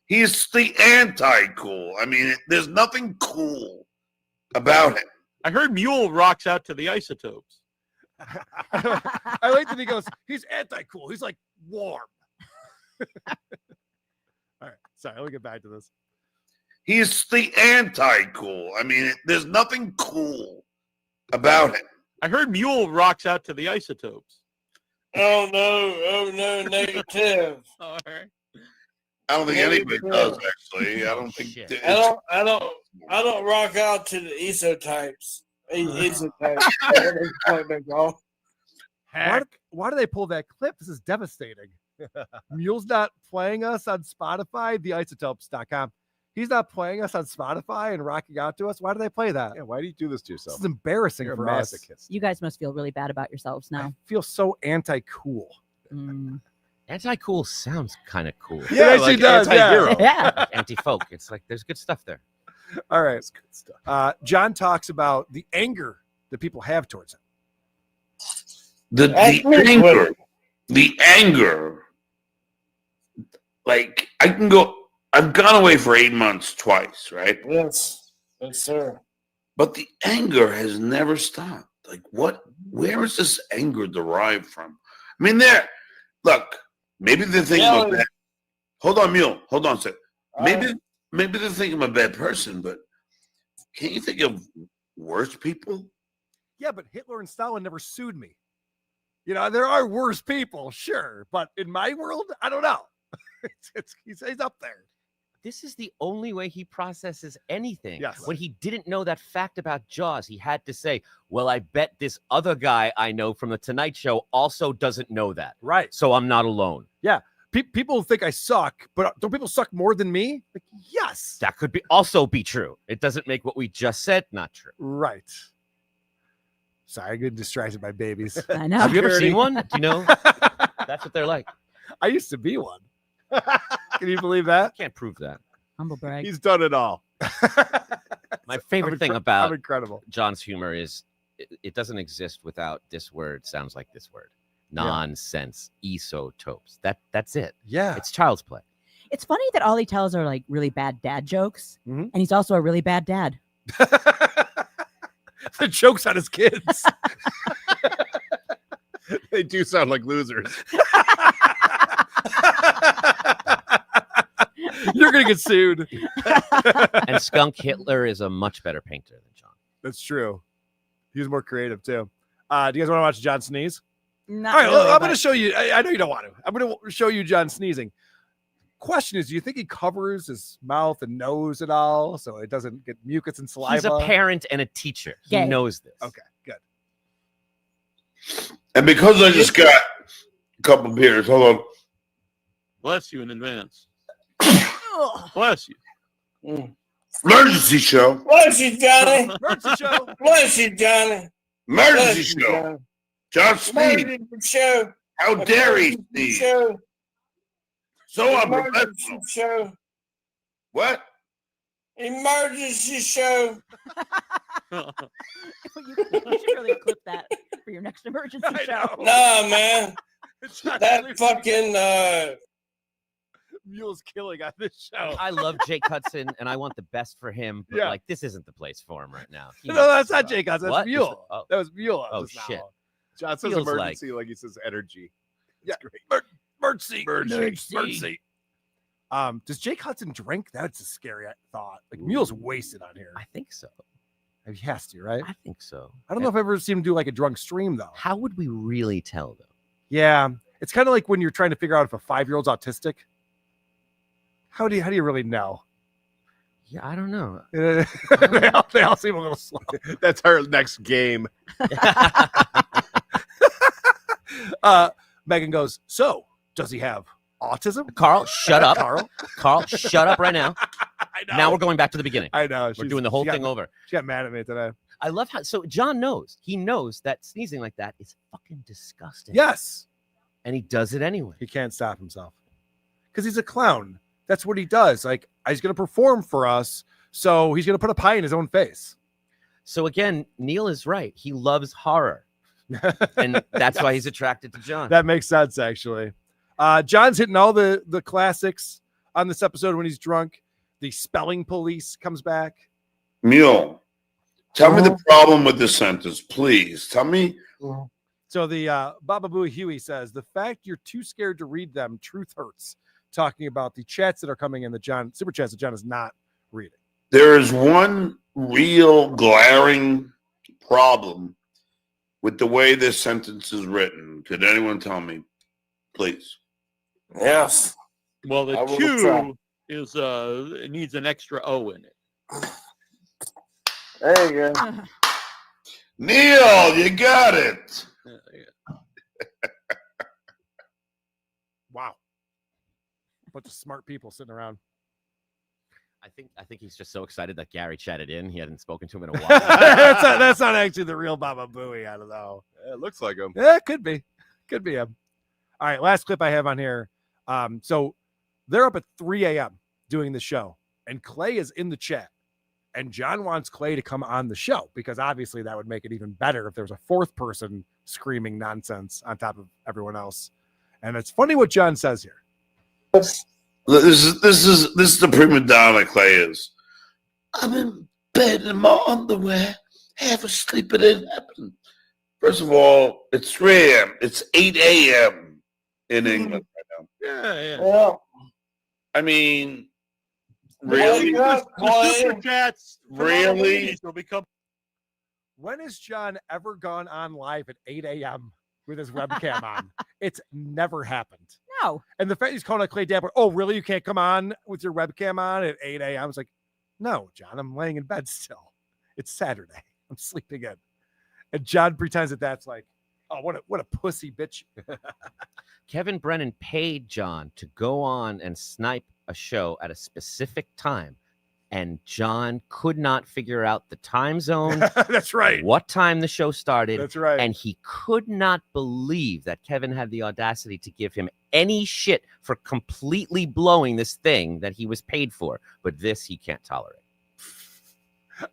He's the anti-cool. I mean, there's nothing cool about him.
I heard Mule rocks out to the Isotopes.
I like that he goes, he's anti-cool. He's like warm. All right. Sorry, let me get back to this.
He's the anti-cool. I mean, there's nothing cool about him.
I heard Mule rocks out to the Isotopes.
Oh no, negative.
All right.
I don't think anybody does, actually. I don't think.
I don't rock out to the esotypes. Esotypes.
Why do they pull that clip? This is devastating. Mule's not playing us on Spotify, theisotopes.com. He's not playing us on Spotify and rocking out to us. Why do they play that?
Yeah, why do you do this to yourself?
This is embarrassing
You're
for
a
us.
masochist.
You guys must feel really bad about yourselves now.
I feel so anti-cool.
Anti-cool sounds kind of cool.
Yeah, it actually does.
Anti-hero.
Yeah.
Anti-folk. It's like there's good stuff there.
All right. John talks about the anger that people have towards him.
The anger. Like, I've gone away for 8 months twice, right?
Yes, sir.
But the anger has never stopped. Like, where is this anger derived from? I mean, look, maybe they're thinking of that. Hold on, Mule. Hold on a second. Maybe they're thinking I'm a bad person, but can't you think of worse people?
Yeah, but Hitler and Stalin never sued me. You know, there are worse people, sure. But in my world, I don't know. He's up there.
This is the only way he processes anything.
Yes.
When he didn't know that fact about Jaws, he had to say, well, I bet this other guy I know from the Tonight Show also doesn't know that.
Right.
So I'm not alone.
Yeah. People think I suck, but don't people suck more than me? Like, yes.
That could also be true. It doesn't make what we just said not true.
Right. Sorry, I get distracted by babies.
I know.
Have you ever seen one? Do you know? That's what they're like.
I used to be one. Can you believe that?
Can't prove that.
Humble brag.
He's done it all.
My favorite thing
I'm
about
incredible.
John's humor is it doesn't exist without this word. Sounds like this word. Nonsense. Isotopes. That's it.
Yeah.
It's child's play.
It's funny that all he tells are like really bad dad jokes,
Mm-hmm.
and he's also a really bad dad.
The joke's on his kids.
They do sound like losers.
You're gonna get sued.
And Skunk Hitler is a much better painter than John.
That's true. He was more creative too. Do you guys want to watch John sneeze?
Not
All right,
really,
I'm
but-
going to show you. I know you don't want to. I'm going to show you John sneezing. question is, do you think he covers his mouth and nose and all so it doesn't get mucus and saliva?
He's a parent and a teacher. He knows this.
Okay, good.
And because I just got a couple beers, hold on.
Bless you in advance. Bless you.
Emergency show.
Bless you, Johnny.
Emergency show.
Bless you, Johnny.
Emergency
Bless you,
show.
Johnny.
John Steve.
Emergency show.
How dare he,
Emergency
Steve?
show.
So
Emergency
unprofessional.
show.
What?
Emergency show.
You should really clip that for your next emergency show.
Nah, man. That fucking
Mule's killing on this show.
I love Jake Hudson, and I want the best for him. But
Yeah.
like, this isn't the place for him right now. He
No,
needs
that's
to
not
stop.
Jake Hudson.
What?
That's Mule.
Oh.
That was Mule.
Oh,
just
shit.
now.
John says
Feels
emergency like he says energy.
Yeah.
Great.
Emergency. Does Jake Hudson drink? That's a scary thought. Like Mule's wasted on here.
I think so.
He has to, right?
I think so.
I don't know if I've ever seen him do like a drunk stream though.
How would we really tell though?
Yeah, it's kind of like when you're trying to figure out if a 5-year-old's autistic. How do you really know?
Yeah, I don't know.
they all seem a little slow.
That's our next game.
Megan goes, so does he have autism?
Carl, shut up.
Carl,
shut up right now. Now we're going back to the beginning.
I know.
We're doing the whole thing over.
She got mad at me today.
I love how John knows. He knows that sneezing like that is fucking disgusting.
Yes.
And he does it anyway.
He can't stop himself. Because he's a clown. That's what he does. Like, he's going to perform for us, so he's going to put a pie in his own face.
So again, Neil is right. He loves horror. And that's why he's attracted to John.
That makes sense, actually. John's hitting all the classics on this episode when he's drunk. The spelling police comes back.
Mule, tell me the problem with this sentence, please. Tell me.
So the Baba Booey Huey says, the fact you're too scared to read them, truth hurts. Talking about the chats that are coming in, super chats that John is not reading.
There is one real glaring problem with the way this sentence is written. Could anyone tell me, please?
Yes.
Well, the
I will try.
two is it needs an extra O in it.
There you go.
Neil, you got it.
Wow. Bunch of smart people sitting around.
I think he's just so excited that Gary chatted in. He hadn't spoken to him in a while.
that's not actually the real Baba Booey. I don't know.
Yeah, it looks like him.
Yeah, it could be. Could be him. All right, last clip I have on here. So they're up at 3 a.m. doing the show, and Clay is in the chat. And John wants Clay to come on the show because obviously that would make it even better if there was a fourth person screaming nonsense on top of everyone else. And it's funny what John says here.
This is the prima donna Clay is. I'm in bed in my underwear, half asleep. It didn't happen. First of all, it's 3 a.m. It's 8 a.m. in England right now.
Yeah.
Well,
I mean, really?
The super chats from all
Really?
these will become.
When has John ever gone on live at 8 a.m. with his webcam on? It's never happened.
No.
And the fact he's calling out Clay Dabber, oh, really? You can't come on with your webcam on at 8 a.m.? I was like, no, John, I'm laying in bed still. It's Saturday. I'm sleeping in. And John pretends that that's like, oh, what a pussy bitch.
Kevin Brennan paid John to go on and snipe a show at a specific time, and John could not figure out the time zone.
That's right.
What time the show started.
That's right.
And he could not believe that Kevin had the audacity to give him any shit for completely blowing this thing that he was paid for. But this he can't tolerate.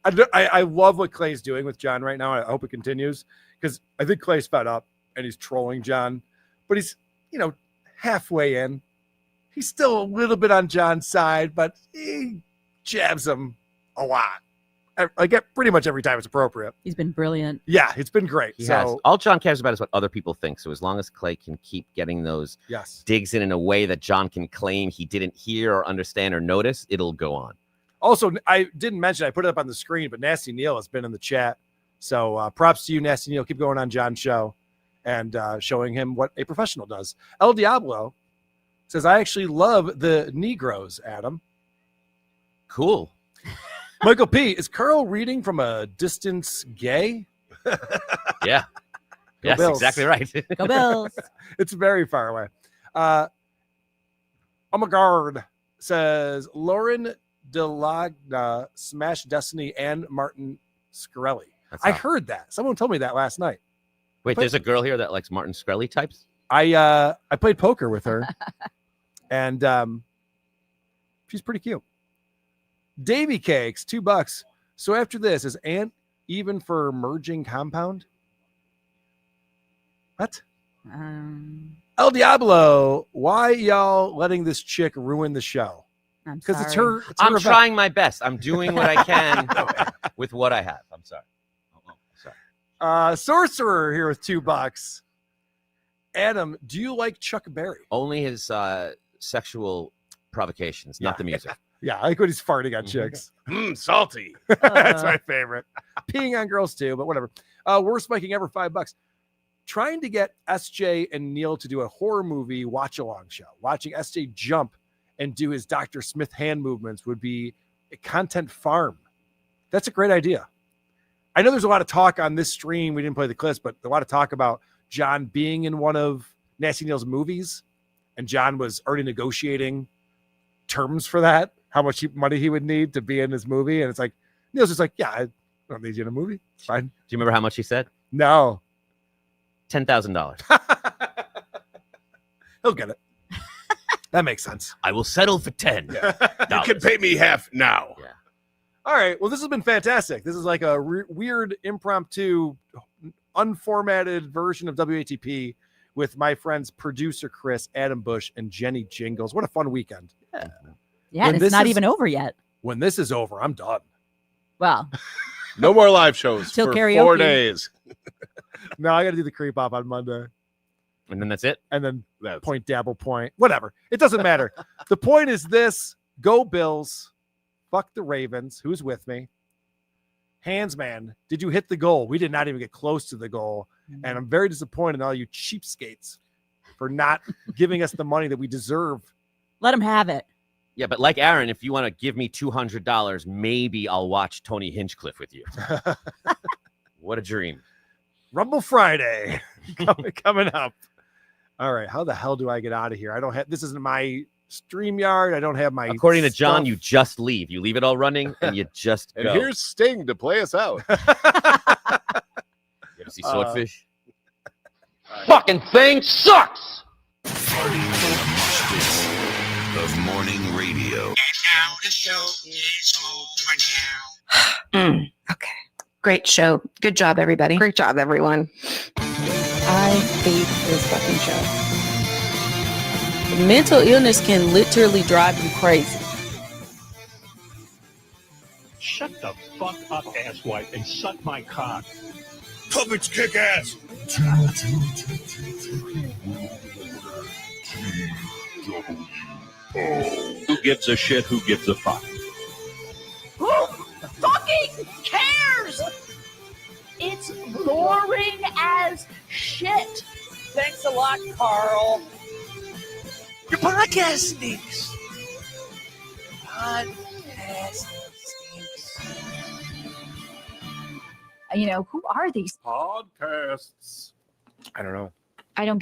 I love what Clay's doing with John right now. I hope it continues because I think Clay's fed up and he's trolling John, but he's, halfway in. He's still a little bit on John's side, but he jabs him a lot. I get pretty much every time it's appropriate.
He's been brilliant.
Yeah, it's been great.
He has. All John cares about is what other people think. So as long as Clay can keep getting those digs in a way that John can claim he didn't hear or understand or notice, it'll go on.
Also, I didn't mention, I put it up on the screen, but Nasty Neil has been in the chat. So props to you, Nasty Neil. Keep going on John's show and showing him what a professional does. El Diablo says, I actually love the Negroes, Adam.
Cool.
Michael P., is Carl reading from a distance gay?
Yeah.
Go
Yes,
Bills.
exactly right.
Go Bills.
It's very far away. Omagard says, Lauren DeLagna smashed Destiny and Martin Scully.
That's
I
hot.
heard that. Someone told me that last night.
Wait, there's a girl here that likes Martin Scully types?
I played poker with her, and she's pretty cute. Davy Cakes, $2. So after this, is Ant even for merging compound? What? El Diablo, why y'all letting this chick ruin the show? Because it's her. It's her
I'm
event.
trying my best. I'm doing what I can with what I have. I'm sorry.
Sorcerer here with $2. Adam, do you like Chuck Berry?
Only his sexual provocations, not the music.
Yeah, I like when he's farting on chicks.
Salty.
That's my favorite. Peeing on girls too, but whatever. Worst Viking ever, $5. Trying to get SJ and Neil to do a horror movie watch-along show. Watching SJ jump and do his Dr. Smith hand movements would be a content farm. That's a great idea. I know there's a lot of talk on this stream. We didn't play the clips, but a lot of talk about John being in one of Nasty Neil's movies, and John was already negotiating terms for that, how much money he would need to be in his movie. And it's like, Neil's just like, yeah, I don't need you in a movie. It's fine.
Do you remember how much he said?
No.
$10,000.
He'll get it. That makes sense.
I will settle for 10.
You can pay me half now.
Yeah.
All right. Well, this has been fantastic. This is like a weird, impromptu, unformatted version of WATP with my friends, producer Chris, Adam Bush, and Jenny Jingles. What a fun weekend.
Yeah, and it's not even over yet.
When this is over, I'm done.
Well,
No more live shows
Till
for
karaoke.
4 days.
No, I got to do the creep off on Monday.
And then that's it?
And then point, dabble, point. Whatever. It doesn't matter. The point is this. Go Bills. Fuck the Ravens. Who's with me? Hands, man. Did you hit the goal? We did not even get close to the goal. And I'm very disappointed in all you cheapskates for not giving us the money that we deserve.
let him have it.
Yeah, but like Aaron, if you want to give me $200, maybe I'll watch Tony Hinchcliffe with you. What a dream.
Rumble Friday coming up. All right. How the hell do I get out of here? I don't have, this isn't my StreamYard. I don't have my,
according to John,
stuff.
you just leave. You leave it all running and you just
And
go.
here's Sting to play us out.
You ever see Swordfish?
Fucking thing sucks.
Of morning radio.
Okay. Great show. Good job, everybody. Great job, everyone. I hate this fucking show.
Mental illness can literally drive you crazy.
Shut the fuck up, asswipe, and suck my cock.
Puppets kick ass.
Who gives a shit? Who gives a fuck?
Who fucking cares? It's boring as shit. Thanks a lot, Carl. Your podcast stinks. Podcast stinks.
You know, who are these?
Podcasts.
I don't know.
I don't get